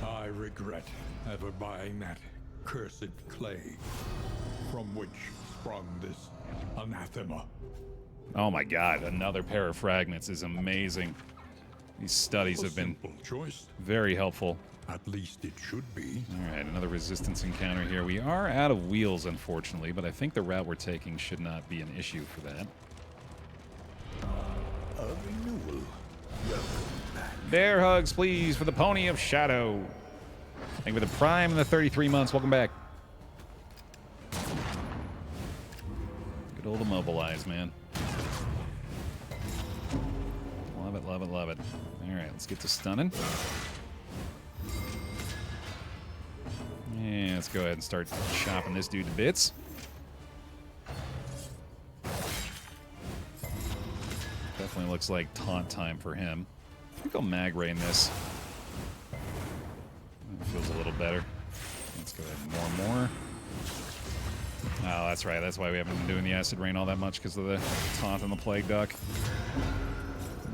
I regret ever buying that cursed clay, from which sprung this anathema. Oh my god, another pair of fragments is amazing. These studies have been Simple choice. very helpful. At least it should be. All right, another resistance encounter here. We are out of wheels, unfortunately, but I think the route we're taking should not be an issue for that. A renewal. Bear hugs, please, for the Pony of Shadow. Thank you for the Prime and the 33 months. Welcome back. Good old immobilize, man. Love it, love it, love it. All right, let's get to stunning. Yeah, let's go ahead and start chopping this dude to bits. Definitely looks like taunt time for him. I think I'll mag rain this. That feels a little better. Let's go ahead and more. Oh, that's right. That's why we haven't been doing the acid rain all that much, because of the taunt and the plague duck.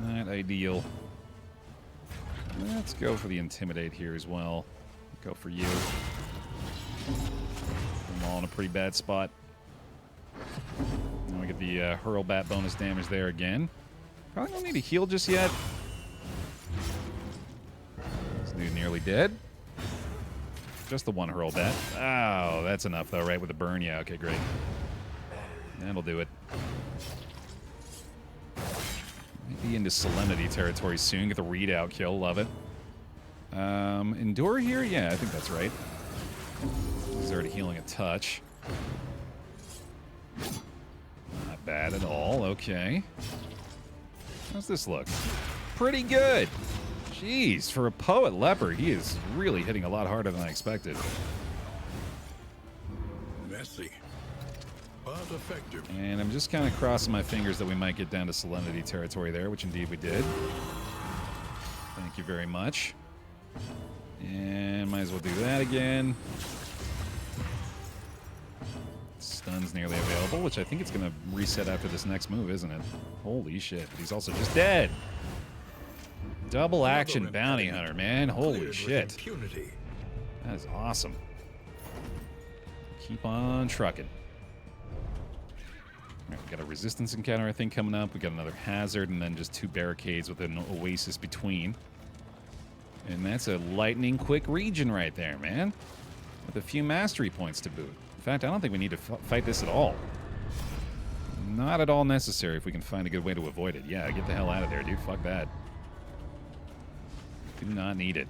Not ideal. Let's go for the intimidate here as well. Go for you. I'm all in a pretty bad spot. Now we get the hurl bat bonus damage there again. Probably don't need to heal just yet. This dude nearly dead. Just the one hurl bat. Oh, that's enough though, right? With the burn. Yeah, okay, great. That'll do it. Might be into Solemnity territory soon. Get the readout kill. Love it. Endure here? Yeah, I think that's right. He's already healing a touch. Not bad at all. Okay. How's this look? Pretty good. Jeez, for a poet leopard, he is really hitting a lot harder than I expected. Messy, but effective. And I'm just kind of crossing my fingers that we might get down to Solemnity territory there, which indeed we did. Thank you very much. And might as well do that again. Stun's nearly available, which I think it's going to reset after this next move, isn't it? Holy shit, but he's also just dead. Double action bounty hunter, man. Holy shit. That is awesome. Keep on trucking. All right, we got a resistance encounter, I think, coming up. We got another hazard, and then just 2 barricades with an oasis between. And that's a lightning quick region right there, man. With a few mastery points to boot. In fact, I don't think we need to fight this at all. Not at all necessary if we can find a good way to avoid it. Yeah, get the hell out of there, dude. Fuck that. Do not need it.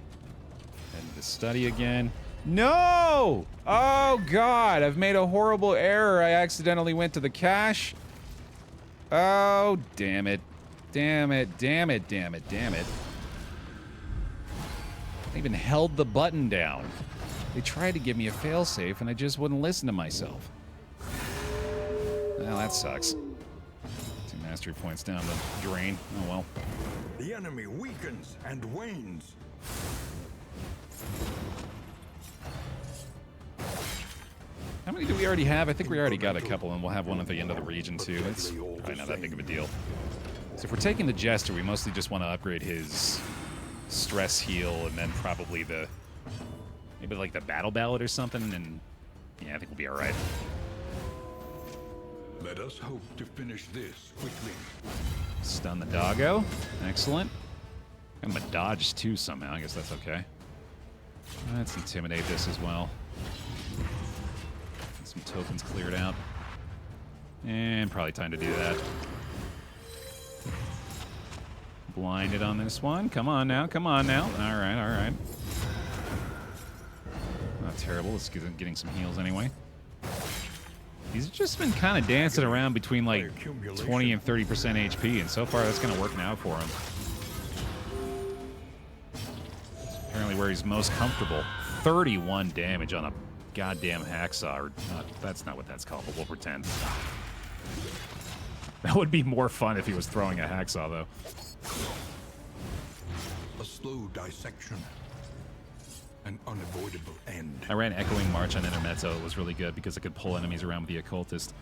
And the study again. No! Oh, God. I've made a horrible error. I accidentally went to the cache. Oh, damn it. Damn it. Damn it. Damn it. Damn it. I even held the button down. They tried to give me a failsafe, and I just wouldn't listen to myself. Well, that sucks. 2 mastery points down the drain. Oh, well. The enemy weakens and wanes. How many do we already have? I think we already got a couple, and we'll have one at the end of the region, too. That's probably not that big of a deal. So if we're taking the Jester, we mostly just want to upgrade his stress heal, and then probably the... maybe like the Battle Ballad or something, and yeah, I think we'll be all right. Let us hope to finish this quickly. Stun the doggo. Excellent. I'm gonna dodge too somehow. I guess that's okay. Let's intimidate this as well. Get some tokens cleared out. And probably time to do that. Blinded on this one. Come on now. Come on now. All right, all right. Not terrible. Let's get getting some heals anyway. He's just been kind of dancing around between like 20 and 30% HP, and so far that's kind of working out for him. Apparently where he's most comfortable. 31 damage on a goddamn hacksaw. Or not, that's not what that's called, but we'll pretend. That would be more fun if he was throwing a hacksaw, though. A slow dissection. An unavoidable end. I ran Echoing March on Intermezzo. It was really good because I could pull enemies around with the Occultist.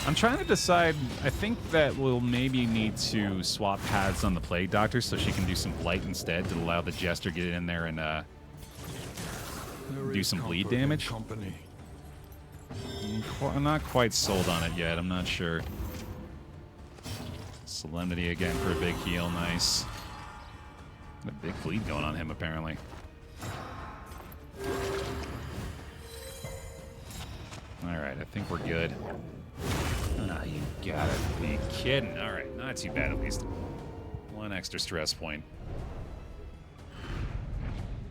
I'm trying to decide. I think that we'll maybe need to swap paths on the Plague Doctor so she can do some Blight instead to allow the Jester to get in there and do some bleed damage. I'm not quite sold on it yet. I'm not sure. Solemnity again for a big heal. Nice. A big bleed going on him, apparently. Alright, I think we're good. Ah, you gotta be kidding. Alright, not too bad at least. One extra stress point.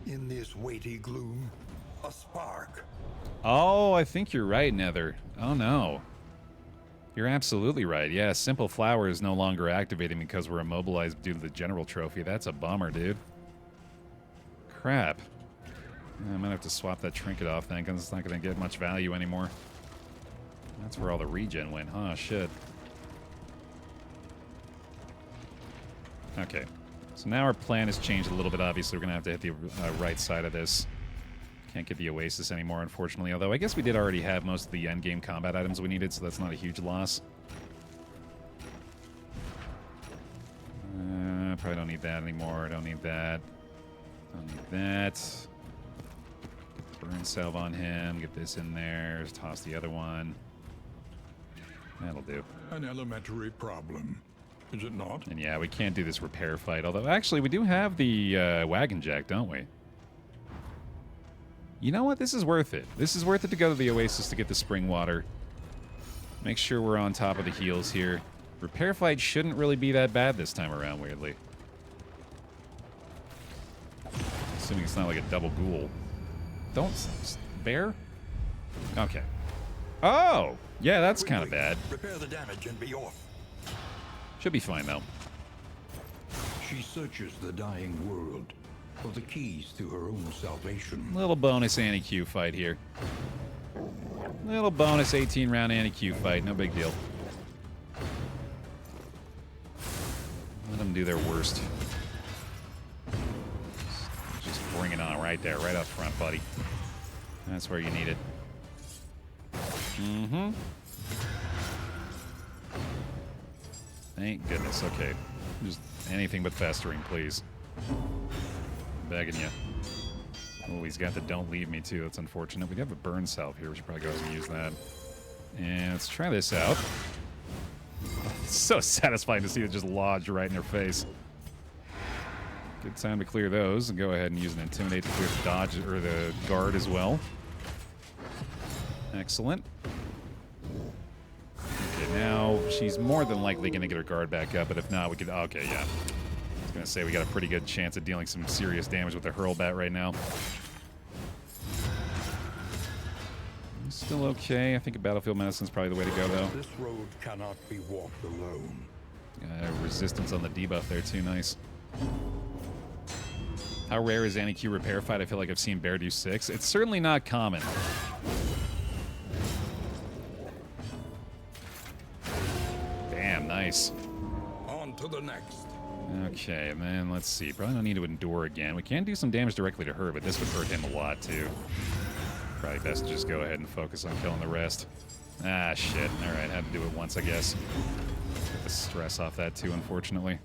In this weighty gloom, a spark. Oh, I think you're right, Nether. Oh no. You're absolutely right. Yeah, Simple Flower is no longer activating because we're immobilized due to the General Trophy. That's a bummer, dude. Crap. Yeah, I might have to swap that Trinket off then, because it's not going to get much value anymore. That's where all the regen went, huh? Shit. Okay. So now our plan has changed a little bit, obviously. We're going to have to hit the right side of this. Can't get the Oasis anymore, unfortunately. Although I guess we did already have most of the endgame combat items we needed, so that's not a huge loss. Probably don't need that anymore. Don't need that. Don't need that. Burn salve on him. Get this in there. Toss the other one. That'll do. An elementary problem, is it not? And yeah, we can't do this repair fight. Although, actually, we do have the wagon jack, don't we? You know what? This is worth it. This is worth it to go to the Oasis to get the spring water. Make sure we're on top of the heals here. Repair fight shouldn't really be that bad this time around, weirdly. Assuming it's not like a double ghoul. Don't... Bear? Okay. Oh! Yeah, that's kind of bad. Repair the damage and be off. Should be fine, though. She searches the dying world for the keys to her own salvation. Little bonus anti-Q fight here. Little bonus 18-round anti-Q fight. No big deal. Let them do their worst. Just bring it on right there, right up front, buddy. That's where you need it. Mm-hmm. Thank goodness. Okay. Just anything but festering, please. Begging you. Oh, he's got the don't leave me, too. That's unfortunate. We have a burn salve here. We should probably go ahead and use that. And let's try this out. It's so satisfying to see it just lodge right in their face. Good time to clear those. And go ahead and use an Intimidate to clear the dodge or the guard as well. Excellent. Okay, now she's more than likely going to get her guard back up, but if not, we could... Okay, yeah. I was going to say we got a pretty good chance of dealing some serious damage with the Hurlbat right now. Still okay. I think a Battlefield Medicine's probably the way to go, though. This road cannot be walked alone. Resistance on the debuff there, too. Nice. How rare is anti-Q repair fight? I feel like I've seen Bear do 6. It's certainly not common. Damn, nice. On to the next. Okay, and then let's see. Probably don't need to endure again. We can do some damage directly to her, but this would hurt him a lot, too. Probably best to just go ahead and focus on killing the rest. Ah, shit. Alright, had to do it once, I guess. Get the stress off that too, unfortunately.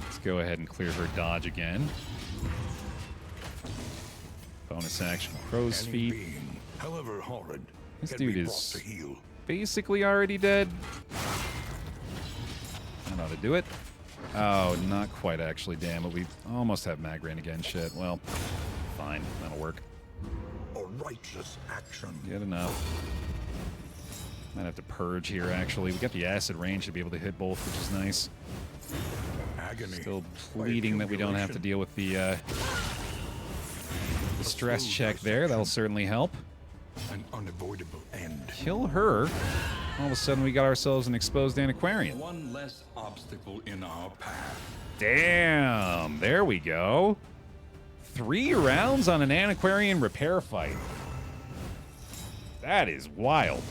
Let's go ahead and clear her dodge again. Bonus action, crow's Any feet. being, however horrid, This can dude be is brought to heal. basically already dead. I know how to do it. Oh, not quite actually, damn it. We almost have mag rain again, shit. Well, fine, that'll work. A righteous action. Good enough. Might have to purge here, actually. We got the acid rain, should be able to hit both, which is nice. Agony. Still by pleading that we don't have to accumulation. deal with the stress check there. That'll certainly help. An unavoidable end. Kill her. All of a sudden, we got ourselves an exposed antiquarian. One less obstacle in our path. Damn, there we go. 3 rounds on an antiquarian repair fight. That is wild.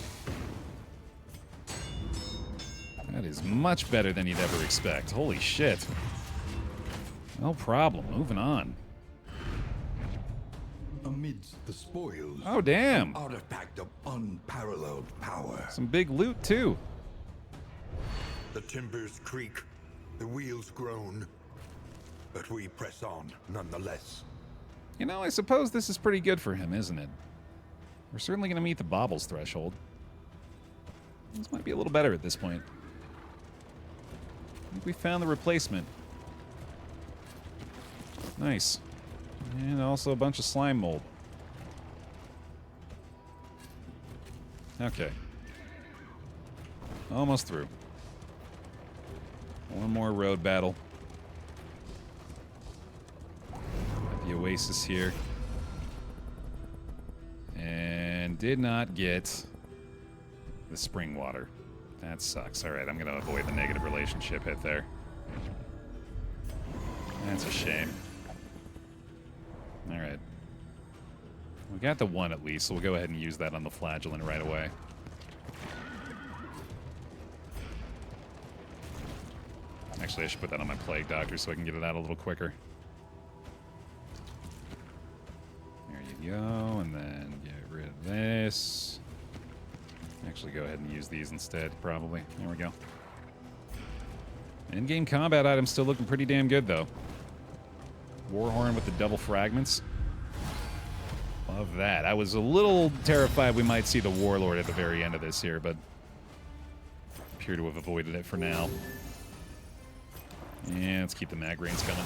That is much better than you'd ever expect. Holy shit. No problem. Moving on. Amidst the spoils. Oh, damn. Artifact of unparalleled power. Some big loot, too. The timbers creak, the wheels groan, but we press on nonetheless. You know, I suppose this is pretty good for him, isn't it? We're certainly going to meet the baubles threshold. This might be a little better at this point. I think we found the replacement. Nice. And also a bunch of slime mold. Okay. Almost through. One more road battle. Got the oasis here. And did not get the spring water. That sucks. Alright, I'm going to avoid the negative relationship hit there. That's a shame. Alright. We got the one at least, so we'll go ahead and use that on the flagellant right away. Actually, I should put that on my plague doctor so I can get it out a little quicker. There you go, and then get rid of this. Actually, go ahead and use these instead, probably. There we go. In-game combat items still looking pretty damn good, though. Warhorn with the double fragments. Love that. I was a little terrified we might see the Warlord at the very end of this here, but appear to have avoided it for now. Yeah, let's keep the mag rains coming.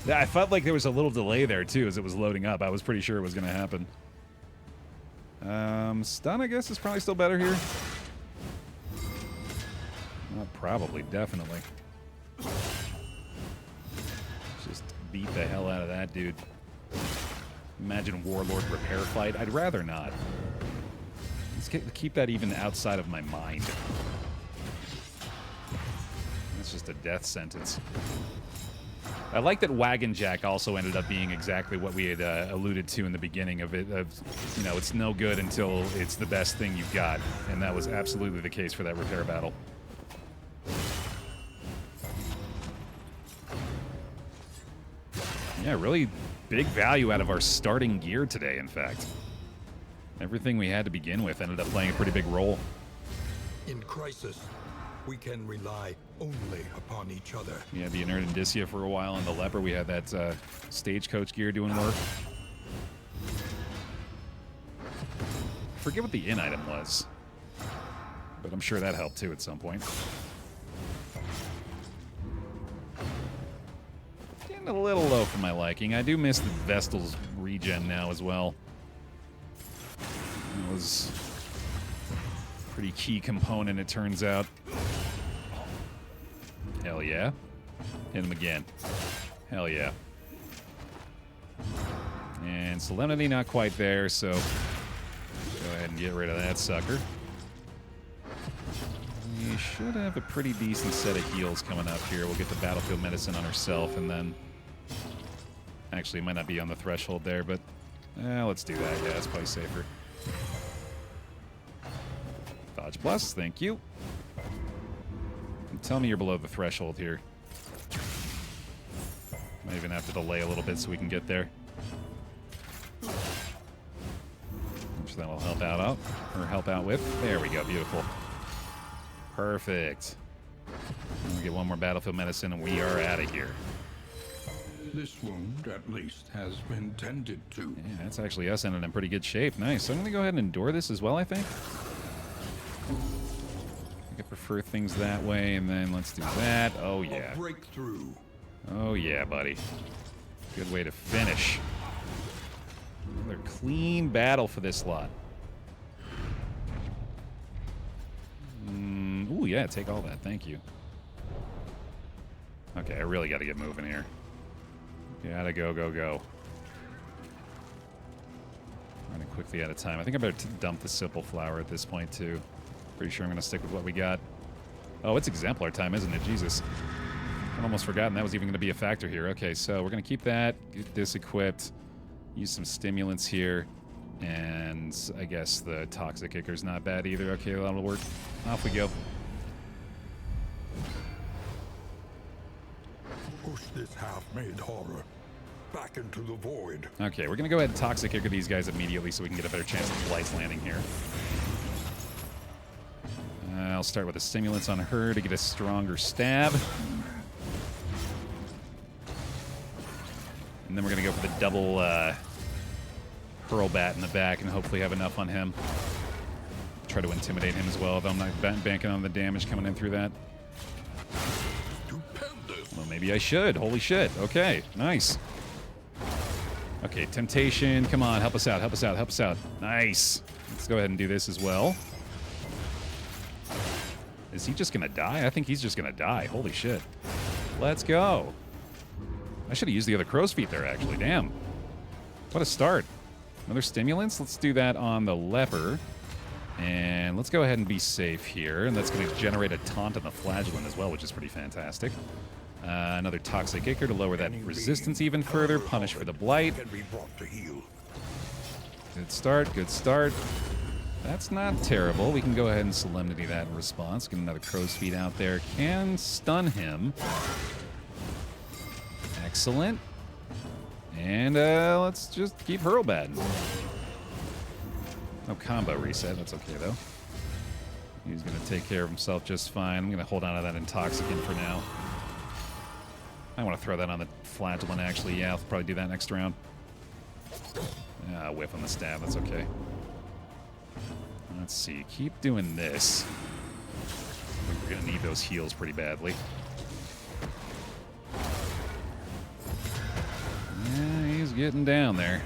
Yeah, I felt like there was a little delay there, too, as it was loading up. I was pretty sure it was going to happen. Stun, I guess, is probably still better here. Probably, definitely. Just beat the hell out of that dude. Imagine Warlord repair fight. I'd rather not. Let's keep that even outside of my mind. That's just a death sentence. I like that Wagon Jack also ended up being exactly what we had alluded to in the beginning of it. You know, it's no good until it's the best thing you've got. And that was absolutely the case for that repair battle. Yeah, really big value out of our starting gear today, in fact. Everything we had to begin with ended up playing a pretty big role. In crisis, we can rely only upon each other. We had the Inert Indicia for a while, and the Leper, we had that stagecoach gear doing work. Forget what the in item was, but I'm sure that helped too at some point. Getting a little low for my liking. I do miss the Vestal's regen now as well. It was a pretty key component, it turns out. Hell yeah. Hit him again. Hell yeah. And Solemnity not quite there, so go ahead and get rid of that sucker. We should have a pretty decent set of heals coming up here. We'll get the Battlefield Medicine on herself, and then... Actually, it might not be on the threshold there, but... let's do that. Yeah, it's probably safer. Dodge plus, thank you. Tell me you're below the threshold here. Might even have to delay a little bit so we can get there. I'm sure that'll help out, or help out with. There we go, beautiful. Perfect. We'll get one more battlefield medicine and we are out of here. This wound, at least, has been tended to. Yeah, that's actually us ending in pretty good shape. Nice. So I'm going to go ahead and endure this as well, I think. I prefer things that way, and then let's do that. Oh, yeah. A breakthrough. Oh, yeah, buddy. Good way to finish. Another clean battle for this lot. Ooh, yeah, take all that. Thank you. Okay, I really got to get moving here. Gotta go, go, go. Running quickly out of time. I think I better dump the simple flower at this point, too. Pretty sure I'm going to stick with what we got. Oh, it's exemplar time, isn't it? Jesus. I've almost forgotten that was even going to be a factor here. Okay, so we're going to keep that, get this equipped, use some stimulants here, and I guess the toxic kicker's not bad either. Okay, that'll work. Off we go. Push this half-made horror back into the void. Okay, we're going to go ahead and toxic kicker these guys immediately so we can get a better chance of Blight's landing here. I'll start with the stimulants on her to get a stronger stab. And then we're going to go for the double hurl bat in the back and hopefully have enough on him. Try to intimidate him as well, though I'm not banking on the damage coming in through that. Well, maybe I should. Holy shit. Okay, nice. Okay, temptation. Come on, help us out, help us out, help us out. Nice. Let's go ahead and do this as well. Is he just going to die? I think he's just going to die. Holy shit. Let's go. I should have used the other crow's feet there, actually. Damn. What a start. Another stimulants. Let's do that on the leper. And let's go ahead and be safe here. And that's going to generate a taunt on the flagellant as well, which is pretty fantastic. Another toxic ichor to lower that resistance even further. Punish for the blight. Good start, good start. That's not terrible. We can go ahead and solemnity that in response. Get another crow's feet out there. Can stun him. Excellent. And let's just keep hurlbatting. No combo reset. That's okay, though. He's going to take care of himself just fine. I'm going to hold on to that intoxicant for now. I want to throw that on the flagellant, actually. Yeah, I'll probably do that next round. Whiff on the stab. That's okay. Let's see. Keep doing this. I think we're going to need those heals pretty badly. Yeah, he's getting down there.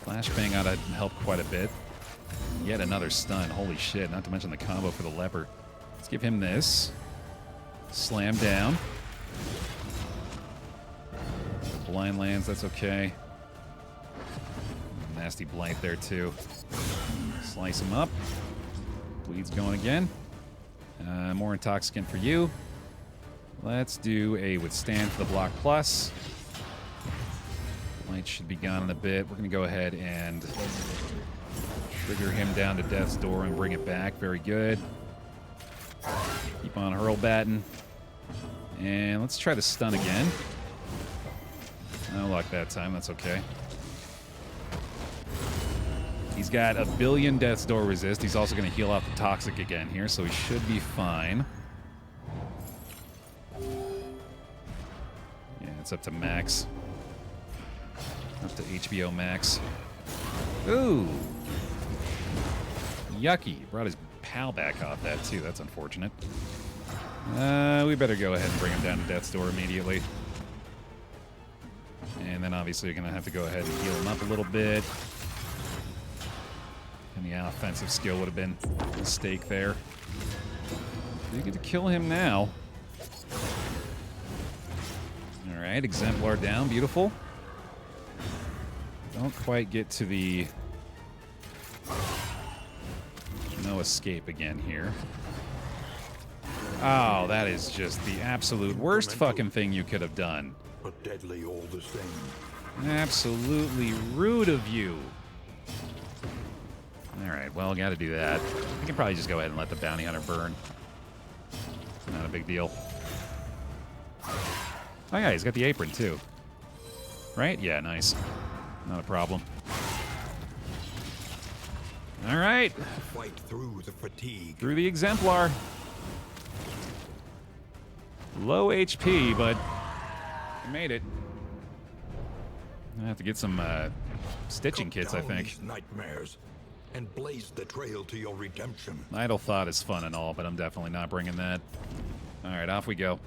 Flashbang ought to help quite a bit. Yet another stun. Holy shit. Not to mention the combo for the leper. Let's give him this. Slam down. The blind lands. That's okay. Nasty blight there, too. Slice him up. Bleed's going again. More intoxicant for you. Let's do a withstand for the block plus. Light should be gone in a bit. We're going to go ahead and trigger him down to death's door and bring it back. Very good. Keep on hurl batting. And let's try the stun again. No luck that time. That's okay. He's got 1 billion death's door resist. He's also going to heal off the toxic again here, so he should be fine. Yeah, it's up to max. Up to HBO max. Ooh. Yucky. Brought his pal back off that, too. That's unfortunate. We better go ahead and bring him down to death's door immediately. And then obviously you're going to have to go ahead and heal him up a little bit. Any offensive skill would have been a mistake there. You get to kill him now. All right, exemplar down. Beautiful. Don't quite get to the no escape again here. Oh, that is just the absolute worst fucking thing you could have done. But deadly all the same. Absolutely rude of you. All right, well, got to do that. I can probably just go ahead and let the bounty hunter burn. Not a big deal. Oh yeah, he's got the apron too. Right? Yeah, nice. Not a problem. All right. Fight through the fatigue. Through the exemplar. Low HP, but we made it. I have to get some stitching kits, I think. These nightmares and blaze the trail to your redemption. Idle thought is fun and all, but I'm definitely not bringing that. All right, off we go.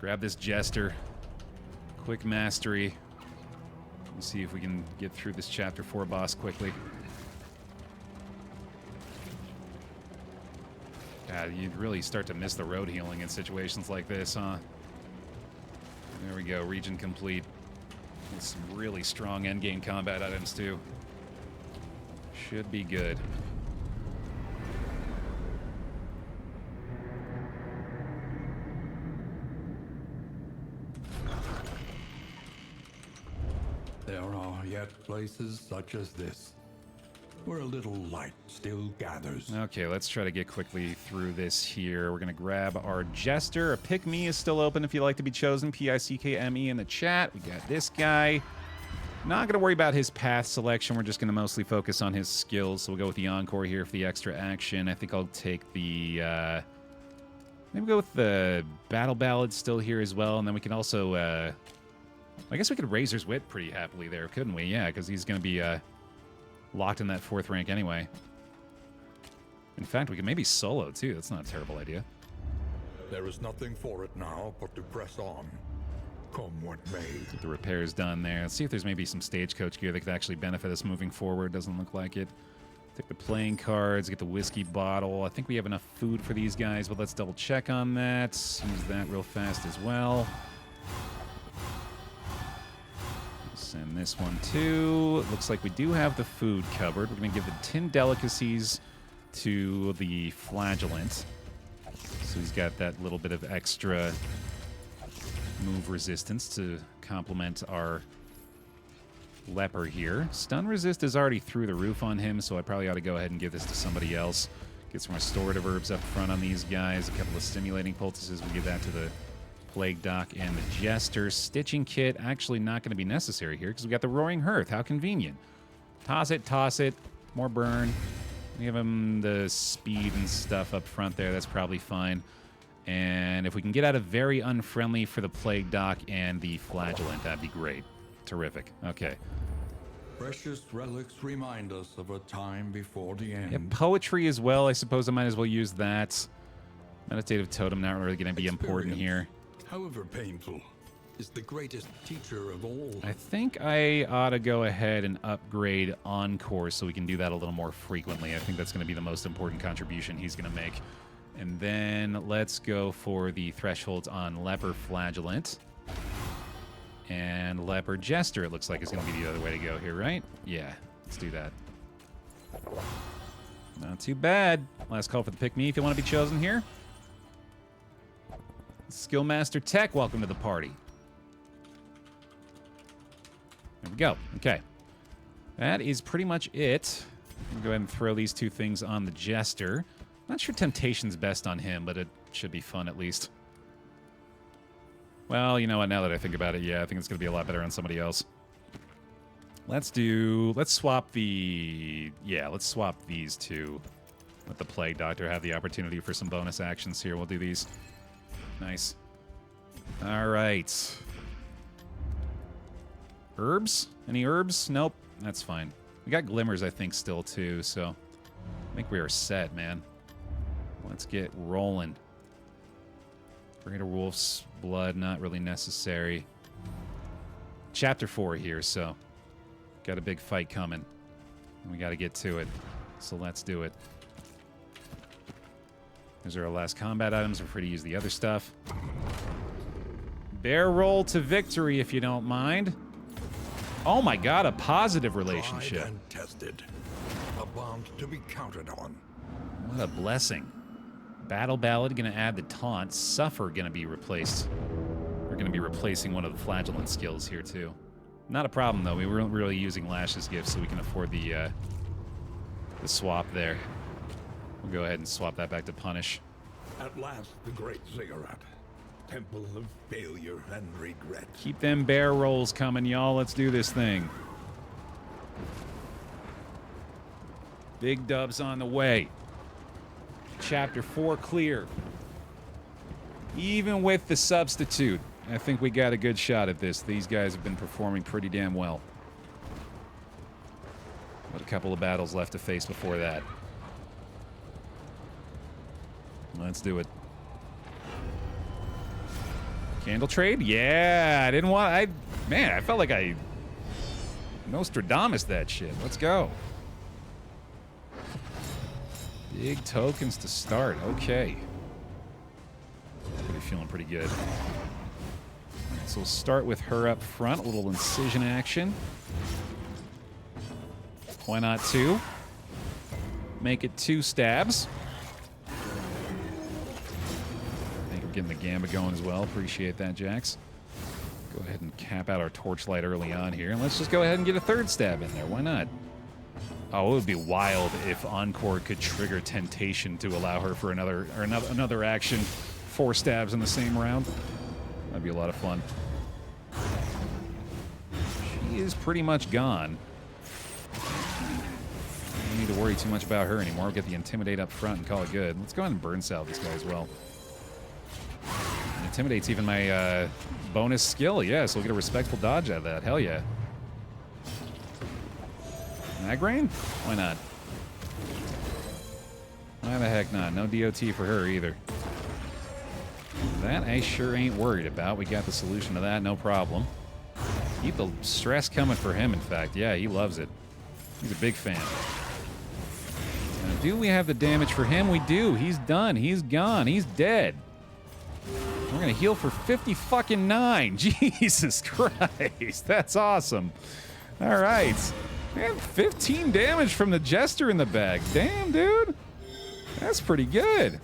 Grab this jester. Quick mastery. Let's see if we can get through this chapter 4 boss quickly. God, you'd really start to miss the road healing in situations like this, huh? There we go, region complete. With some really strong endgame combat items, too. Should be good. There are yet places such as this, where a little light still gathers. Okay, let's try to get quickly through this here. We're going to grab our Jester. A Pick Me is still open if you'd like to be chosen. P-I-C-K-M-E in the chat. We got this guy. Not going to worry about his path selection. We're just going to mostly focus on his skills. So we'll go with the Encore here for the extra action. I think I'll take the... maybe go with the Battle Ballad still here as well. And then we can also... I guess we could Razor's Wit pretty happily there, couldn't we? Yeah, because he's going to be locked in that 4th rank anyway. In fact, we could maybe solo, too. That's not a terrible idea. There is nothing for it now but to press on. Come what may. Get the repairs done there. Let's see if there's maybe some stagecoach gear that could actually benefit us moving forward. Doesn't look like it. Take the playing cards, get the whiskey bottle. I think we have enough food for these guys, but let's double check on that. Use that real fast as well. Send this one too. It looks like we do have the food covered. We're going to give the tin delicacies to the flagellant. So he's got that little bit of extra move resistance to complement our leper here. Stun resist is already through the roof on him, so I probably ought to go ahead and give this to somebody else. Get some restorative herbs up front on these guys. A couple of stimulating poultices. We'll give that to the Plague Doc and the Jester. Stitching kit actually not going to be necessary here because we got the Roaring Hearth. How convenient. Toss it. More burn. Give him the speed and stuff up front there. That's probably fine. And if we can get out of very unfriendly for the Plague Doc and the Flagellant, that'd be great. Terrific. Okay. Precious relics remind us of a time before the end. Yeah, poetry as well. I suppose I might as well use that. Meditative Totem not really going to be important here. However painful, is the greatest teacher of all. I think I ought to go ahead and upgrade Encore so we can do that a little more frequently. I think that's going to be the most important contribution he's going to make. And then let's go for the thresholds on Leper Flagellant. And Leper Jester, it looks like, is going to be the other way to go here, right? Yeah, let's do that. Not too bad. Last call for the pick me if you want to be chosen here. Skillmaster Tech, welcome to the party. There we go. Okay. That is pretty much it. I'm gonna go ahead and throw these two things on the Jester. Not sure Temptation's best on him, but it should be fun at least. Well, you know what, now that I think about it, yeah, I think it's gonna be a lot better on somebody else. Let's swap these two. Let the Plague Doctor have the opportunity for some bonus actions here. We'll do these. Nice. All right. Herbs? Any herbs? Nope. That's fine. We got glimmers, I think, still, too, so I think we are set, man. Let's get rolling. Greater Wolf's Blood, not really necessary. Chapter 4 here, so got a big fight coming. We got to get to it, so let's do it. Those are our last combat items. We're free to use the other stuff. Bear roll to victory, if you don't mind. Oh my god, a positive relationship. Tried and tested. A bond to be counted on. What a blessing. Battle Ballad gonna add the taunt. Suffer gonna be replaced. We're gonna be replacing one of the Flagellant skills here too. Not a problem though. We weren't really using Lash's gift, so we can afford the swap there. We'll go ahead and swap that back to Punish. At last, the great cigarette. temple of failure and regret. Keep them bear rolls coming, y'all. Let's do this thing. Big dubs on the way. Chapter 4 clear. Even with the substitute, I think we got a good shot at this. These guys have been performing pretty damn well. But a couple of battles left to face before that. Let's do it. Candle trade? Yeah, I didn't want... Man, I felt like I Nostradamus that shit. Let's go. Big tokens to start. Okay. Pretty feeling pretty good. So we'll start with her up front. A little incision action. Why not 2? Make it 2 stabs. Thank you for getting the Gamba going as well. Appreciate that, Jax. Go ahead and cap out our torchlight early on here. And let's just go ahead and get a 3rd stab in there. Why not? Oh, it would be wild if Encore could trigger Temptation to allow her for another action. 4 stabs in the same round. That'd be a lot of fun. She is pretty much gone. Don't need to worry too much about her anymore. We'll get the Intimidate up front and call it good. Let's go ahead and burn salve this guy as well. Intimidate's even my bonus skill. Yeah, so we'll get a respectful dodge out of that. Hell yeah. Migraine? Why not? Why the heck not? No DOT for her either. That I sure ain't worried about. We got the solution to that, no problem. Keep the stress coming for him, in fact. Yeah, he loves it. He's a big fan. Now, do we have the damage for him? We do. He's done. He's gone. He's dead. We're gonna heal for 59. Jesus Christ. That's awesome. All right. Man, 15 damage from the Jester in the bag. Damn, dude. That's pretty good.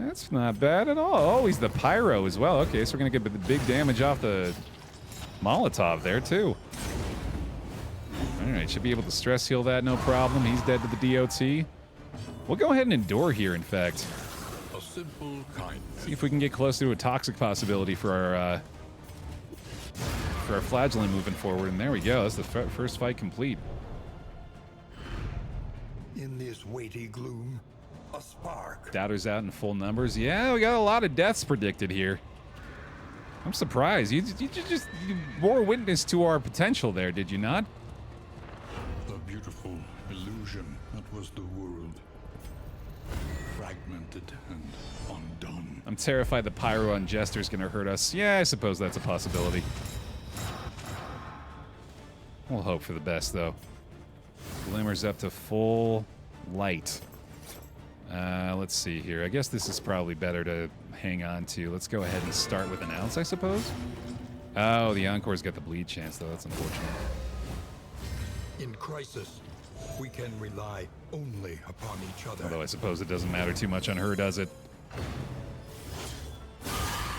That's not bad at all. Oh, he's the Pyro as well. Okay, so we're going to get the big damage off the Molotov there, too. All right, should be able to stress heal that, no problem. He's dead to the DOT. We'll go ahead and endure here, in fact. A simple kindness. See if we can get close to a toxic possibility for our flagellant moving forward. And there we go. That's the first fight complete. In this weighty gloom, a spark. Doubters out in full numbers. Yeah, we got a lot of deaths predicted here. I'm surprised. You bore witness to our potential there, did you not? The beautiful illusion that was the world. Fragmented and undone. I'm terrified the Pyro on Jester's gonna hurt us. Yeah, I suppose that's a possibility. We'll hope for the best, though. Glimmer's up to full light. Let's see here. I guess this is probably better to hang on to. Let's go ahead and start with an ounce, I suppose. Oh, the Encore's got the bleed chance, though. That's unfortunate. In crisis, we can rely only upon each other. Although I suppose it doesn't matter too much on her, does it?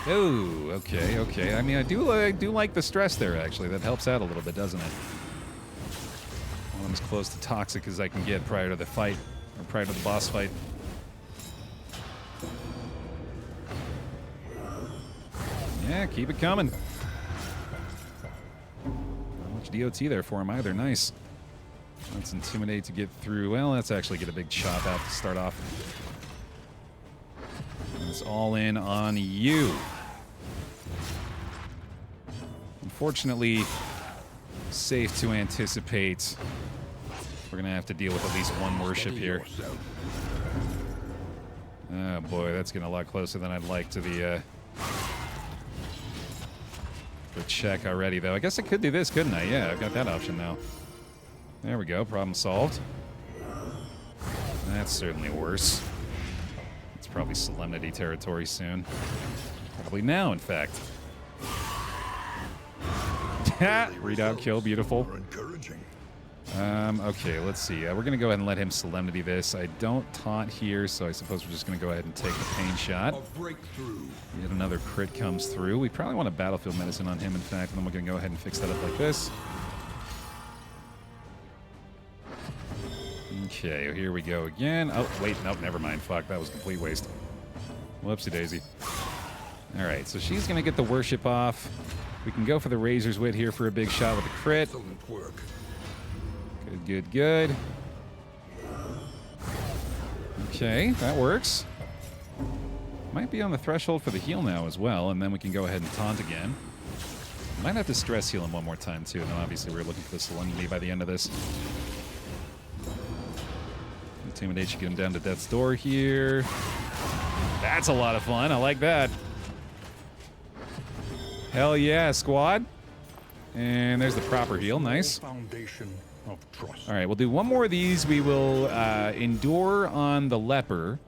Oh, okay, okay. I mean, I do like the stress there, actually. That helps out a little bit, doesn't it? Well, I'm as close to toxic as I can get prior to the fight, or prior to the boss fight. Yeah, keep it coming. Not much DOT there for him either. Nice. Let's intimidate to get through. Well, let's actually get a big chop out to start off. It's all in on you. Unfortunately, safe to anticipate we're going to have to deal with at least one worship here. Oh boy, that's getting a lot closer than I'd like to the check already, though. I guess I could do this, couldn't I? Yeah, I've got that option now. There we go, problem solved. That's certainly worse. It's probably Solemnity territory soon. Probably now, in fact. Readout kill, beautiful. Encouraging. Okay, let's see. We're going to go ahead and let him Solemnity this. I don't taunt here, so I suppose we're just going to go ahead and take the pain shot. A breakthrough. Yet another crit comes through. We probably want a Battlefield Medicine on him, in fact, and then we're going to go ahead and fix that up like this. Okay, here we go again. Oh, wait, nope, never mind. Fuck, that was a complete waste. Whoopsie daisy. All right, so she's going to get the worship off. We can go for the Razor's Wit here for a big shot with a crit. Excellent work. Good, good, good. Okay, that works. Might be on the threshold for the heal now as well, and then we can go ahead and taunt again. Might have to stress heal him one more time, too. And then obviously we're looking for the Spelunky by the end of this. Intimidate should get him down to death's door here. That's a lot of fun. I like that. Hell yeah, squad. And there's the proper heal. Nice. Foundation of trust. All right, we'll do one more of these. We will endure on the leper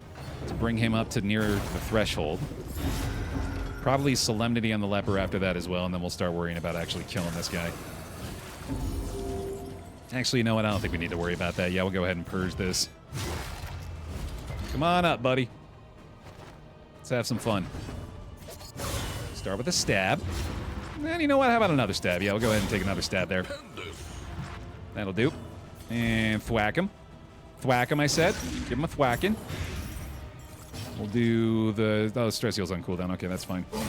to bring him up to near the threshold. Probably Solemnity on the leper after that as well, and then we'll start worrying about actually killing this guy. Actually, you know what? I don't think we need to worry about that. Yeah, we'll go ahead and purge this. Come on up, buddy. Let's have some fun. Start with a stab. And you know what? How about another stab? Yeah, we'll go ahead and take another stab there. That'll do. And thwack him. Thwack him, I said. Give him a thwacking. We'll do the... Oh, stress heal's on cooldown. Okay, that's fine. Little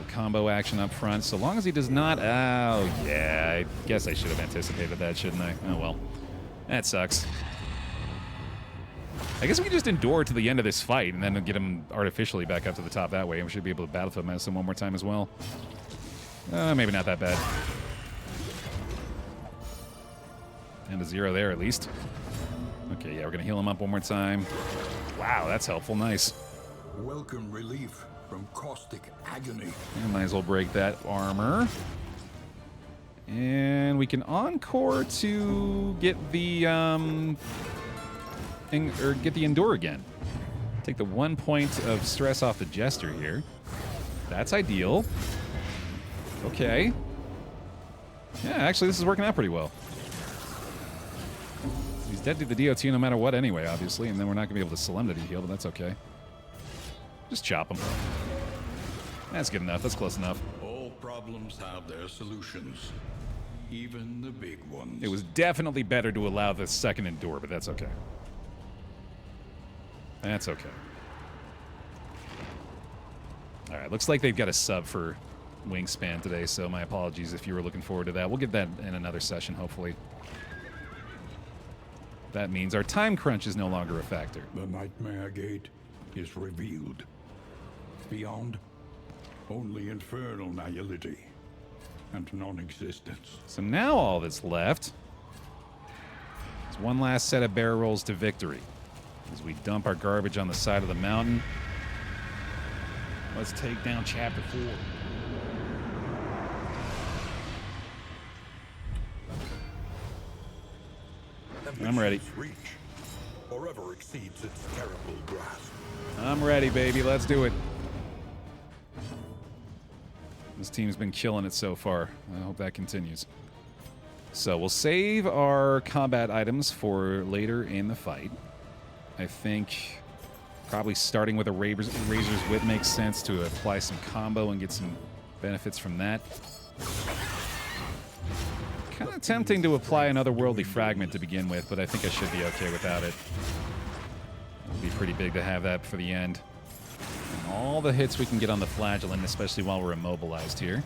combo action up front. So long as he does not... Oh, yeah. I guess I should have anticipated that, shouldn't I? Oh, well. That sucks. I guess we can just endure to the end of this fight and then get him artificially back up to the top that way. And we should be able to battle for medicine one more time as well. Maybe not that bad. And a 0 there, at least. Okay, yeah, we're going to heal him up one more time. Wow, that's helpful. Nice. Welcome relief from caustic agony. And might as well break that armor. And we can encore to get the get the endure again. Take the 1 point of stress off the jester here. That's ideal. Okay. Yeah, actually, this is working out pretty well. He's dead to the DOT no matter what anyway, obviously, and then we're not going to be able to Solemnity heal, but that's okay. Just chop him. That's good enough. That's close enough. All problems have their solutions, even the big ones. It was definitely better to allow the second endure, but that's okay. That's okay. All right, looks like they've got a sub for Wingspan today, so my apologies if you were looking forward to that. We'll get that in another session, hopefully. That means our time crunch is no longer a factor. The Nightmare Gate is revealed. Beyond, only infernal nihility and non-existence. So now all that's left is one last set of barrel rolls to victory. As we dump our garbage on the side of the mountain. Let's take down Chapter 4. I'm ready. Reach forever exceeds its terrible grasp. I'm ready, baby. Let's do it. This team's been killing it so far. I hope that continues. So we'll save our combat items for later in the fight. I think probably starting with a Razor's Wit makes sense to apply some combo and get some benefits from that. Kind of tempting to apply another Worldly Fragment to begin with, but I think I should be okay without it. It would be pretty big to have that for the end. And all the hits we can get on the Flagellant, especially while we're immobilized here.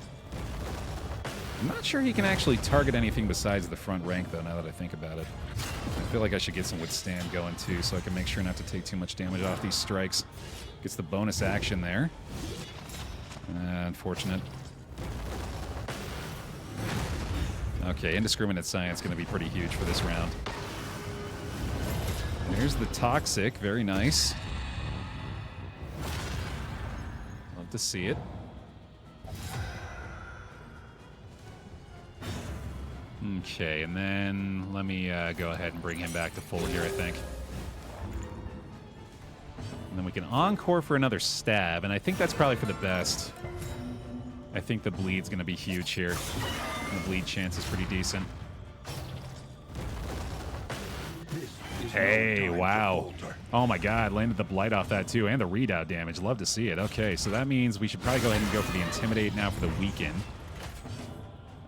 I'm not sure he can actually target anything besides the front rank, though, now that I think about it. I feel like I should get some Withstand going, too, so I can make sure not to take too much damage off these strikes. Gets the bonus action there. Unfortunate. Okay, Indiscriminate Science going to be pretty huge for this round. There's the Toxic. Very nice. Love to see it. Okay, and then let me go ahead and bring him back to full here, I think. And then we can encore for another stab, and I think that's probably for the best. I think the bleed's going to be huge here. The bleed chance is pretty decent. Hey, wow. Oh my god, landed the blight off that too, and the readout damage. Love to see it. Okay, so that means we should probably go ahead and go for the Intimidate now for the Weaken.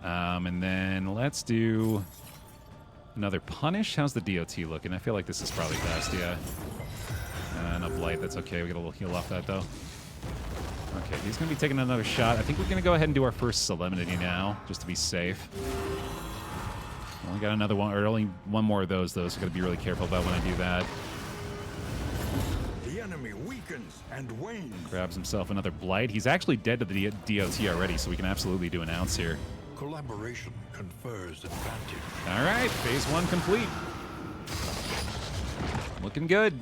And then let's do another Punish. How's the DOT looking? I feel like this is probably best, yeah. No blight. That's okay. We get a little heal off that, though. Okay, he's going to be taking another shot. I think we're going to go ahead and do our first Solemnity now, just to be safe. Only got another one, or only one more of those, though, so I've got to be really careful about when I do that. The enemy weakens and wanes. Grabs himself another blight. He's actually dead to the DOT already, so we can absolutely do an ounce here. Collaboration confers advantage. All right, phase 1 complete. Looking good.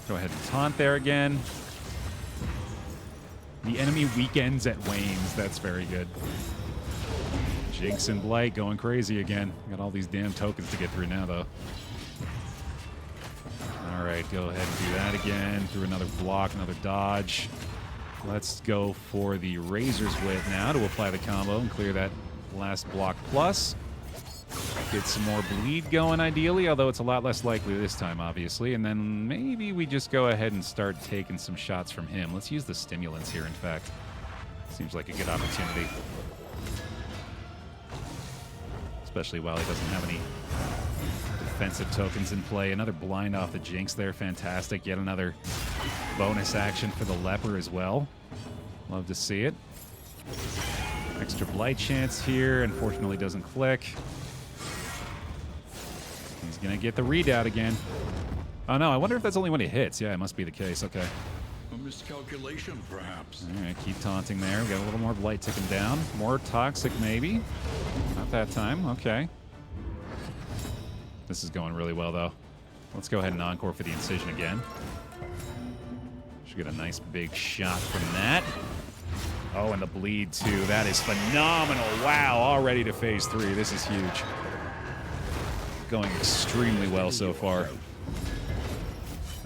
Go ahead and taunt there again. The enemy weekends at wanes. That's very good. Jinx and Blight going crazy again. Got all these damn tokens to get through now, though. All right, go ahead and do that again. Through another block, another dodge. Let's go for the Razor's Wit now to apply the combo and clear that last block plus. Get some more bleed going, ideally, although it's a lot less likely this time, obviously. And then maybe we just go ahead and start taking some shots from him. Let's use the stimulants here, in fact. Seems like a good opportunity. Especially while he doesn't have any defensive tokens in play. Another blind off the Jinx there. Fantastic. Yet another bonus action for the Leper as well. Love to see it. Extra blight chance here. Unfortunately doesn't click. He's going to get the readout again. Oh, no. I wonder if that's only when he hits. Yeah, it must be the case. Okay. A miscalculation, perhaps. All right, keep taunting there. We got a little more blight ticking down. More toxic, maybe. Not that time. Okay. This is going really well, though. Let's go ahead and encore for the incision again. Should get a nice big shot from that. Oh, and the bleed, too. That is phenomenal. Wow, already to phase 3. This is huge. Going extremely well so far.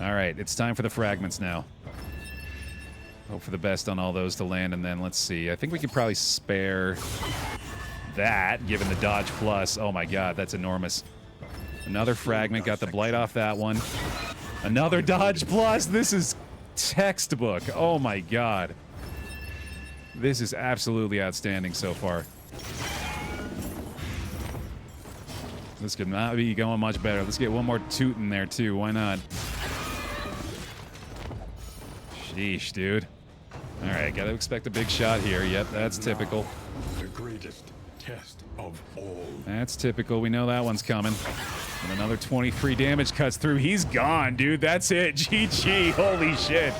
All right, it's time for the fragments now. Hope for the best on all those to land, and then let's see. I think we could probably spare that, given the dodge plus. Oh my god, that's enormous. Another fragment, got the blight off that one. Another dodge plus. This is textbook. Oh my god. This is absolutely outstanding so far. This could not be going much better. Let's get one more toot in there, too. Why not? Sheesh, dude. All right, got to expect a big shot here. Yep, that's typical. The greatest test of all. That's typical. We know that one's coming. And another 23 damage cuts through. He's gone, dude. That's it. GG. Holy shit.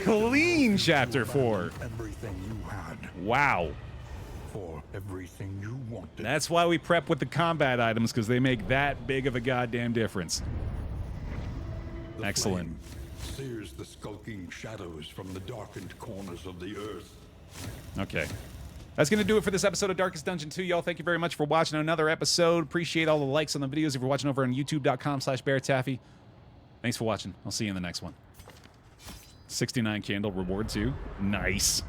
Clean Chapter 4. Everything you had. Wow. For everything you wanted. That's why we prep with the combat items, because they make that big of a goddamn difference. The Excellent. flame sears the skulking shadows from the darkened corners of the earth. Okay. That's going to do it for this episode of Darkest Dungeon 2, y'all. Thank you very much for watching another episode. Appreciate all the likes on the videos if you're watching over on youtube.com/BaerTaffy. Thanks for watching. I'll see you in the next one. 69 candle reward, too. Nice.